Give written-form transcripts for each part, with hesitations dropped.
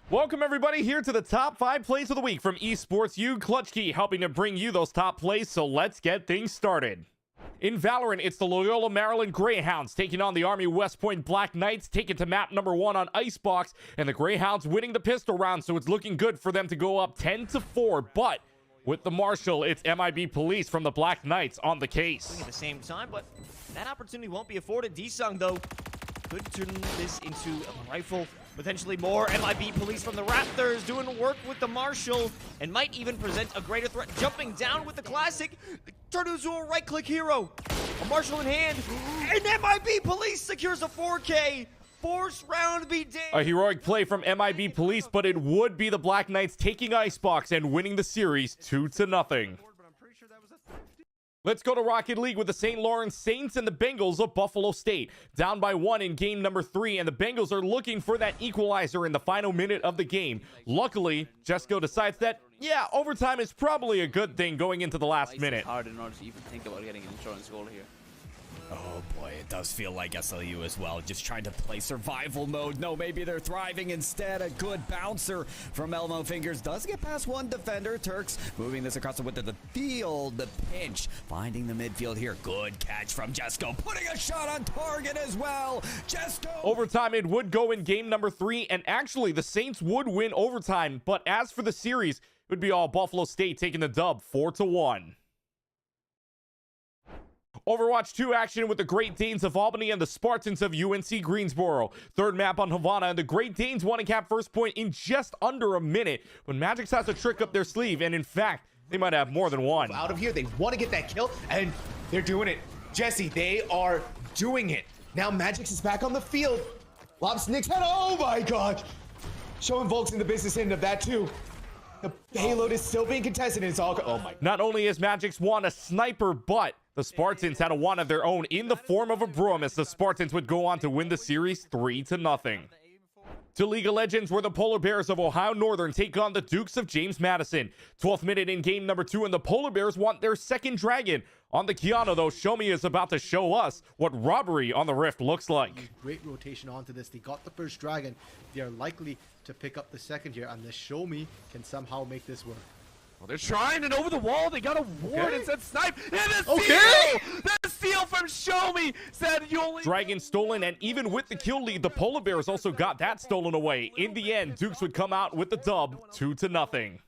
Welcome everybody here to the top 5 plays of the week from Esports U. Clutch Key helping to bring you those top plays, so let's get things started. In Valorant, it's the Loyola Maryland Greyhounds taking on the Army West Point Black Knights, taken to map number 1 on Icebox, and the Greyhounds winning the pistol round, so it's looking good for them to go up 10-4, but with the Marshal, it's MIB Police from the Black Knights on the case. At the same time, but that opportunity won't be afforded. D-Sung, though, could turn this into a rifle, potentially more. MIB Police from the Raptors doing work with the Marshal and might even present a greater threat. Jumping down with the classic, turn into a right-click hero. A Marshal in hand, and MIB Police secures a 4K. Force round be damned. A heroic play from MIB Police, but it would be the Black Knights taking Icebox and winning the series 2-0. Let's go to Rocket League with the St. Lawrence Saints and the Bengals of Buffalo State. Down by 1 in game number 3, and the Bengals are looking for that equalizer in the final minute of the game. Luckily, Jesco decides that, yeah, overtime is probably a good thing going into the last minute. It's hard in order to even think about getting an insurance goal here. Oh boy, it does feel like SLU as well, just trying to play survival mode. No, maybe they're thriving instead. A good bouncer from Elmo Fingers does get past one defender. Turks moving this across the width of the field. The pinch, finding the midfield here. Good catch from Jesco, putting a shot on target as well. Jesco! Overtime, it would go in game number 3, and actually the Saints would win overtime, but as for the series, it would be all Buffalo State taking the dub 4-1. Overwatch 2 action with the Great Danes of Albany and the Spartans of UNC Greensboro. Third map on Havana, and the Great Danes want to cap first point in just under a minute. But Magix has a trick up their sleeve, and in fact, they might have more than one. Out of here, they want to get that kill, and they're doing it. Jesse, they are doing it. Now Magix is back on the field. Lobs Nick's head, oh my god! Showing Volks in the business end of that too. The payload is still being contested, and it's all, oh my. Not only is Magix won a sniper, but the Spartans had a one of their own in the form of a broom, as the Spartans would go on to win the series 3-0. To League of Legends, where the Polar Bears of Ohio Northern take on the Dukes of James Madison. 12th minute in game number 2, and the Polar Bears want their second dragon. On the Kean, though, Shomi is about to show us what robbery on the Rift looks like. Great rotation onto this. They got the first dragon. They are likely to pick up the second here, and the Shomi can somehow make this work. Well, they're trying, and over the wall, they got a ward and said snipe. And the steal! The steal from Show Me said you only... Dragon stolen, and even with the kill lead, the Polar Bears also got that stolen away. In the end, Dukes would come out with the dub 2-0.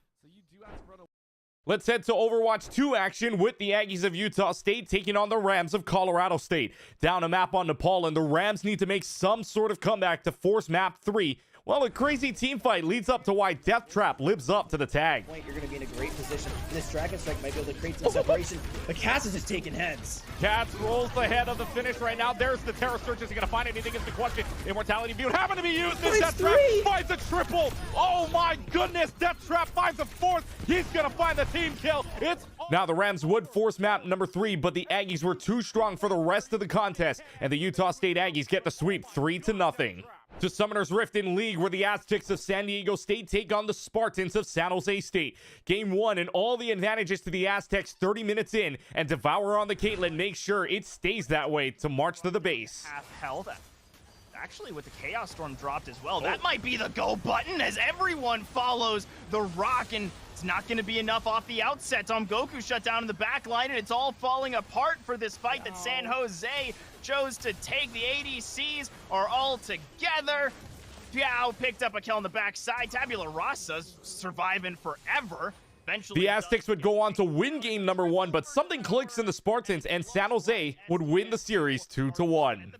Let's head to Overwatch 2 action with the Aggies of Utah State taking on the Rams of Colorado State. Down a map on Nepal, and the Rams need to make some sort of comeback to force map 3. Well, a crazy team fight leads up to why Death Trap lives up to the tag. You're going to be in a great position. This Dragon Strike might be able to create some separation, but Cass is just taking heads. Cass rolls the head of the finish right now. There's the Terror Search. Is he going to find anything? Is the question. Immortality View happened to be used. This Death Trap finds a triple. Oh my goodness. Death Trap finds a fourth. He's going to find the team kill. It's now the Rams would force map number 3, but the Aggies were too strong for the rest of the contest, and the Utah State Aggies get the sweep 3-0. To Summoner's Rift in League, where the Aztecs of San Diego State take on the Spartans of San Jose State. Game 1, and all the advantages to the Aztecs 30 minutes in, and Devour on the Caitlyn makes sure it stays that way to march to the base. Half health. Actually, with the Chaos Storm dropped as well, that might be the go button as everyone follows the rock, and it's not going to be enough off the outset. Goku shut down in the back line, and it's all falling apart for this fight that San Jose chose to take. The ADCs are all together. Piao picked up a kill on the backside. Tabula Rasa's surviving forever. Eventually, the Aztecs would go on to win game number 1, but something clicks in the Spartans, and San Jose would win the series 2-1.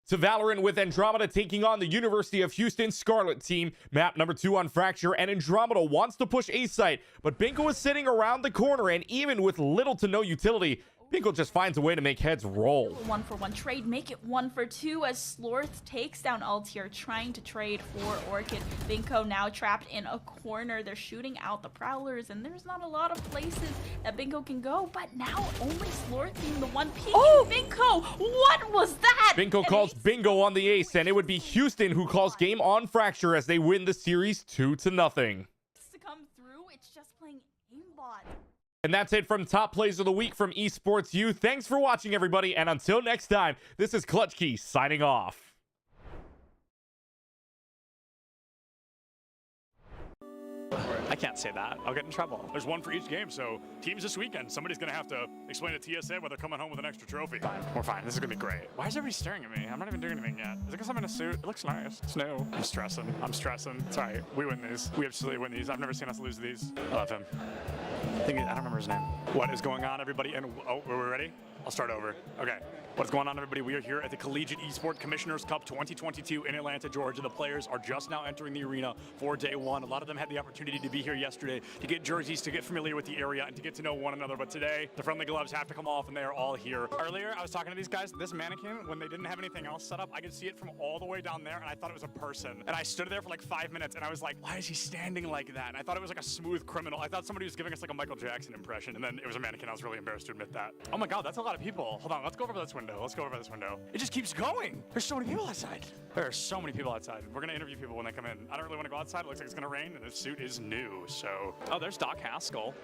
To Valorant with Andromeda taking on the University of Houston Scarlet team. Map number 2 on Fracture, and Andromeda wants to push A site, but Binko is sitting around the corner, and even with little to no utility, Binko just finds a way to make heads roll. 1-for-1 trade, make it 1-for-2 as Slorth takes down Altier, trying to trade for Orchid. Binko now trapped in a corner. They're shooting out the Prowlers, and there's not a lot of places that Binko can go, but now only Slorth being the one peeking. Oh, Binko, what was that? Binko calls bingo on the ace, and it would be Houston who calls game on Fracture as they win the series 2-0. To come through, it's just playing aimbot. And that's it from Top Plays of the Week from Esports U. Thanks for watching, everybody, and until next time, this is Clutch Key signing off. can't say that. I'll get in trouble. There's one for each game, so teams this weekend, somebody's going to have to explain to TSA why they're coming home with an extra trophy. Fine. We're fine. This is going to be great. Why is everybody staring at me? I'm not even doing anything yet. Is it because I'm in a suit? It looks nice. It's new. I'm stressing. It's all right. We win these. We absolutely win these. I've never seen us lose these. I love him. I don't remember his name. What is going on, everybody? And oh, are we ready? I'll start over. Okay. What's going on, everybody? We are here at the Collegiate Esports Commissioners Cup 2022 in Atlanta, Georgia. The players are just now entering the arena for day one. A lot of them had the opportunity to be here yesterday to get jerseys, to get familiar with the area, and to get to know one another. But today, the friendly gloves have to come off, and they are all here. Earlier, I was talking to these guys. This mannequin, when they didn't have anything else set up, I could see it from all the way down there, and I thought it was a person. And I stood there for like 5 minutes, and I was like, why is he standing like that? And I thought it was like a smooth criminal. I thought somebody was giving us like a Michael Jackson impression, and then it was a mannequin. I was really embarrassed to admit that. Oh my God, that's a lot of people. Hold on, let's go over this window. Let's go over this window. It just keeps going. There's so many people outside. There are so many people outside. We're gonna interview people when they come in. I don't really want to go outside. It looks like it's gonna rain, and this suit is new. So, oh, there's Doc Haskell.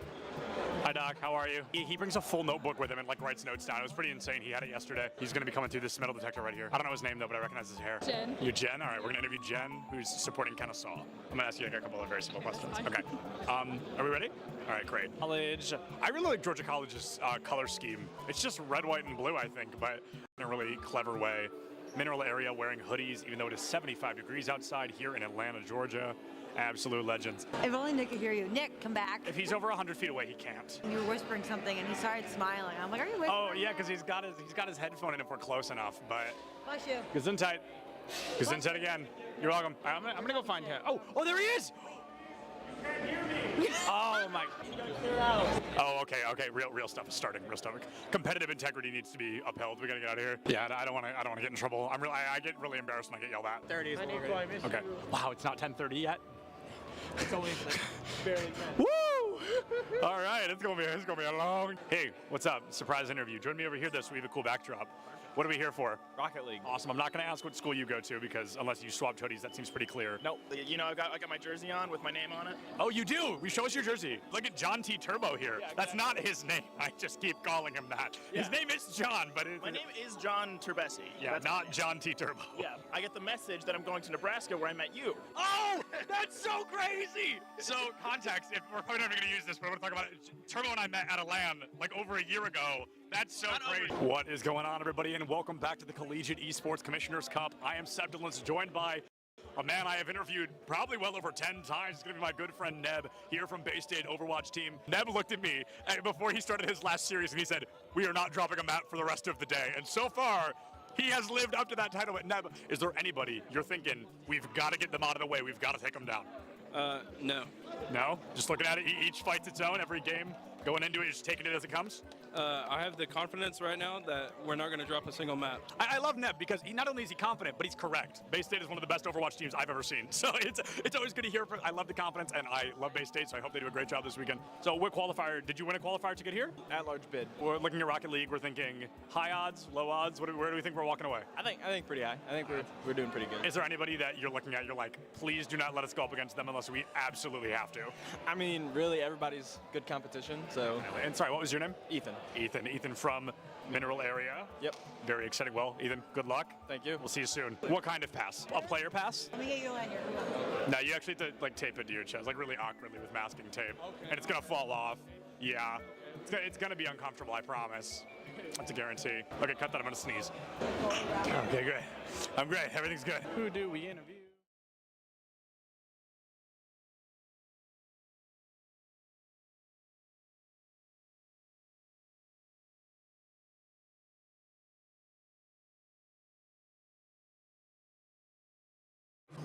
Hi, Doc. How are you? He brings a full notebook with him and like writes notes down. It was pretty insane. He had it yesterday. He's gonna be coming through this metal detector right here. I don't know his name though, but I recognize his hair. Jen. You're Jen. All right, we're gonna interview Jen, who's supporting Kennesaw. I'm gonna ask you like a couple of very simple questions. Okay. Are we ready? All right, great. College. I really like Georgia College's color scheme. It's just red, white, and blue, I think, but in a really clever way. Mineral area wearing hoodies, even though it is 75 degrees outside here in Atlanta, Georgia. Absolute legends. If only Nick could hear you. Nick, come back. If he's over 100 feet away, he can't. You were whispering something, and he started smiling. I'm like, are you whispering? Oh yeah, because he's got his headphone in if we're close enough. But Bless you. Gesundheit. Gesundheit again. You're welcome. I'm gonna go find him. Oh, there he is. Oh my. Oh, okay. Real stuff is starting. Real stuff. Competitive integrity needs to be upheld. We gotta get out of here. Yeah, I don't want to get in trouble. I get really embarrassed when I get yelled at. 30 is Okay. Wow, it's not 10:30 yet. It's only barely 10. Woo! All right, it's gonna be a long. Hey, what's up? Surprise interview. Join me over here. We have a cool backdrop. What are we here for? Rocket League. Awesome. I'm not going to ask what school you go to because unless you swapped hoodies, that seems pretty clear. Nope. You know, I got my jersey on with my name on it. Oh, you do? Show us your jersey. Look at John T. Turbo here. Yeah, that's not his name. I just keep calling him that. Yeah. His name is John, but my name is John Turbesi. Yeah, that's not John T. Turbo. Yeah. I get the message that I'm going to Nebraska where I met you. Oh, that's so crazy. So context, if we're probably never going to use this, but we're going to talk about it. Turbo and I met at a LAN like over a year ago. That's so crazy. What is going on, everybody, and welcome back to the Collegiate Esports Commissioners Cup. I am Seb Dillons, joined by a man I have interviewed probably well over 10 times. It's going to be my good friend Neb, here from Bay State Overwatch team. Neb looked at me before he started his last series, and he said, we are not dropping a map for the rest of the day. And so far, he has lived up to that title. But Neb, is there anybody you're thinking, we've got to get them out of the way, we've got to take them down? No. No? Just looking at it, each fight's its own, every game? Going into it, just taking it as it comes? I have the confidence right now that we're not going to drop a single map. I love Neb because not only is he confident, but he's correct. Bay State is one of the best Overwatch teams I've ever seen. So it's always good to hear. I love the confidence, and I love Bay State, so I hope they do a great job this weekend. So what qualifier, did you win a qualifier to get here? At-large bid. We're looking at Rocket League. We're thinking high odds, low odds. Where do we think we're walking away? I think pretty high. I think we're doing pretty good. Is there anybody that you're looking at, you're like, please do not let us go up against them unless we absolutely have to? I mean, really, everybody's good competition, so. And sorry, what was your name? Ethan. Ethan from Mineral area. Yep. Very exciting. Well, Ethan, good luck. Thank you. We'll see you soon. What kind of pass? A player pass? Let me get your lanyard. No, you actually have to like tape it to your chest, like really awkwardly with masking tape. Okay. And it's gonna fall off. Yeah. It's gonna be uncomfortable, I promise. That's a guarantee. Okay, cut that, I'm gonna sneeze. Okay, great. I'm great, everything's good. Who do we interview?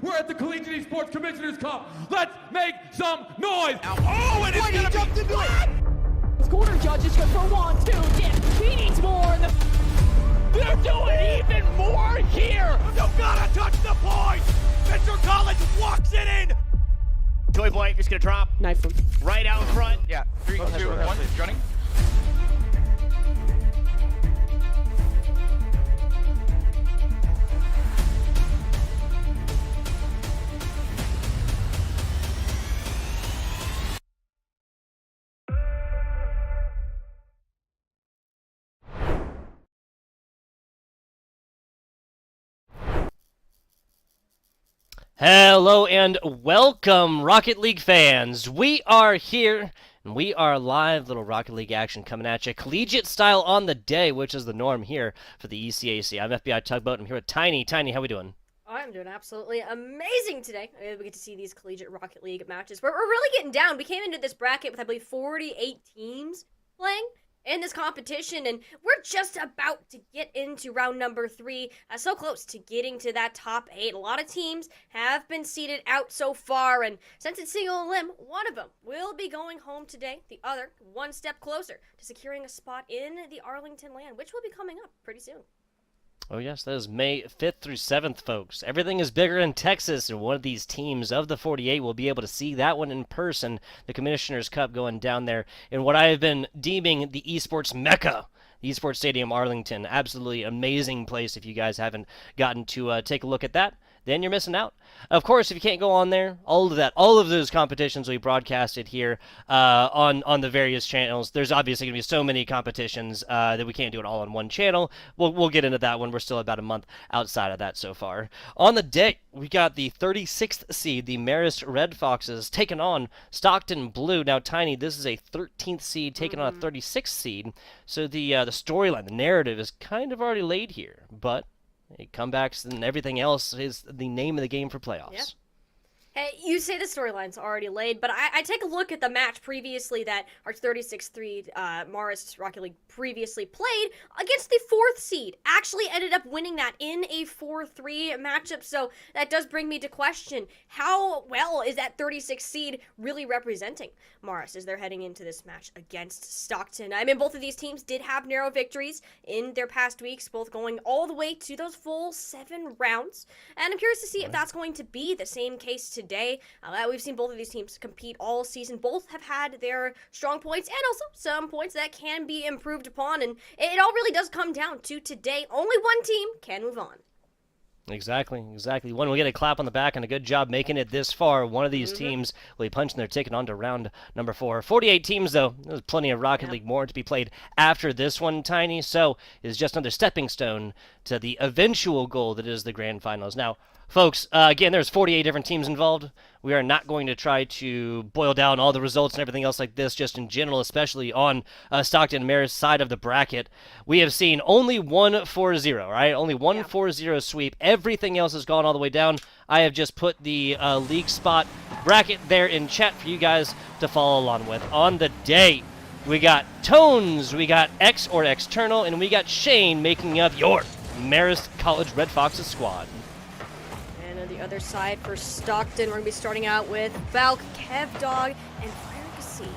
We're at the Collegiate Esports Commissioners Cup. Let's make some noise. Oh, and it's gonna jumped into it. Corner judges go for 1, 2, yeah, he needs more. They're doing even more here. You gotta touch the point. Mr. College walks it in. Toy Boy is gonna drop. Knife him. Right out in front. Yeah, 3, 2, 1, running. Hello and welcome, Rocket League fans. We are here, and we are live. Little Rocket League action coming at you. Collegiate style on the day, which is the norm here for the ECAC. I'm FBI Tugboat. I'm here with Tiny. Tiny, how we doing? I'm doing absolutely amazing today. We get to see these Collegiate Rocket League matches. We're really getting down. We came into this bracket with, I believe, 48 teams playing in this competition, and we're just about to get into round number 3. So close to getting to that top 8. A lot of teams have been seeded out so far, and since it's single limb, one of them will be going home today. The other, one step closer to securing a spot in the Arlington LAN, which will be coming up pretty soon. Oh yes, that is May 5th through 7th, folks. Everything is bigger in Texas, and one of these teams of the 48 will be able to see that one in person. The Commissioner's Cup going down there in what I have been deeming the esports mecca. The Esports Stadium Arlington. Absolutely amazing place. If you guys haven't gotten to take a look at that, then you're missing out. Of course, if you can't go on there, all of those competitions will be broadcasted here on the various channels. There's obviously going to be so many competitions that we can't do it all on one channel. We'll get into that when we're still about a month outside of that so far. On the day, we got the 36th seed, the Marist Red Foxes, taking on Stockton Blue. Now, Tiny, this is a 13th seed taking on a 36th seed, so the storyline, the narrative is kind of already laid here, but comebacks and everything else is the name of the game for playoffs. Yep. Hey, you say the storyline's already laid, but I take a look at the match previously that our 36-3 Marist Rocket League previously played against the 4th seed. Actually ended up winning that in a 4-3 matchup, so that does bring me to question, how well is that 36 seed really representing Marist as they're heading into this match against Stockton? I mean, both of these teams did have narrow victories in their past weeks, both going all the way to those full 7 rounds, and I'm curious to see if that's going to be the same case today. We've seen both of these teams compete all season. Both have had their strong points and also some points that can be improved upon, and it all really does come down to today. Only one team can move on. Exactly. One will get a clap on the back and a good job making it this far. One of these teams will be punching their ticket on to round number 4. 48 teams, though. There's plenty of Rocket League more to be played after this one, Tiny. So it's just another stepping stone to the eventual goal that is the grand finals. Now, folks, again, there's 48 different teams involved. We are not going to try to boil down all the results and everything else like this, just in general, especially on Stockton and Marist side of the bracket. We have seen only 1-4-0, right? Only 1-4-0 sweep. Everything else has gone all the way down. I have just put the league spot bracket there in chat for you guys to follow along with. On the day, we got Tones, we got X or External, and we got Shane making up your Marist College Red Foxes squad. The other side for Stockton, we're going to be starting out with Valk, Kevdog, and Fire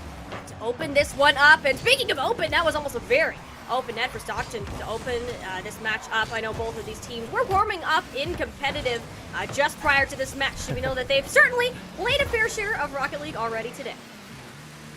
to open this one up. And speaking of open, that was almost a very open net for Stockton to open this match up. I know both of these teams were warming up in competitive just prior to this match. We know that they've certainly played a fair share of Rocket League already today.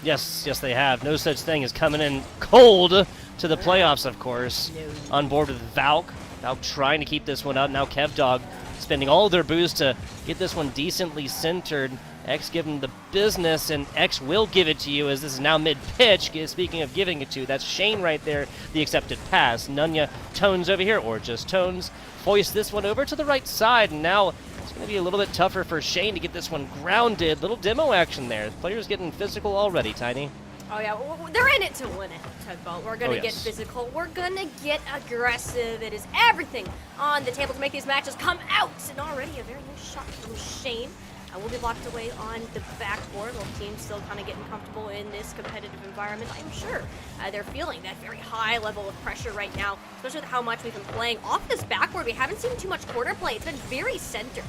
Yes, they have. No such thing as coming in cold to the playoffs, of course. On board with Valk. Valk trying to keep this one up. Now Kevdog spending all their boost to get this one decently centered. X giving the business, and X will give it to you as this is now mid-pitch. Speaking of giving it to, that's Shane right there, the accepted pass. Nunya Tones over here, or just Tones, foist this one over to the right side, and now it's going to be a little bit tougher for Shane to get this one grounded. Little demo action there. Players getting physical already, Tiny. Oh yeah, they're in it to win it, Tugboat. We're going to get physical. We're going to get aggressive. It is everything on the table to make these matches come out. And already a very nice shot from Shane. We'll be locked away on the backboard. Both teams still kind of getting comfortable in this competitive environment. I'm sure they're feeling that very high level of pressure right now, especially with how much we've been playing off this backboard. We haven't seen too much corner play. It's been very centered,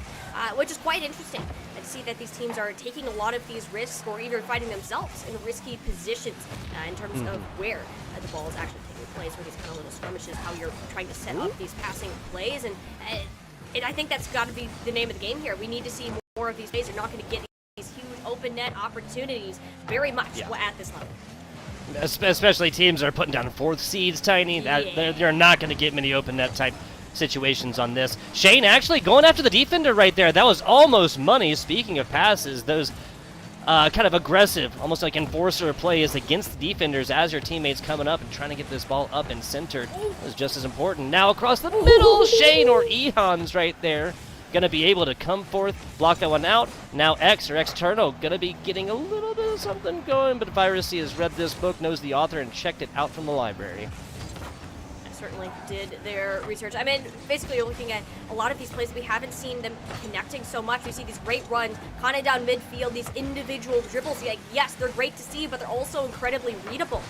which is quite interesting. And to see that these teams are taking a lot of these risks or even finding themselves in risky positions in terms of where the ball is actually taking place, where these kind of little skirmishes, how you're trying to set up these passing plays. And I think that's got to be the name of the game here. We need to see more of these plays. You're not going to get these huge open net opportunities very much at this level. Especially teams that are putting down 4th seeds, Tiny. They're not going to get many open net type situations on this. Shane actually going after the defender right there. That was almost money. Speaking of passes, those kind of aggressive, almost like enforcer plays against the defenders as your teammates coming up and trying to get this ball up and centered is just as important. Now across the middle, Shane or Ehans right there. going to be able to come forth, block that one out. Now X or External going to be getting a little bit of something going, but Virusy has read this book, knows the author, and checked it out from the library. Certainly did their research. I mean, basically you're looking at a lot of these plays, we haven't seen them connecting so much. We see these great runs, kind of down midfield, these individual dribbles. Like, yes, they're great to see, but they're also incredibly readable.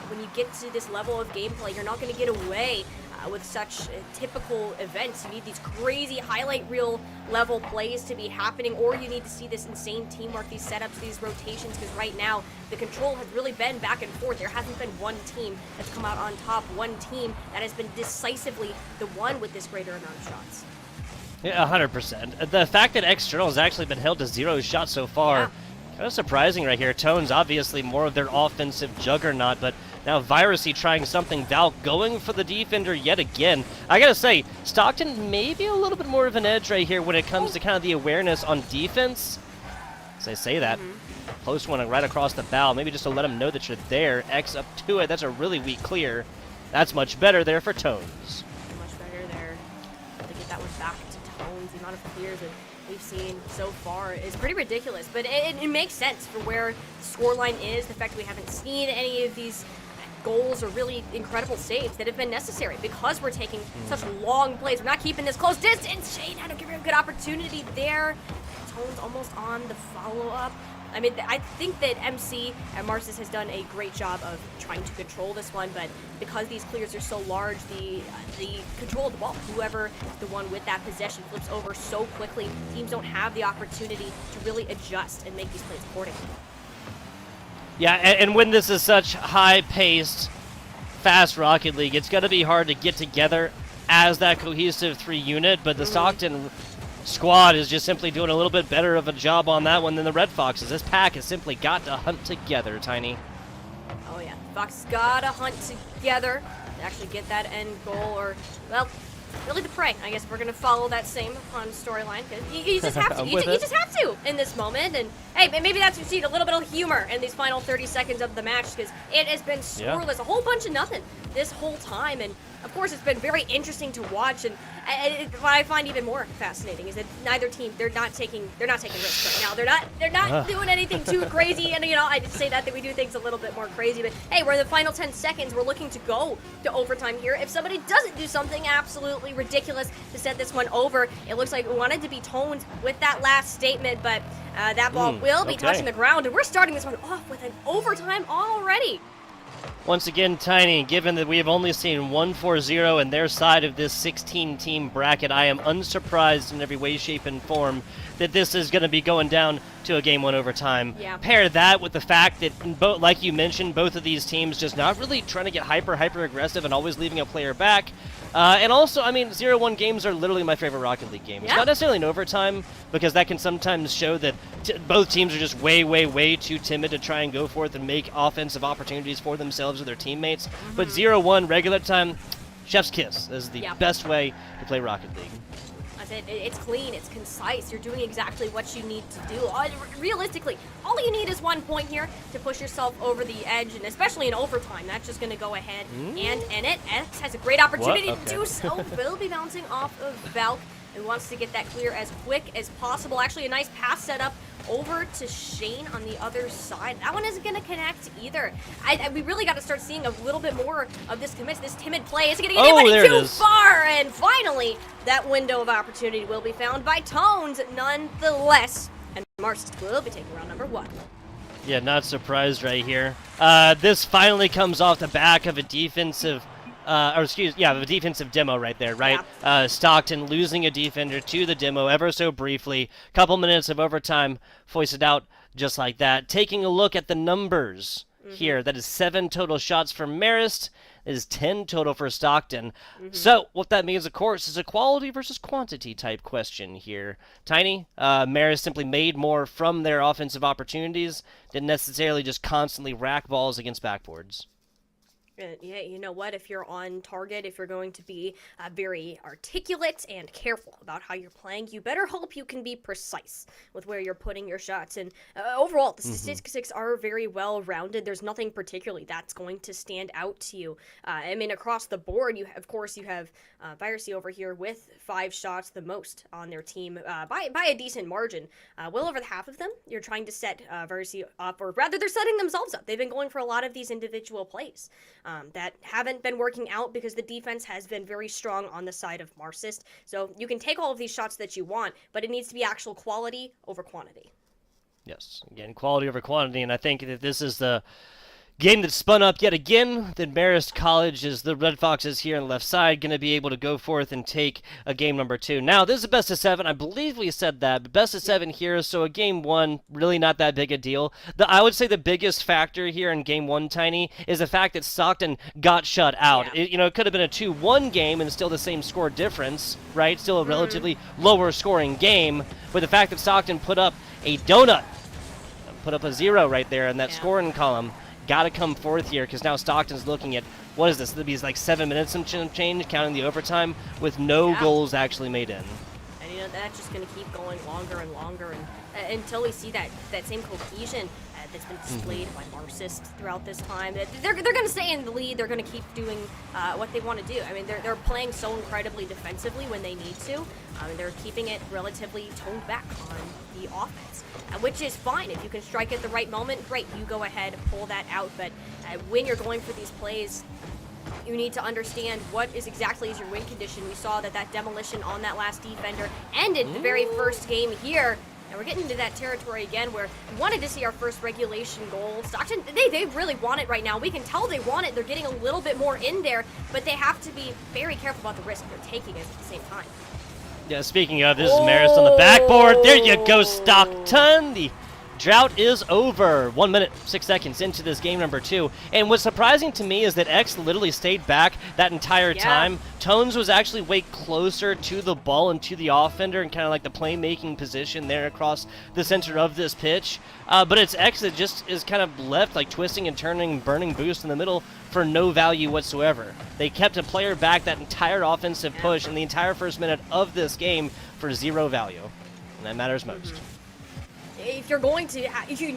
When you get to this level of gameplay, you're not going to get away with such typical events. You need these crazy highlight reel level plays to be happening, or you need to see this insane teamwork, these setups, these rotations, because right now the control has really been back and forth. There hasn't been one team that's come out on top, one team that has been decisively the one with this greater amount of shots. Yeah, 100%. The fact that External has actually been held to 0 shots so far, kind of surprising right here. Tones obviously more of their offensive juggernaut, but now Virusy trying something. Val going for the defender yet again. I gotta say, Stockton maybe a little bit more of an edge right here when it comes to kind of the awareness on defense. As I say that, close one right across the bow. Maybe just to let them know that you're there. X up to it. That's a really weak clear. That's much better there for Tones. Much better there to get that one back to Tones. The amount of clears that we've seen so far is pretty ridiculous, but it makes sense for where the scoreline is. The fact that we haven't seen any of these goals or really incredible saves that have been necessary because we're taking such long plays. We're not keeping this close distance. Shane had a good opportunity there. Tones almost on the follow-up. I mean, I think that MC and Marist has done a great job of trying to control this one, but because these clears are so large, the control of the ball, whoever is the one with that possession flips over so quickly, teams don't have the opportunity to really adjust and make these plays accordingly. Yeah, and when this is such high-paced, fast Rocket League, it's going to be hard to get together as that cohesive 3 unit, but the Stockton squad is just simply doing a little bit better of a job on that one than the Red Foxes. This pack has simply got to hunt together, Tiny. Oh yeah, Fox gotta hunt together to actually get that end goal, or, well, really the prey. I guess we're gonna follow that same fun storyline, because you just have to. You just have to in this moment, and hey, maybe that's what you need, a little bit of humor in these final 30 seconds of the match, because it has been scoreless, a whole bunch of nothing this whole time, and of course it's been very interesting to watch. And what I find even more fascinating is that neither team, they're not taking risks right now. They're not doing anything too crazy. And I just say that we do things a little bit more crazy. But hey, we're in the final 10 seconds. We're looking to go to overtime here. If somebody doesn't do something absolutely ridiculous to set this one over, it looks like we wanted to be toned with that last statement. But that ball will be touching the ground, and we're starting this one off with an overtime already. Once again, Tiny, given that we have only seen 1-4-0 in their side of this 16-team bracket, I am unsurprised in every way, shape, and form that this is going to be going down to a game 1 overtime. Yeah. Pair that with the fact that, like you mentioned, both of these teams just not really trying to get hyper aggressive and always leaving a player back. And also, I mean, 0-1 games are literally my favorite Rocket League game. It's not necessarily an overtime, because that can sometimes show that both teams are just way too timid to try and go forth and make offensive opportunities for themselves or their teammates. But 0-1 regular time, chef's kiss. This is the best way to play Rocket League. It's clean, it's concise, you're doing exactly what you need to do. Realistically, all you need is 1 point here to push yourself over the edge, and especially in overtime, that's just going to go ahead and end it. X has a great opportunity to do so. Will be bouncing off of Valk and wants to get that clear as quick as possible. Actually, a nice pass setup over to Shane on the other side. That one isn't going to connect either. We really got to start seeing a little bit more of this commit, this timid play. Isn't going to get anybody too far. And finally, that window of opportunity will be found by Tones nonetheless. And Marist will be taking round number 1. Yeah, not surprised right here. This finally comes off the back of a defensive a defensive demo right there, right? Yeah. Stockton losing a defender to the demo ever so briefly. Couple minutes of overtime foisted out just like that. Taking a look at the numbers here, that is 7 total shots for Marist. That is 10 total for Stockton. So what that means, of course, is a quality versus quantity type question here. Tiny, Marist simply made more from their offensive opportunities, didn't necessarily just constantly rack balls against backboards. Yeah, you know what? If you're on target, if you're going to be very articulate and careful about how you're playing, you better hope you can be precise with where you're putting your shots. And overall, the statistics are very well rounded. There's nothing particularly that's going to stand out to you. I mean, across the board, you have Virusy over here with 5 shots, the most on their team by a decent margin. Well over half of them, you're trying to set Virusy up, or rather, they're setting themselves up. They've been going for a lot of these individual plays that haven't been working out because the defense has been very strong on the side of Marist. So you can take all of these shots that you want, but it needs to be actual quality over quantity. Yes, again, quality over quantity, and I think that this is the game that spun up yet again. Then Marist College is the Red Foxes here on the left side going to be able to go forth and take a game number 2. Now, this is a best of 7. I believe we said that, but best of 7 here, so a game 1, really not that big a deal. I would say the biggest factor here in game 1, Tiny, is the fact that Stockton got shut out. Yeah. It could have been a 2-1 game and still the same score difference, right? Still a relatively lower scoring game, but the fact that Stockton put up a donut, put up a 0 right there in that scoring column, got to come forth here, because now Stockton's looking at, what is this? It'll be like 7 minutes and change, counting the overtime, with no goals actually made in. And that's just going to keep going longer and longer, and until we see that same cohesion that's been displayed by Marist throughout this time. They're going to stay in the lead. They're going to keep doing what they want to do. I mean, they're playing so incredibly defensively when they need to. They're keeping it relatively toned back on the offense, which is fine. If you can strike at the right moment, great. You go ahead, pull that out. But when you're going for these plays, you need to understand what is exactly is your win condition. We saw that demolition on that last defender ended the very first game here. And we're getting into that territory again where we wanted to see our first regulation goal. Stockton, they really want it right now. We can tell they want it. They're getting a little bit more in there, but they have to be very careful about the risk they're taking at the same time. Yeah, speaking of, this is Marist on the backboard. There you go, Stockton. The drought is over. 1 minute, 6 seconds into this game number 2. And what's surprising to me is that X literally stayed back that entire time. Tones was actually way closer to the ball and to the offender and kind of like the playmaking position there across the center of this pitch. But it's X that just is kind of left like twisting and turning, burning boost in the middle for no value whatsoever. They kept a player back that entire offensive push in the entire first minute of this game for 0 value. And that matters most. If you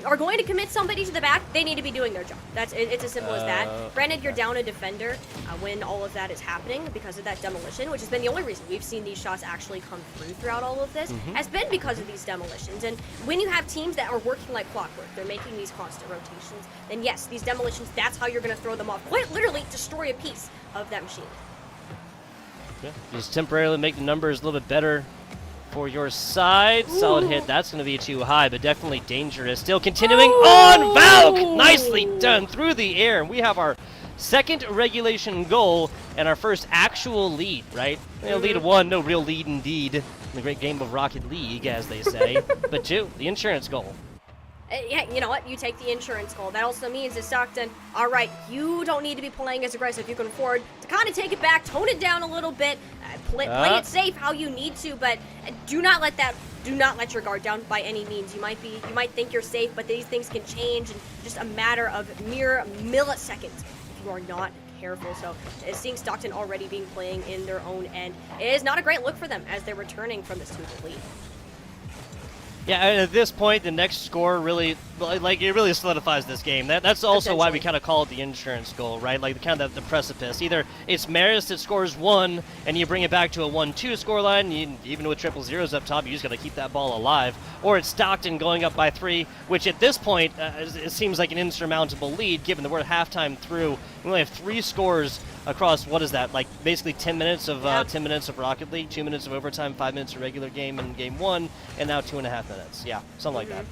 are going to commit somebody to the back, they need to be doing their job. It's as simple as that. Granted, you're down a defender when all of that is happening because of that demolition, which has been the only reason we've seen these shots actually come through throughout all of this, has been because of these demolitions. And when you have teams that are working like clockwork, they're making these constant rotations, then yes, these demolitions, that's how you're going to throw them off. Quite literally destroy a piece of that machine. Yeah, just temporarily make the numbers a little bit better for your side. Solid hit. That's going to be too high, but definitely dangerous. Still continuing on. Valk! Nicely done through the air. And we have our second regulation goal and our first actual lead, right? Lead of 1, no real lead indeed. In the great game of Rocket League, as they say. But 2, the insurance goal. Yeah, you know what? You take the insurance goal. That also means that Stockton, all right, you don't need to be playing as aggressive. You can afford to kind of take it back, tone it down a little bit, play it safe how you need to, but do not let your guard down by any means. You might think you're safe, but these things can change in just a matter of mere milliseconds if you are not careful. So seeing Stockton already being playing in their own end is not a great look for them as they're returning from this 2-0 lead. Yeah, and at this point, the next score really, like, it really solidifies this game. That's also why we kind of call it the insurance goal, right? Like, kind of the precipice. Either it's Marist that scores 1, and you bring it back to a 1-2 scoreline, even with 0-0s up top, you just got to keep that ball alive. Or it's Stockton going up by 3, which at this point, it seems like an insurmountable lead, given that we're at halftime through. We only have 3 scores across, what is that, like basically 10 minutes of 10 minutes of Rocket League, 2 minutes of overtime, 5 minutes of regular game in game 1, and now 2.5 minutes. Yeah, something like that.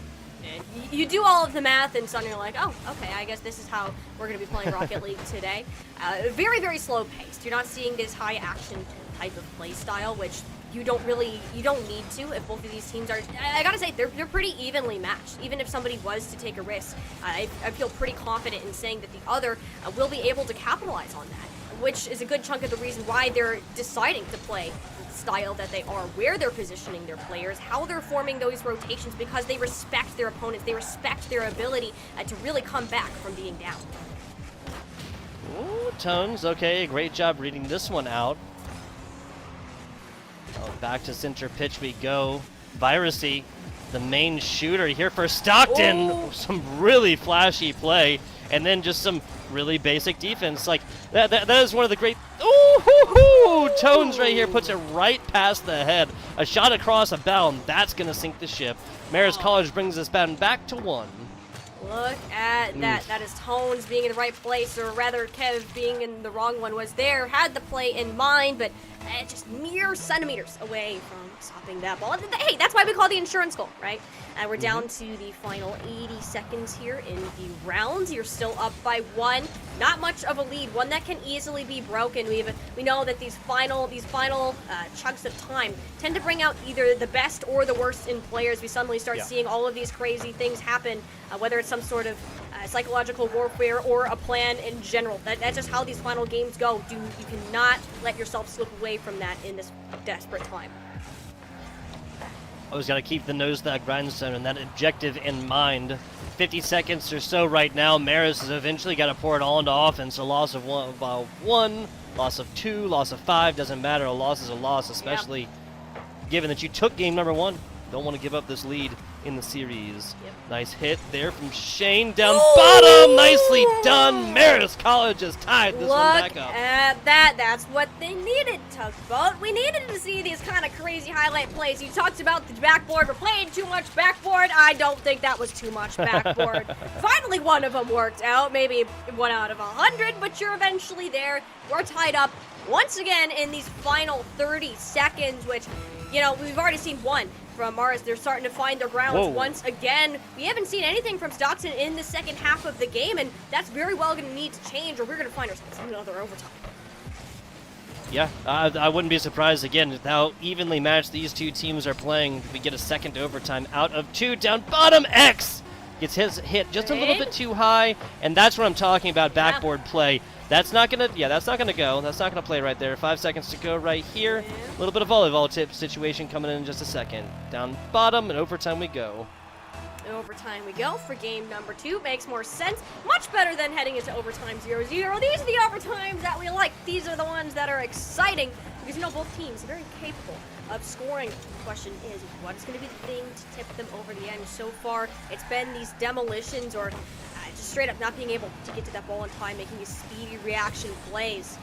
And you do all of the math, and suddenly you're like, oh, okay, I guess this is how we're going to be playing Rocket League today. Very, very slow paced. You're not seeing this high action type of play style, which you don't need to if both of these teams are, I gotta say, they're pretty evenly matched. Even if somebody was to take a risk, I feel pretty confident in saying that the other will be able to capitalize on that, which is a good chunk of the reason why they're deciding to play the style that they are, where they're positioning their players, how they're forming those rotations, because they respect their opponents, they respect their ability to really come back from being down. Ooh, Tones, okay, great job reading this one out. Oh, back to center pitch we go. Virusy, the main shooter here for Stockton. Ooh. Some really flashy play, and then just some really basic defense. Like that is one of the great. Ooh, hoo, hoo. Tones right here puts it right past the head. A shot across a bound. That's gonna sink the ship. Marist College brings this back to 1. Look at that. That is Tones being in the right place, or rather Kev being in the wrong one. Was there, had the play in mind, but just mere centimeters away from stopping that ball. Hey, that's why we call the insurance goal, right? We're down to the final 80 seconds here in the rounds. You're still up by 1. Not much of a lead, one that can easily be broken. We know that these final chunks of time tend to bring out either the best or the worst in players. We suddenly start seeing all of these crazy things happen, whether it's some sort of psychological warfare or a plan in general. That's just how these final games go. You cannot let yourself slip away from that in this desperate time. Always got to keep the nose to that grindstone and that objective in mind. 50 seconds or so right now. Marist has eventually got to pour it all into offense. A loss of one, loss of 2, loss of 5, doesn't matter. A loss is a loss, especially given that you took game number 1. Don't want to give up this lead in the series. Nice hit there from Shane down bottom. Nicely done. Marist College has tied this one back up. Look at that. That's what they needed, Tugboat. We needed to see these kind of crazy highlight plays. You talked about the backboard. We're playing too much backboard. I don't think that was too much backboard. Finally, one of them worked out. Maybe 1 out of 100, but you're eventually there. We're tied up once again in these final 30 seconds, which, you know, we've already seen one from Marist. They're starting to find their grounds once again. We haven't seen anything from Stockton in the second half of the game, and that's very well going to need to change, or we're going to find ourselves in another overtime. Yeah, I wouldn't be surprised again with how evenly matched these two teams are playing. We get a second overtime out of 2 down bottom. X gets his hit just a little bit too high, and that's what I'm talking about. Backboard play. That's not gonna. Yeah, that's not gonna go. That's not gonna play right there. 5 seconds to go right here. A little bit of volleyball tip situation coming in just a second. Down bottom and overtime we go. Overtime we go for game number 2. Makes more sense. Much better than heading into overtime 0-0. These are the overtimes that we like. These are the ones that are exciting because, you know, both teams are very capable of scoring. The question is, what is going to be the thing to tip them over the end? So far, it's been these demolitions or just straight up not being able to get to that ball in time, making these speedy reaction plays.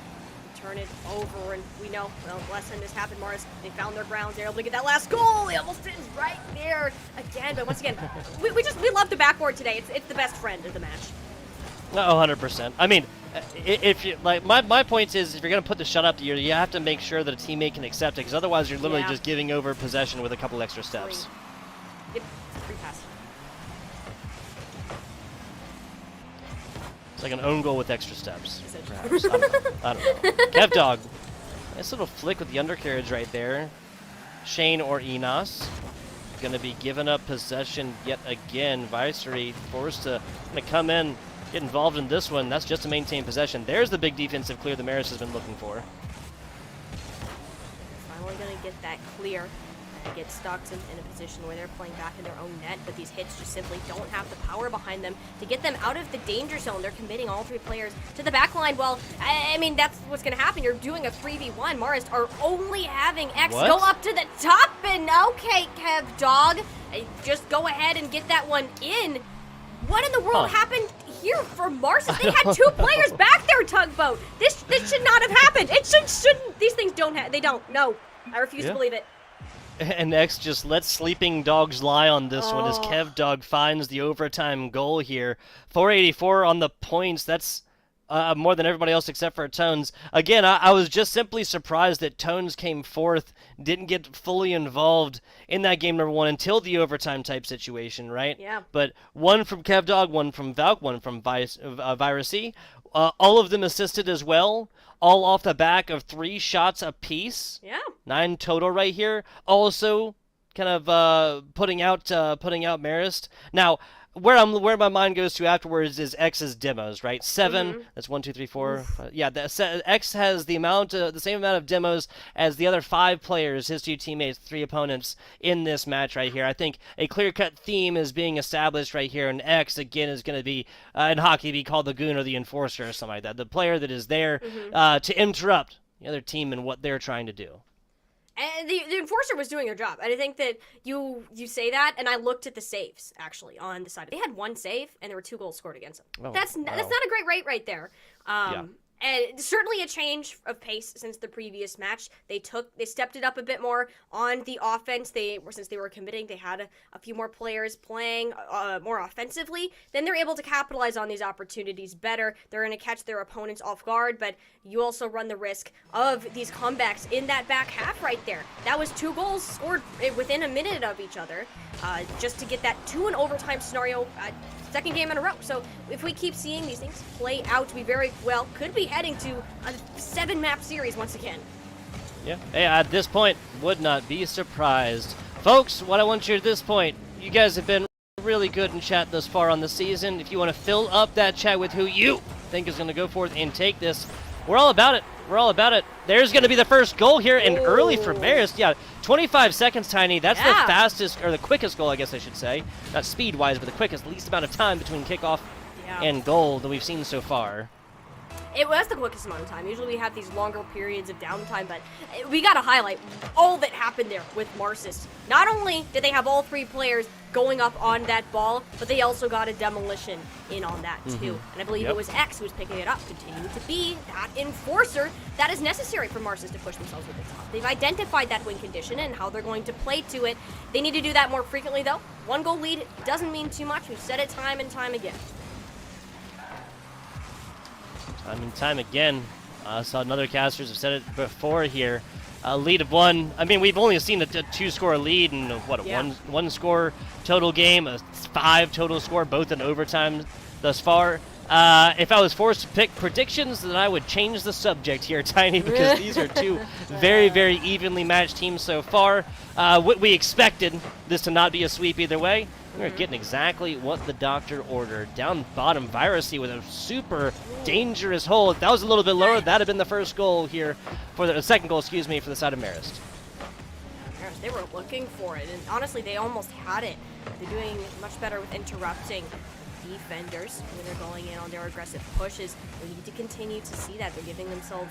Turn it over, and we know, well, last time this happened, Marist, they found their grounds. They're able to get that last goal. They almost is right there again. But once again, we love the backboard today. It's the best friend of the match. Oh, 100%. I mean, if you like, my point is, if you're gonna put the shut up, you have to make sure that a teammate can accept it, because otherwise you're literally just giving over possession with a couple extra steps. Yep, free pass. It's like an own goal with extra steps, perhaps. I don't know. Kev Dog. Nice little flick with the undercarriage right there. Shane or Enos going to be giving up possession yet again. Vicery forced to come in, get involved in this one. That's just to maintain possession. There's the big defensive clear the Marist has been looking for. Finally going to get that clear. Get Stockton in a position where they're playing back in their own net, but these hits just simply don't have the power behind them to get them out of the danger zone. They're committing all 3 players to the back line. Well, I mean, that's what's going to happen. You're doing a 3v1. Marist are only having X go up to the top, and okay, Kev Dog, just go ahead and get that one in. What in the world happened here for Marist? They had 2 players back there, Tugboat. This should not have happened. It shouldn't. These things don't have. They don't. No, I refuse to believe it. And X just lets sleeping dogs lie on this one as Kev Dog finds the overtime goal here. 484 on the points. That's more than everybody else except for Tones. Again, I was just simply surprised that Tones came fourth, didn't get fully involved in that game number 1 until the overtime type situation, right? Yeah. But 1 from Kev Dog, 1 from Valk, 1 from Virusy. All of them assisted as well. All off the back of 3 shots apiece. Yeah. 9 total right here. Also, kind of putting out Marist. Now, where my mind goes to afterwards is X's demos, right? 7. That's 1, 2, 3, 4. 5. Yeah, X has the same amount of demos as the other 5 players, his 2 teammates, 3 opponents in this match right here. I think a clear-cut theme is being established right here, and X again is going to be in hockey be called the goon or the enforcer or something like that. The player that is there to interrupt the other team and what they're trying to do. And the enforcer was doing their job. And I think that you say that, and I looked at the saves, actually, on the side. They had 1 save, and there were 2 goals scored against them. Oh, that's not a great rate right there. And certainly a change of pace since the previous match. They stepped it up a bit more on the offense. Since they were committing, they had a few more players playing more offensively. Then they're able to capitalize on these opportunities better. They're going to catch their opponents off guard, but you also run the risk of these comebacks in that back half right there. That was 2 goals scored within a minute of each other, just to get that to an overtime scenario. Second game in a row. So if we keep seeing these things play out, we very well could be heading to a 7-map series once again. Yeah. Hey, at this point, would not be surprised. Folks, what I want you at this point, you guys have been really good in chat thus far on the season. If you want to fill up that chat with who you think is going to go forth and take this, we're all about it. We're all about it. There's going to be the first goal here, and early for Marist. Yeah, 25 seconds, Tiny. That's the fastest, or the quickest goal, I guess I should say. Not speed-wise, but the quickest, least amount of time between kickoff and goal that we've seen so far. It was the quickest amount of time. Usually we have these longer periods of downtime, but we got to highlight all that happened there with Marist. Not only did they have all 3 players going up on that ball, but they also got a demolition in on that too. And I believe it was X who was picking it up, continuing to be that enforcer that is necessary for Marist to push themselves to the top. They've identified that win condition and how they're going to play to it. They need to do that more frequently though. 1 goal lead doesn't mean too much. We've said it time and time again. Time and time again. Saw another casters have said it before here. A lead of 1. I mean, we've only seen a 2-score lead and what, a one score total game, a 5 total score, both in overtime thus far. If I was forced to pick predictions, then I would change the subject here, Tiny, because these are 2 very, very evenly matched teams so far. We expected this to not be a sweep either way. We're getting exactly what the doctor ordered. Down bottom, Virusy with a super dangerous hole. If that was a little bit lower, that'd have been the first goal here, for the second goal, excuse me, for the side of Marist. They were looking for it, and honestly, they almost had it. They're doing much better with interrupting defenders when they're going in on their aggressive pushes. We need to continue to see that. They're giving themselves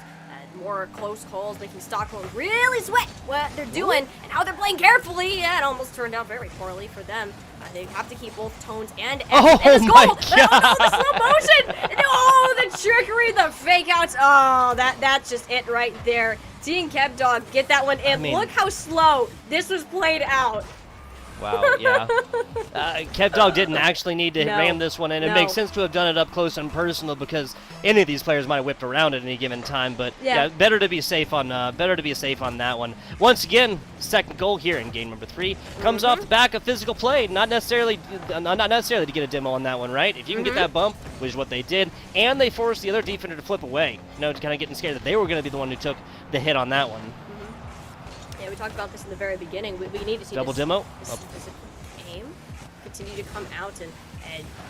more close calls, making Stockton really sweat what they're doing and how they're playing carefully. Yeah, it almost turned out very poorly for them. They have to keep both tones and this goal. God. Oh, the slow motion! Oh, the trickery, the fake outs. Oh, that's just it right there. Team KevDog get that one in. Look how slow this was played out. Wow, yeah. KevDog didn't actually need to ram this one in. It makes sense to have done it up close and personal because any of these players might have whipped around at any given time. But yeah, better to be safe on that one. Once again, second goal here in game number 3 comes off the back of physical play. Not necessarily to get a demo on that one, right? If you can get that bump, which is what they did, and they forced the other defender to flip away. To kind of getting scared that they were going to be the one who took the hit on that one. Yeah, we talked about this in the very beginning. We need to see double demo. This aim continue to come out, and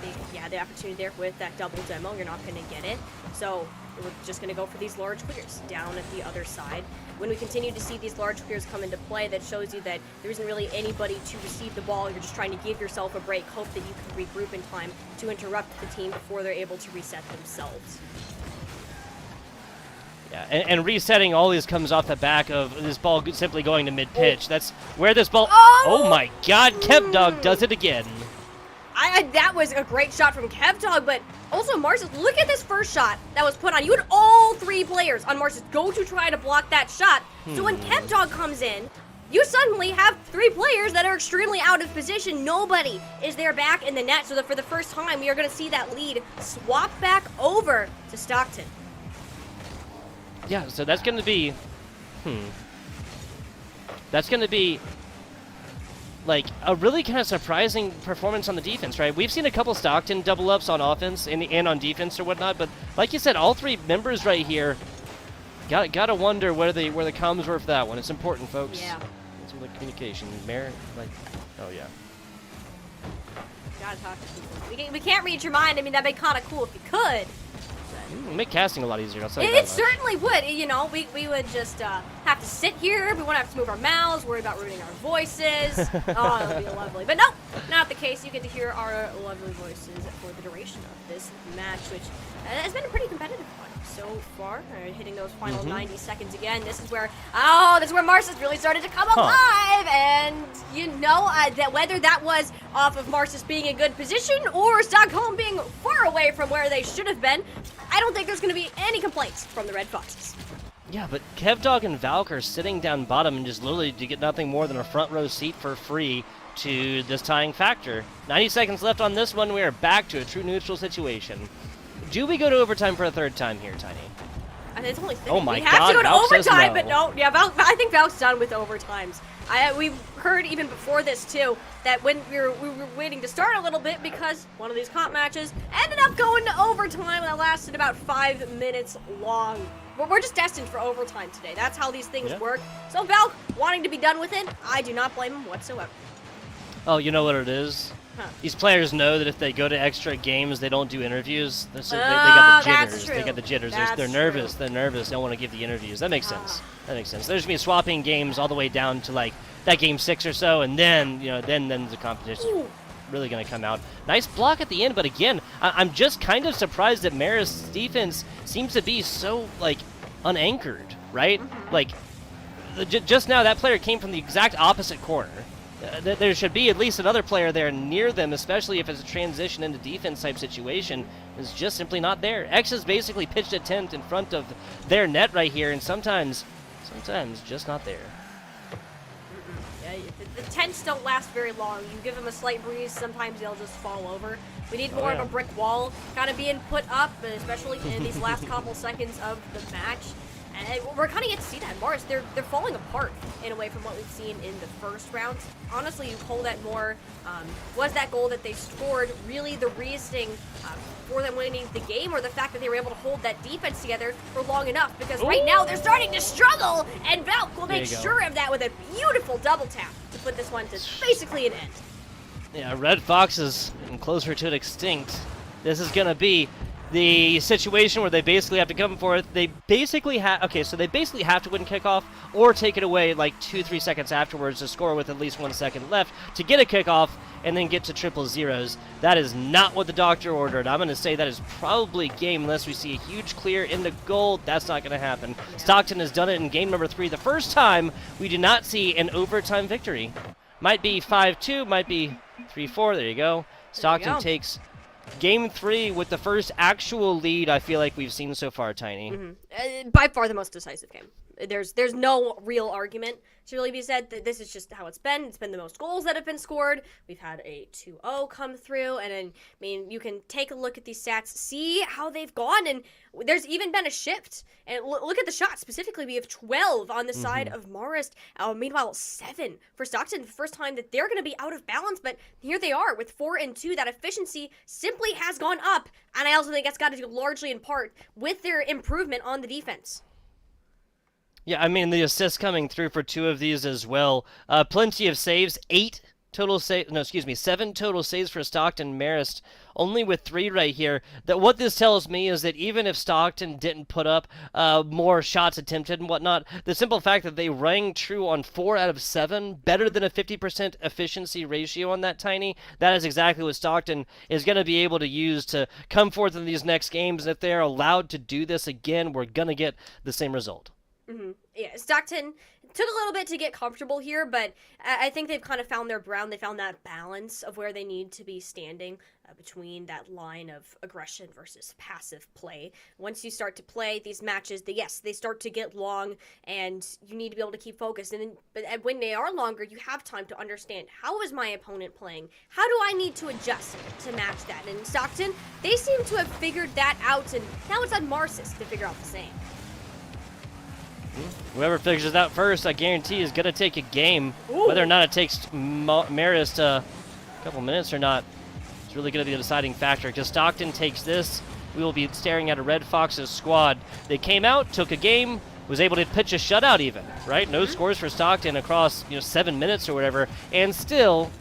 they had the opportunity there with that double demo. You're not going to get it, so we're just going to go for these large clears down at the other side. When we continue to see these large clears come into play, that shows you that there isn't really anybody to receive the ball. You're just trying to give yourself a break, hope that you can regroup in time to interrupt the team before they're able to reset themselves. Yeah, and resetting always comes off the back of this ball simply going to mid-pitch. That's where this ball... Oh my god, KevDog does it again. That was a great shot from KevDog, but also Marist, look at this first shot that was put on. You had all 3 players on Marist go to try to block that shot. So when KevDog comes in, you suddenly have 3 players that are extremely out of position. Nobody is there back in the net, so that for the first time, we are going to see that lead swap back over to Stockton. Yeah, so that's going to be, that's going to be, like, a really kind of surprising performance on the defense, right? We've seen a couple Stockton double-ups on offense and on defense or whatnot, but like you said, all 3 members right here, gotta wonder where the comms were for that one. It's important, folks. Yeah. It's like communication. Oh, yeah. Gotta talk to people. We can't read your mind. I mean, that'd be kind of cool if you could. Make casting a lot easier. I'll say It certainly would. You know, we would just have to sit here. We wouldn't have to move our mouths, worry about ruining our voices. Oh, that would be lovely. But no, not the case. You get to hear our lovely voices for the duration of this match, which has been a pretty competitive one so far. Hitting those final 90 seconds again. This is where, Marist has really started to come alive. And you know that whether that was off of Marist being in good position or Stockholm being far away from where they should have been, I don't think there's going to be any complaints from the Red Foxes. Yeah, but KevDog and Valk are sitting down bottom and just literally to get nothing more than a front row seat for free to this tying factor. 90 seconds left on this one. We are back to a true neutral situation. Do we go to overtime for a third time here, Tiny? I think it's only Oh my we have God, to go to Valk says overtime, no. but no. Yeah, I think Valk's done with overtimes. We heard even before this too that when we were waiting to start a little bit because one of these comp matches ended up going to overtime that lasted about 5 minutes long. We're just destined for overtime today. That's how these things work. So Valk wanting to be done with it, I do not blame him whatsoever. Oh, you know what it is? These players know that if they go to extra games, they don't do interviews. They got the jitters. They got the jitters. They're nervous. They're nervous. They don't want to give the interviews. That makes sense. That makes sense. There's going to be swapping games all the way down to like that game 6 or so, and then then the competition really going to come out. Nice block at the end, but again, I'm just kind of surprised that Marist's defense seems to be so like unanchored, right? Like just now, that player came from the exact opposite corner. There should be at least another player there near them, especially if it's a transition into defense type situation. It's just simply not there. X has basically pitched a tent in front of their net right here, and sometimes just not there. Yeah, the tents don't last very long. You give them a slight breeze, sometimes they'll just fall over. We need more of a brick wall kind of being put up, especially in these last couple seconds of the match. And we're kind of yet to see that. Marist, they're falling apart in a way from what we've seen in the first round. Honestly, you pull that more, was that goal that they scored really the reasoning for them winning the game, or the fact that they were able to hold that defense together for long enough? Because right now they're starting to struggle, and Valk will make sure of that with a beautiful double tap to put this one to basically an end. Yeah, Red Fox is getting closer to an extinct. This is going to be the situation where they basically have to come for it. They basically have to win kickoff or take it away like 2-3 seconds afterwards to score with at least 1 second left to get a kickoff and then get to triple zeros. That is not what the doctor ordered. I'm going to say that is probably game unless we see a huge clear into goal. That's not going to happen. Stockton has done it in game number 3. The first time we did not see an overtime victory. Might be 5-2, might be 3-4. There you go. Stockton takes Game 3 with the first actual lead I feel like we've seen so far, Tiny. By far the most decisive game. There's no real argument to really be said. That this is just how it's been. It's been the most goals that have been scored. We've had a 2-0 come through, and then, I mean, you can take a look at these stats, see how they've gone, and there's even been a shift. And look at the shots. Specifically, we have 12 on the side of Marist. Meanwhile, 7 for Stockton. The first time that they're going to be out of balance, but here they are with 4 and 2. That efficiency simply has gone up, and I also think that's got to do largely in part with their improvement on the defense. Yeah, I mean, the assists coming through for 2 of these as well. Plenty of saves. 7 total saves for Stockton. Marist only with 3 right here. That what this tells me is that even if Stockton didn't put up more shots attempted and whatnot, the simple fact that they rang true on 4 out of 7, better than a 50% efficiency ratio on that, Tiny, that is exactly what Stockton is going to be able to use to come forth in these next games. And if they're allowed to do this again, we're going to get the same result. Yeah, Stockton took a little bit to get comfortable here, but I think they've kind of found their ground. They found that balance of where they need to be standing between that line of aggression versus passive play. Once you start to play these matches, they start to get long, and you need to be able to keep focused. But when they are longer, you have time to understand, how is my opponent playing? How do I need to adjust to match that? And Stockton, they seem to have figured that out, and now it's on Marist to figure out the same. Whoever figures it out first, I guarantee, is going to take a game. Whether or not it takes Marist a couple minutes or not, it's really going to be the deciding factor. Because Stockton takes this, we will be staring at a Red Foxes squad. They came out, took a game, was able to pitch a shutout even, right? No scores for Stockton across 7 minutes or whatever, and still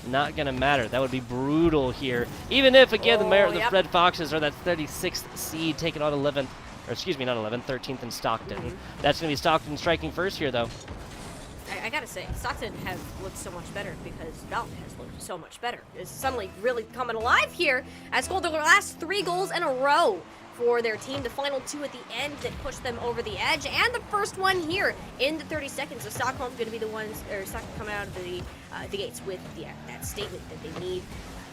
not going to matter. That would be brutal here. Even if, again, the Red Foxes are that 36th seed taking on 11th, or excuse me, not 11th, 13th in Stockton. That's going to be Stockton striking first here, though. I gotta say, Stockton has looked so much better because Valk has looked so much better. It's suddenly really coming alive here, as scored their last 3 goals in a row for their team. The final 2 at the end that pushed them over the edge, and the first one here in the 30 seconds. So Stockholm's going to be the ones, or Stockton coming out of the gates with that statement that they need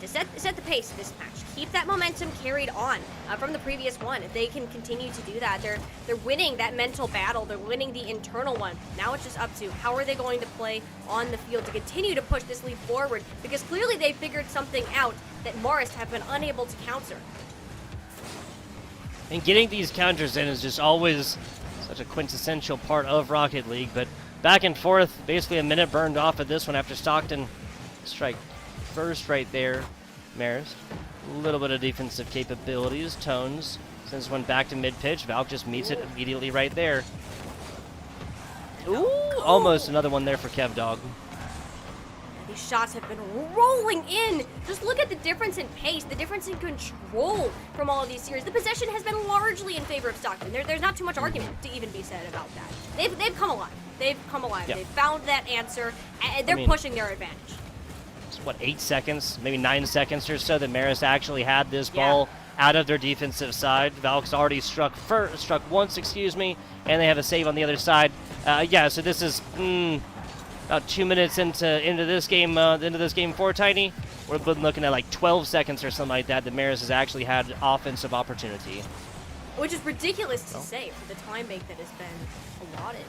to set the pace of this match. Keep that momentum carried on from the previous one. If they can continue to do that, they're winning that mental battle. They're winning the internal one. Now it's just up to how are they going to play on the field to continue to push this lead forward, because clearly they figured something out that Marist have been unable to counter. And getting these counters in is just always such a quintessential part of Rocket League, but back and forth, basically a minute burned off of this one after Stockton strike first right there. Marist, a little bit of defensive capabilities. Tones sends one back to mid-pitch. Valk just meets it immediately right there. Ooh, almost another one there for Kev Dog. These shots have been rolling in. Just look at the difference in pace, the difference in control from all of these series. The possession has been largely in favor of Stockton. There's not too much argument to even be said about that. They've come alive. They've come alive. Yep. They've found that answer, and they're pushing their advantage. What, 8 seconds, maybe 9 seconds or so that Marist actually had this ball out of their defensive side. Valk's already struck once, excuse me, and they have a save on the other side. So this is about 2 minutes into this game for Tiny. We're looking at like 12 seconds or something like that Marist has actually had offensive opportunity. Which is ridiculous to say for the time bank that has been allotted.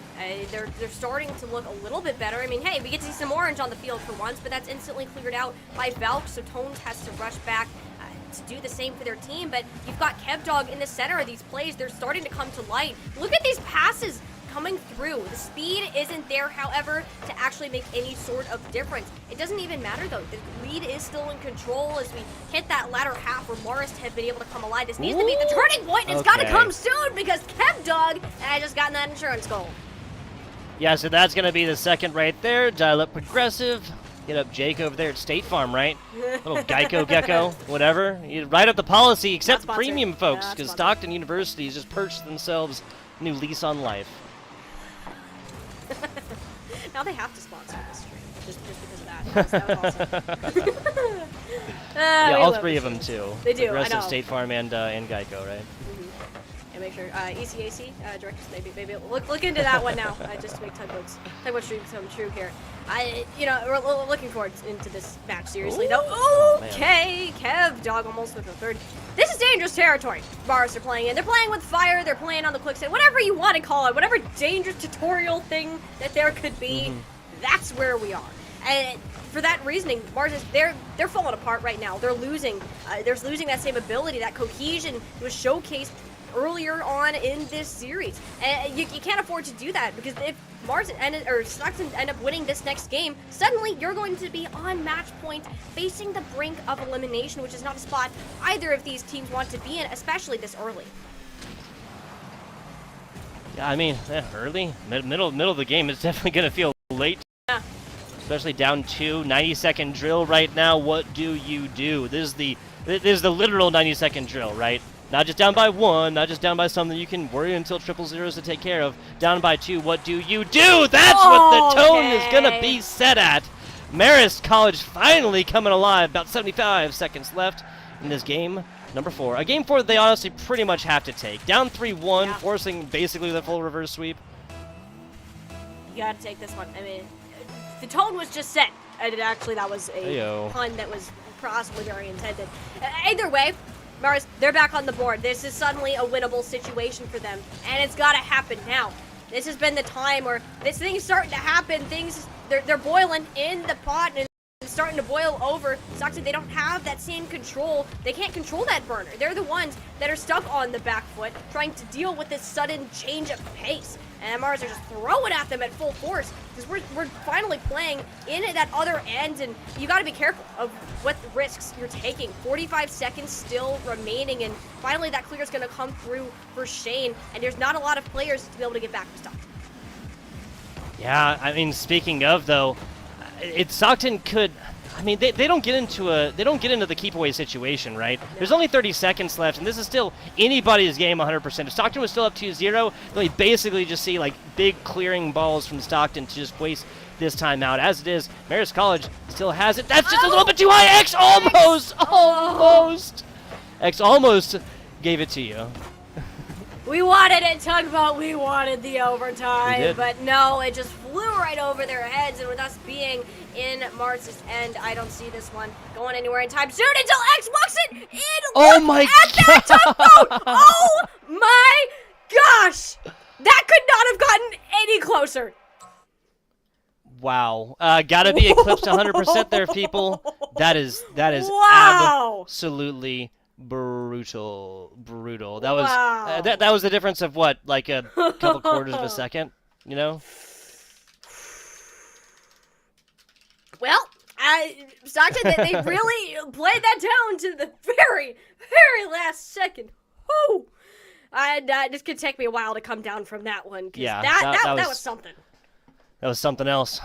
They're starting to look a little bit better. I mean, hey, we get to see some orange on the field for once, but that's instantly cleared out by Valk, so Tones has to rush back to do the same for their team. But you've got Kev Dog in the center of these plays. They're starting to come to light. Look at these passes coming through. The speed isn't there, however, to actually make any sort of difference. It doesn't even matter, though. The lead is still in control as we hit that latter half where Marist have been able to come alive. This needs to be the turning point, and it's got to come soon because Kev Dog has just gotten that insurance goal. Yeah, so that's going to be the second right there. Dial up Progressive. Get up Jake over there at State Farm, right? Little Geico Gecko, whatever. You write up the policy, except premium folks, because Stockton University has just purchased themselves a new lease on life. Now they have to sponsor this stream, just because of that. That was awesome. Yeah, all 3 of them, too. They do, Progressive, I know. State Farm, and Geico, right? And make sure ECAC directors maybe look into that one now, just to make Tugboat's stream come true here. We're looking forward into this match seriously though. Okay, Kev Dog almost with the third. This is dangerous territory. Marist are playing in. They're playing with fire. They're playing on the quick set. Whatever you want to call it, whatever dangerous tutorial thing that there could be, that's where we are. And for that reasoning, Marist, they're falling apart right now. They're losing. They're losing that same ability, that cohesion that was showcased earlier on in this series. And you can't afford to do that, because if Stockton end up winning this next game, suddenly you're going to be on match point facing the brink of elimination, which is not a spot either of these teams want to be in, especially this early. Yeah, I mean, early, middle of the game is definitely going to feel late. Yeah. Especially down 2, 90-second drill right now. What do you do? This is the literal 90-second drill, right? Not just down by 1, not just down by something you can worry until 000s to take care of. Down by 2, what do you do? That's what the tone is going to be set at. Marist College finally coming alive. About 75 seconds left in this game. Number 4. A game 4 that they honestly pretty much have to take. Down 3-1, forcing basically the full reverse sweep. You got to take this one. I mean, the tone was just set. And actually, that was a pun that was possibly very intended. Either way, Marist, they're back on the board. This is suddenly a winnable situation for them, and it's got to happen now. This has been the time where this thing's starting to happen. They're boiling in the pot, and it's starting to boil over. Stockton, they don't have that same control. They can't control that burner. They're the ones that are stuck on the back foot, trying to deal with this sudden change of pace. And Marist are just throwing at them at full force, because we're finally playing in at that other end, and you got to be careful of what risks you're taking. 45 seconds still remaining, and finally that clear is going to come through for Shane, and there's not a lot of players to be able to get back to Stockton. Yeah, I mean, speaking of, though, Stockton could, I mean, they don't get into the keep away situation, right? There's only 30 seconds left, and this is still anybody's game 100%. If Stockton was still up 2-0, they basically just see like big clearing balls from Stockton to just waste this timeout. As it is, Marist College still has it. That's just a little bit too high. X almost. X almost gave it to you. We wanted it, Tugboat. We wanted the We overtime, did. but no, it just flew right over their heads. And with us being in Marist's end, I don't see this one going anywhere in time soon until X walks it in. Oh Look my at that Tugboat! Oh my gosh! That could not have gotten any closer. Wow. Gotta be eclipsed 100% there, people. That is Wow. absolutely brutal. That was Wow. that was the difference of what, like a couple quarters of a second, you know? Well, Stockton, they really played that down to the very, very last second. Whew. This could take me a while to come down from that one. 'Cause Yeah, that was something. That was something else.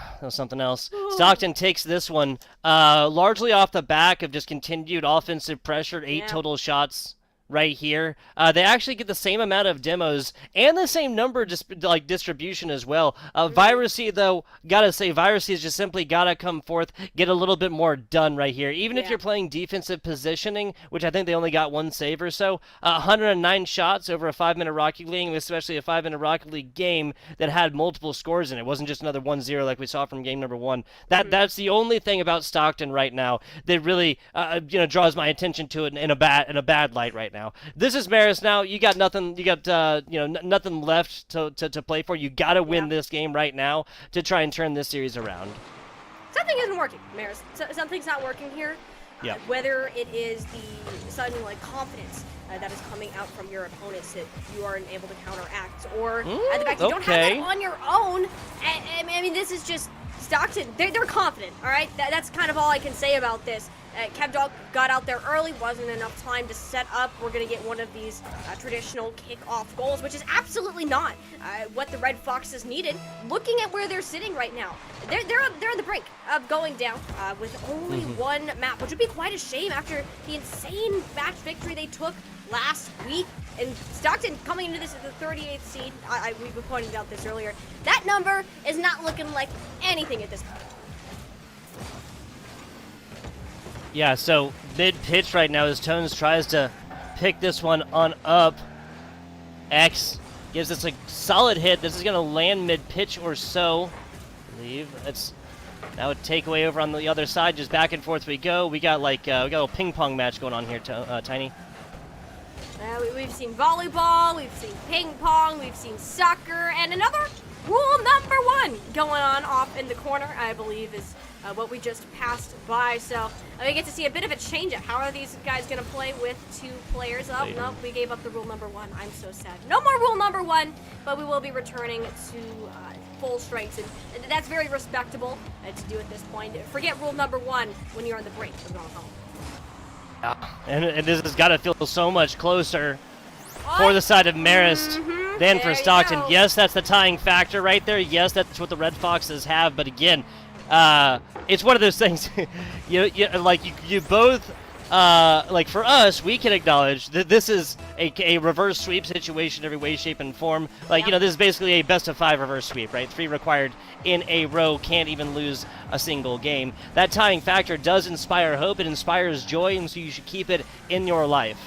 Stockton takes this one largely off the back of just continued offensive pressure. 8 total shots right here. They actually get the same amount of demos and the same number distribution as well. Virusy, though, gotta say, Virusy has just simply gotta come forth, get a little bit more done right here. Even if you're playing defensive positioning, which I think they only got 1 save or so, 109 shots over a 5-minute Rocket League, especially a 5-minute Rocket League game that had multiple scores in it. It wasn't just another 1-0 like we saw from game number 1. That's the only thing about Stockton right now that really draws my attention to it in a bad light right now. This is Marist now. You got nothing. You got nothing left to play for. You got to win this game right now to try and turn this series around. Something isn't working, Marist. Something's not working here. Yeah. Whether it is the sudden confidence that is coming out from your opponents that you aren't able to counteract, or the fact you don't have that on your own. I mean, this is just Stockton. They're confident. All right. That's kind of all I can say about this. KevDog got out there early, wasn't enough time to set up. We're going to get one of these traditional kick-off goals, which is absolutely not what the Red Foxes needed. Looking at where they're sitting right now, they're on the brink of going down with only one map, which would be quite a shame after the insane match victory they took last week. And Stockton coming into this at the 38th seed, we've been pointing out this earlier, that number is not looking like anything at this point. Yeah, so mid-pitch right now as Tones tries to pick this one on up. X gives us a solid hit. This is going to land mid-pitch or so. I believe that's now a takeaway over on the other side. Just back and forth we go. We got we got a little ping-pong match going on here, Tiny. We've seen volleyball, we've seen ping pong, we've seen soccer, and another rule number 1 going on off in the corner, I believe, is what we just passed by. So we get to see a bit of a change-up. How are these guys going to play with 2 players? Oh, no, we gave up the rule number 1. I'm so sad. No more rule number 1, but we will be returning to full strength, and that's very respectable to do at this point. Forget rule number 1 when you're on the brink of going home. And this has got to feel so much closer for the side of Marist than for Stockton. Yes, that's the tying factor right there. Yes, that's what the Red Foxes have. But again, it's one of those things. you both for us, we can acknowledge that this is a reverse sweep situation every way, shape, and form. This is basically a best-of-5 reverse sweep, right? 3 required in a row, can't even lose a single game. That tying factor does inspire hope. It inspires joy, and so you should keep it in your life.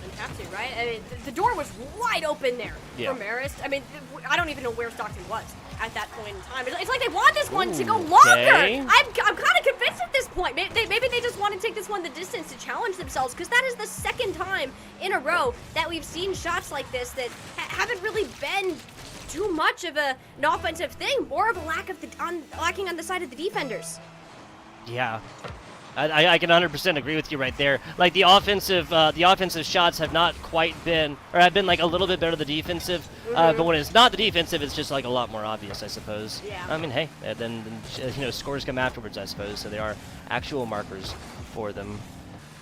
And have to, right? I mean, the door was wide open there for Marist. I mean, I don't even know where Stockton was at that point in time. It's like they want this one to go longer. I'm kind of convinced at this point. Maybe they just want to take this one the distance to challenge themselves, because that is the second time in a row that we've seen shots like this that haven't really been too much of an offensive thing, more of a lacking on the side of the defenders. Yeah. I can 100% agree with you right there. Like the offensive shots have not quite been, or have been a little bit better than the defensive. But when it's not the defensive, it's just a lot more obvious, I suppose. Yeah. I mean, hey, then scores come afterwards, I suppose. So they are actual markers for them.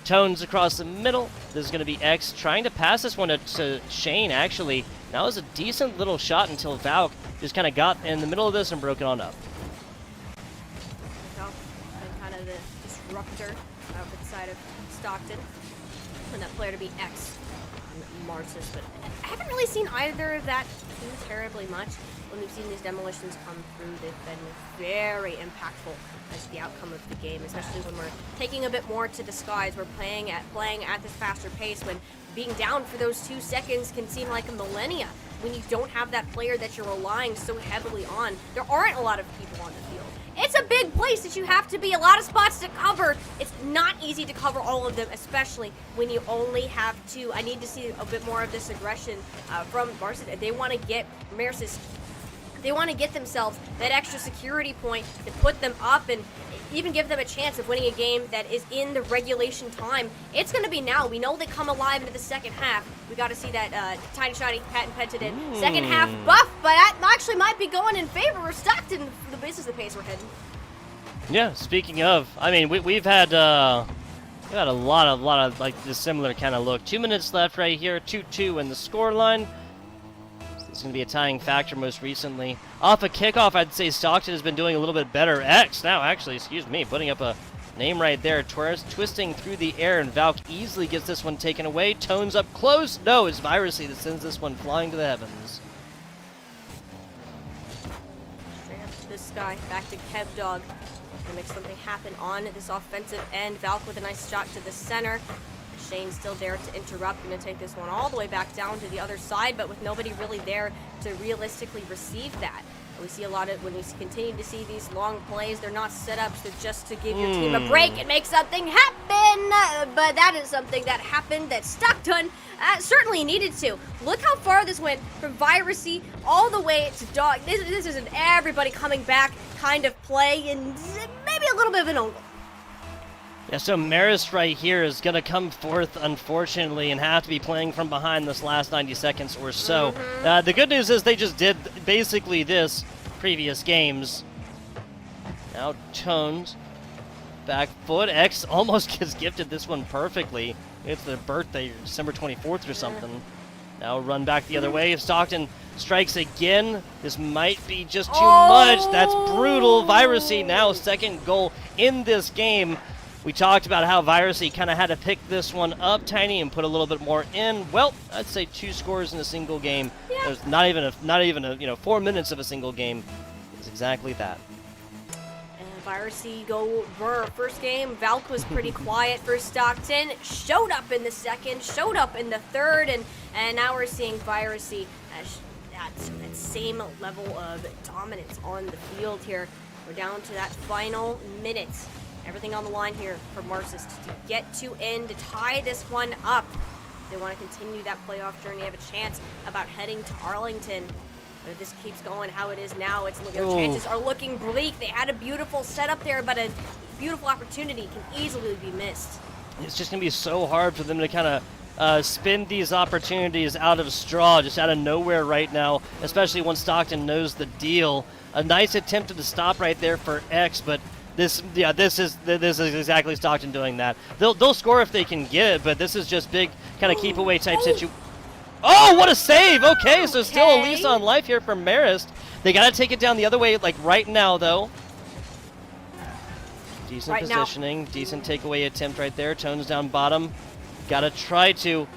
Tones across the middle. This is going to be X trying to pass this one to Shane. Actually, that was a decent little shot until Valk just kind of got in the middle of this and broke it on up. kind of the disruptor with the side of Stockton. And that player to be X on Marist, but I haven't really seen either of that too terribly much. When we've seen these demolitions come through, they've been very impactful as the outcome of the game, especially when we're taking a bit more to the skies. We're playing at this faster pace, when being down for those 2 seconds can seem like a millennia. When you don't have that player that you're relying so heavily on, there aren't a lot of people on the field. It's a big place that you have to be, a lot of spots to cover. It's not easy to cover all of them, especially when you only have 2. I need to see a bit more of this aggression from Marist. They want to get Marist. They want to get themselves that extra security point to put them up and even give them a chance of winning a game that is in the regulation time. It's going to be now. We know they come alive into the second half. We got to see that tiny shiny patent pented in second half buff, but that actually might be going in favor of Stockton. This is the pace we're heading. Yeah, speaking of, I mean, we've had a lot of like this similar kind of look. 2 minutes left right here, 2-2 in the scoreline. It's going to be a tying factor most recently. Off a kickoff, I'd say Stockton has been doing a little bit better. X now, actually, excuse me, putting up a name right there. Twisting through the air, and Valk easily gets this one taken away. Tones up close. No, it's Virusy that sends this one flying to the heavens. Straight up to the sky, back to KevDog. To make something happen on this offensive end. Valk with a nice shot to the center. Shane's still there to interrupt. Going to take this one all the way back down to the other side, but with nobody really there to realistically receive that. We see a lot of, when we continue to see these long plays, they're not setups, they're just to give your team a break and make something happen. But that is something that happened that Stockton certainly needed to. Look how far this went from Virusy all the way to Dog. This is an everybody coming back kind of play, and maybe a little bit of an angle. Yeah, so Marist right here is going to come forth, unfortunately, and have to be playing from behind this last 90 seconds or so. The good news is they just did basically this previous games. Now Tones, back foot. X almost gets gifted this one perfectly. It's their birthday, December 24th or something. Now run back the other way. If Stockton strikes again, this might be just too much. That's brutal. Virusy now second goal in this game. We talked about how Virusy kind of had to pick this one up, Tiny, and put a little bit more in. Well, I'd say 2 scores in a single game. Yeah. There's not even a 4 minutes of a single game. It's exactly that. And Virusy go first game. Valk was pretty quiet for Stockton. Showed up in the second, showed up in the third, and now we're seeing Virusy at that same level of dominance on the field here. We're down to that final minute. Everything on the line here for Marist to get to end, to tie this one up. They want to continue that playoff journey, have a chance about heading to Arlington. But if this keeps going how it is now, the chances are looking bleak. They had a beautiful setup there, but a beautiful opportunity can easily be missed. It's just going to be so hard for them to kind of spin these opportunities out of straw, just out of nowhere right now, especially when Stockton knows the deal. A nice attempt to stop right there for X, but this is exactly Stockton doing that. They'll score if they can get it, but this is just big kind of keep away type situation. Oh, what a save! Okay, so still a lease on life here from Marist. They got to take it down the other way, like right now, though. Decent positioning, decent takeaway attempt right there. Tones down bottom. Got to try to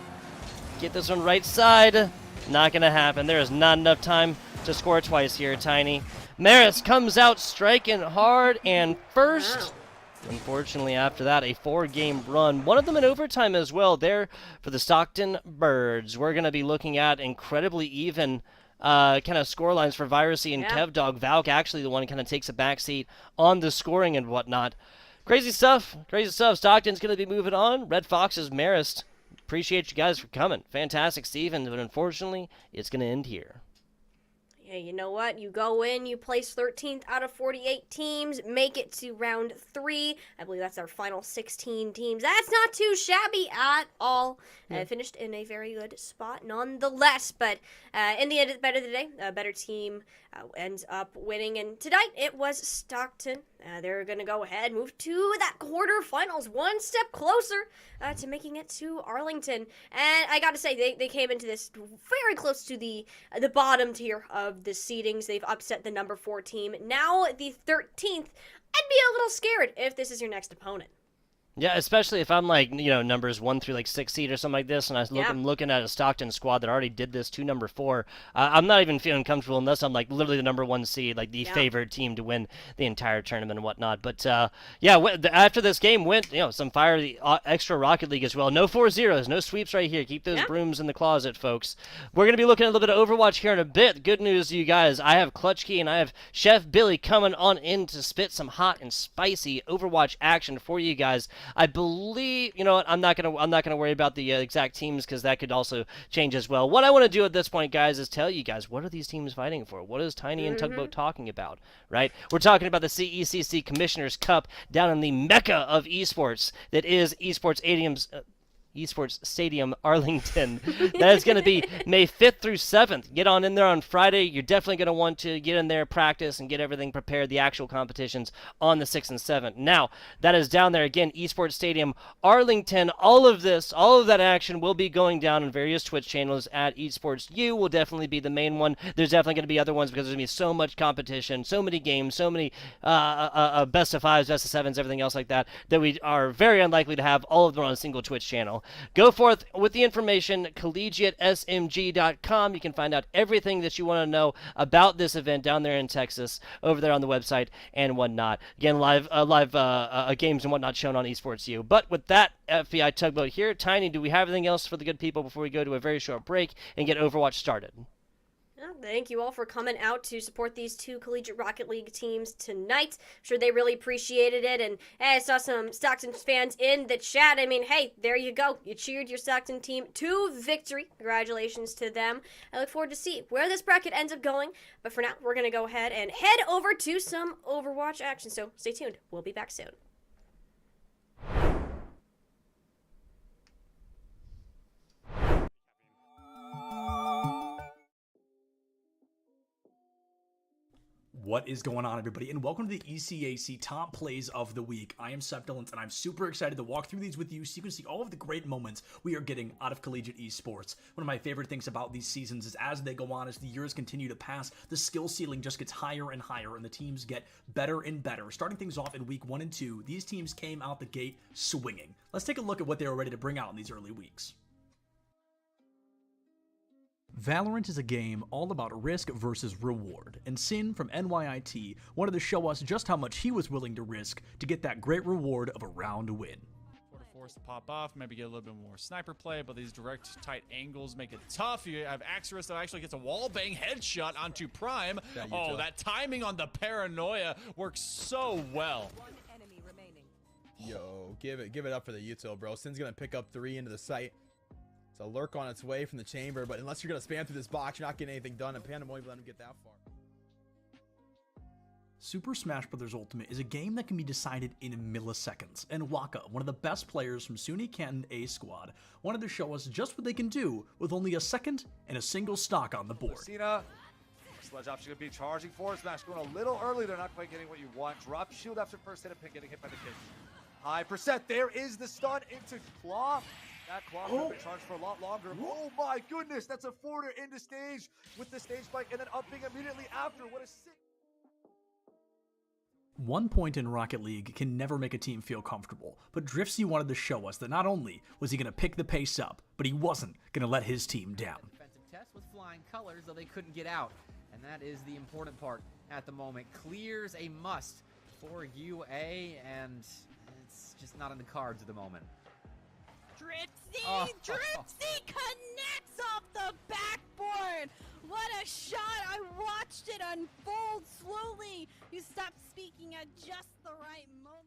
get this one right side. Not going to happen. There is not enough time to score twice here, Tiny. Marist comes out striking hard and first. Unfortunately, after that, a 4-game run. One of them in overtime as well there for the Stockton Birds. We're going to be looking at incredibly even kind of score lines for Virusy and KevDog. Valk actually the one who kind of takes a backseat on the scoring and whatnot. Crazy stuff. Crazy stuff. Stockton's going to be moving on. Red Fox's Marist. Appreciate you guys for coming. Fantastic, Steven. But unfortunately, it's going to end here. Yeah, you know what? You go in, you place 13th out of 48 teams, make it to round 3. I believe that's our final 16 teams. That's not too shabby at all. Finished in a very good spot nonetheless. But in the end, at the end of the day, a better team ends up winning. And tonight, it was Stockton. They're going to go ahead, move to that quarterfinals, one step closer to making it to Arlington. And I got to say, they came into this very close to the bottom tier of the seedings. They've upset the number 4 team. Now the 13th. I'd be a little scared if this is your next opponent. Yeah, especially if I'm like, numbers 1 through like 6 seed or something like this, and I'm looking at a Stockton squad that already did this to number 4. I'm not even feeling comfortable unless I'm like literally the number 1 seed, like the favored team to win the entire tournament and whatnot. But after this game went, some fire the extra Rocket League as well. No 4-0s, no sweeps right here. Keep those brooms in the closet, folks. We're gonna be looking at a little bit of Overwatch here in a bit. Good news, you guys. I have Clutch Key and I have Chef Billy coming on in to spit some hot and spicy Overwatch action for you guys. I believe, I'm not gonna worry about the exact teams because that could also change as well. What I want to do at this point, guys, is tell you guys what are these teams fighting for? What is Tiny and Tugboat talking about? Right? We're talking about the CECC Commissioner's Cup down in the mecca of esports that is Esports Stadium Arlington. That is going to be May 5th through 7th. Get on in there on Friday. You're definitely going to want to get in there, practice, and get everything prepared. The actual competitions on the 6th and 7th. Now, that is down there again, Esports Stadium Arlington. All of that action will be going down on various Twitch channels at Esports U will definitely be the main one. There's definitely going to be other ones because there's going to be so much competition, so many games, so many best of 5s, best of 7s, everything else like that we are very unlikely to have all of them on a single Twitch channel. Go forth with the information, collegiatesmg.com. You can find out everything that you want to know about this event down there in Texas, over there on the website and whatnot. Again, live games and whatnot shown on Esports U. But with that, FBI Tugboat here. Tiny, do we have anything else for the good people before we go to a very short break and get Overwatch started? Thank you all for coming out to support these 2 Collegiate Rocket League teams tonight. I'm sure they really appreciated it. And hey, I saw some Stockton fans in the chat. I mean, hey, there you go. You cheered your Stockton team to victory. Congratulations to them. I look forward to see where this bracket ends up going. But for now, we're going to go ahead and head over to some Overwatch action. So stay tuned. We'll be back soon. What is going on, everybody, and welcome to the ECAC Top Plays of the Week. I am Septilance, and I'm super excited to walk through these with you so you can see all of the great moments we are getting out of collegiate esports. One of my favorite things about these seasons is as they go on, as the years continue to pass, the skill ceiling just gets higher and higher, and the teams get better and better. Starting things off in week 1 and 2, these teams came out the gate swinging. Let's take a look at what they were ready to bring out in these early weeks. Valorant is a game all about risk versus reward, and Sin from NYIT wanted to show us just how much he was willing to risk to get that great reward of a round win. Sort of forced to pop off, maybe get a little bit more sniper play, but these direct, tight angles make it tough. You have Axorus that actually gets a wallbang headshot onto Prime. Oh, that timing on the paranoia works so well. Yo, give it up for the Util, bro. Sin's gonna pick up 3 into the site. It's a lurk on its way from the chamber, but unless you're going to spam through this box, you're not getting anything done, and Panda won't even let him get that far. Super Smash Bros. Ultimate is a game that can be decided in milliseconds, and Waka, one of the best players from SUNY Canton A Squad, wanted to show us just what they can do with only a second and a single stock on the board. Sledge option going to be charging forward smash, going a little early. They're not quite getting what you want. Drop shield after first hit of Pin, getting hit by the kid. High percent. There is the stun into Claw. That clock has been charged for a lot longer. Oh my goodness, that's a forwarder into stage with the stage spike and then upping immediately after. What a sick. 1 point in Rocket League can never make a team feel comfortable, but Driftsy wanted to show us that not only was he going to pick the pace up, but he wasn't going to let his team down. Defensive test with flying colors, though they couldn't get out, and that is the important part at the moment. Clears a must for UA, and it's just not in the cards at the moment. Dripsy connects off the backboard. What a shot. I watched it unfold slowly. You stopped speaking at just the right moment.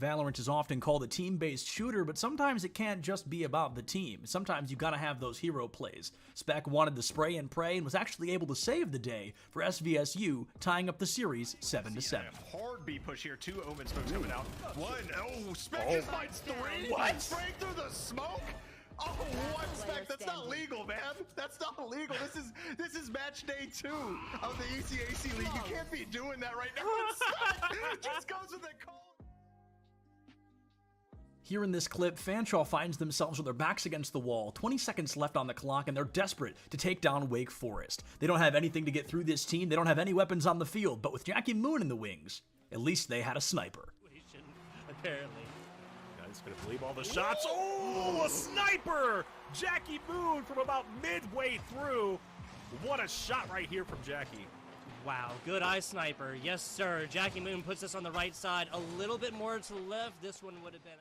Valorant is often called a team-based shooter, but sometimes it can't just be about the team. Sometimes you gotta have those hero plays. Spec wanted to spray and pray and was actually able to save the day for SVSU, tying up the series 7-7. Hard B push here, 2 Omen smokes coming out. 1, oh, Spec just finds 3. What? Spraying through the smoke? Oh, what, Spec? That's not legal, man. That's not legal. This is match day 2 of the ECAC League. You can't be doing that right now. Just goes with the call. Here in this clip, Fanshawe finds themselves with their backs against the wall, 20 seconds left on the clock, and they're desperate to take down Wake Forest. They don't have anything to get through this team, they don't have any weapons on the field, but with Jackie Moon in the wings, at least they had a sniper. Apparently. Guys gonna believe all the shots. Oh, a sniper! Jackie Moon from about midway through. What a shot right here from Jackie. Wow, good eye sniper. Yes, sir. Jackie Moon puts us on the right side. A little bit more to the left. This one would have been...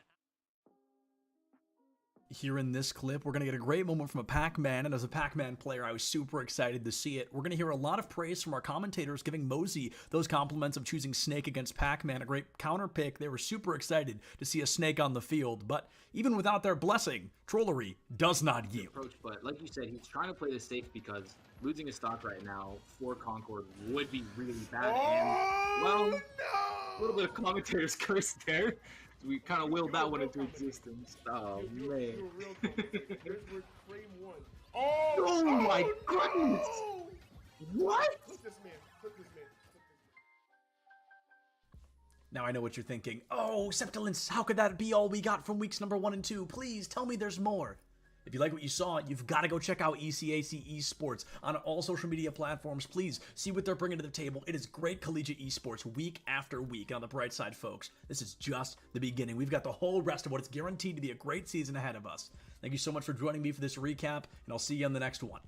Here in this clip, we're going to get a great moment from a Pac-Man, and as a Pac-Man player, I was super excited to see it. We're going to hear a lot of praise from our commentators giving Mosey those compliments of choosing Snake against Pac-Man, a great counter pick. They were super excited to see a Snake on the field, but even without their blessing, Trollery does not yield. Approach, but like you said, he's trying to play this safe because losing a stock right now for Concord would be really bad. And, well, a little bit of commentator's curse there. We kind of willed that one into existence. Oh, man. Oh my goodness! What? Now I know what you're thinking. Oh, Septilence, how could that be all we got from weeks number 1 and 2? Please tell me there's more. If you like what you saw, you've got to go check out ECAC Esports on all social media platforms. Please see what they're bringing to the table. It is great collegiate esports week after week. And on the bright side, folks, this is just the beginning. We've got the whole rest of what is guaranteed to be a great season ahead of us. Thank you so much for joining me for this recap, and I'll see you on the next one.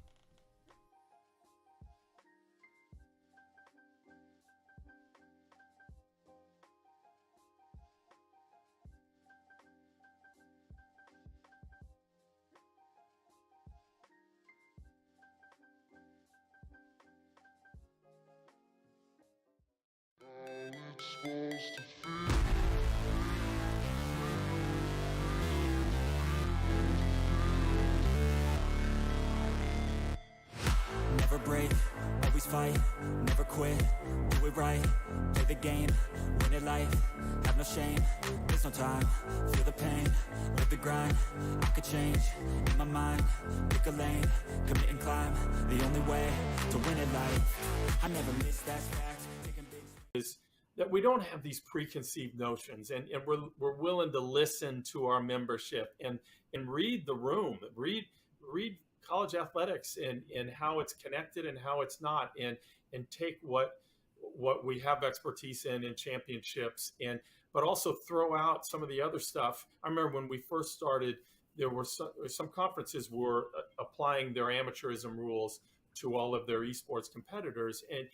Never break, always fight, never quit, do it right, play the game, win it life, have no shame, there's no time, feel the pain, live the grind, I could change, in my mind, pick a lane, commit and climb, the only way to win it life, I never miss that fact, taking big is that we don't have these preconceived notions, and we're willing to listen to our membership and read the room, read college athletics and how it's connected and how it's not, and take what we have expertise in championships, but also throw out some of the other stuff. I remember when we first started, there were some conferences were applying their amateurism rules to all of their esports competitors, and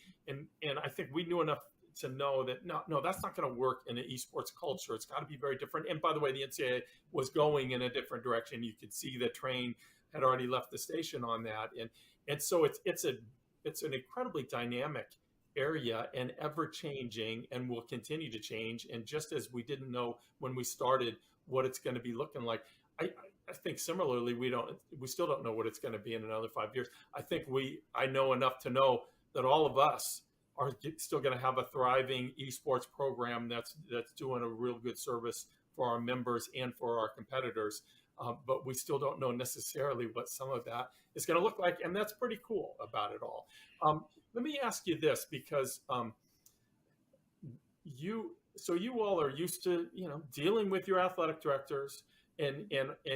I think we knew enough to know that no, that's not going to work in an esports culture. It's got to be very different. And by the way, the NCAA was going in a different direction. You could see that Train had already left the station on that, and so it's an incredibly dynamic area and ever changing, and will continue to change. And just as we didn't know when we started what it's going to be looking like, I think similarly we still don't know what it's going to be in another 5 years. I know enough to know that all of us are still going to have a thriving esports program that's doing a real good service for our members and for our competitors. But we still don't know necessarily what some of that is going to look like, and that's pretty cool about it all. Let me ask you this, because you all are used to dealing with your athletic directors, and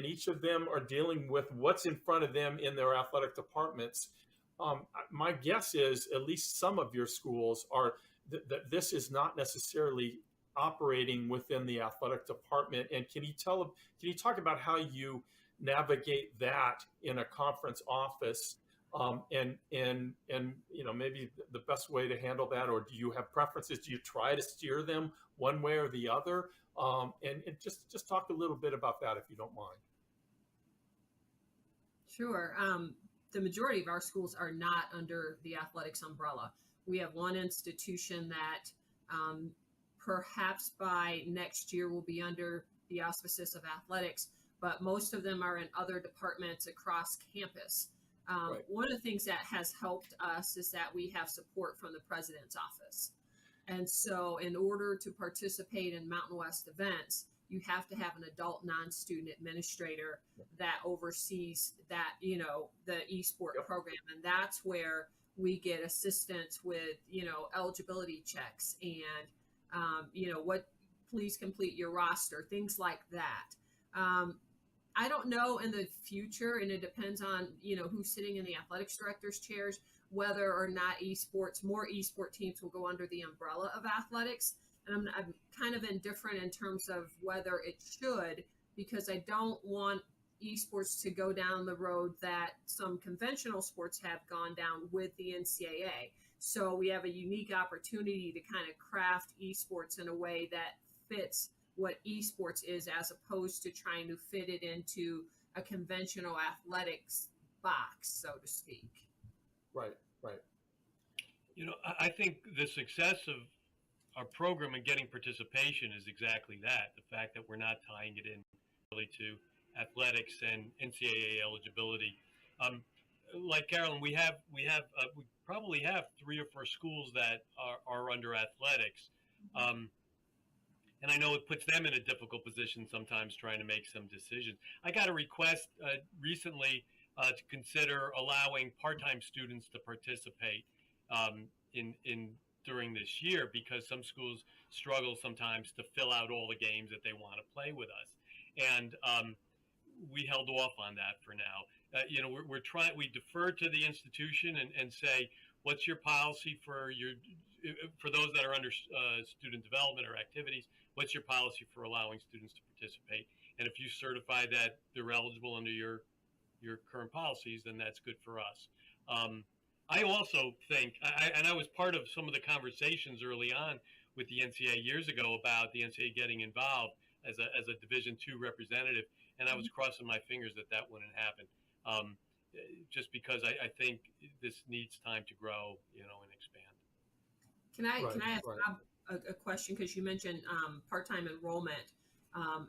each of them are dealing with what's in front of them in their athletic departments. My guess is at least some of your schools are that this is not necessarily operating within the athletic department. And can you talk about how you navigate that in a conference office, and maybe the best way to handle that, or do you have preferences? Do you try to steer them one way or the other? And just talk a little bit about that if you don't mind. Sure. The majority of our schools are not under the athletics umbrella. We have one institution that perhaps by next year will be under the auspices of athletics, but most of them are in other departments across campus. Right. One of the things that has helped us is that we have support from the president's office. And so in order to participate in Mountain West events, you have to have an adult non-student administrator that oversees that, the eSport program. And that's where we get assistance with, eligibility checks and, please complete your roster, things like that. I don't know in the future, and it depends on, who's sitting in the athletics director's chairs, whether or not more esport teams will go under the umbrella of athletics. And I'm kind of indifferent in terms of whether it should, because I don't want esports to go down the road that some conventional sports have gone down with the NCAA. So we have a unique opportunity to kind of craft esports in a way that fits what esports is, as opposed to trying to fit it into a conventional athletics box, so to speak. Right. I think the success of our program and getting participation is exactly that. The fact that we're not tying it in really to athletics and NCAA eligibility. Like Carolyn, we probably have 3 or 4 schools that are under athletics. And I know it puts them in a difficult position sometimes trying to make some decisions. I got a request recently to consider allowing part-time students to participate during this year, because some schools struggle sometimes to fill out all the games that they want to play with us. And we held off on that for now. We defer to the institution and say, what's your policy for those that are under student development or activities? What's your policy for allowing students to participate? And if you certify that they're eligible under your current policies, then that's good for us. I also think, and I was part of some of the conversations early on with the NCAA years ago about the NCAA getting involved as a Division II representative, and I was crossing my fingers that wouldn't happen, just because I think this needs time to grow, and expand. Can I ask Bob a question, because you mentioned part-time enrollment,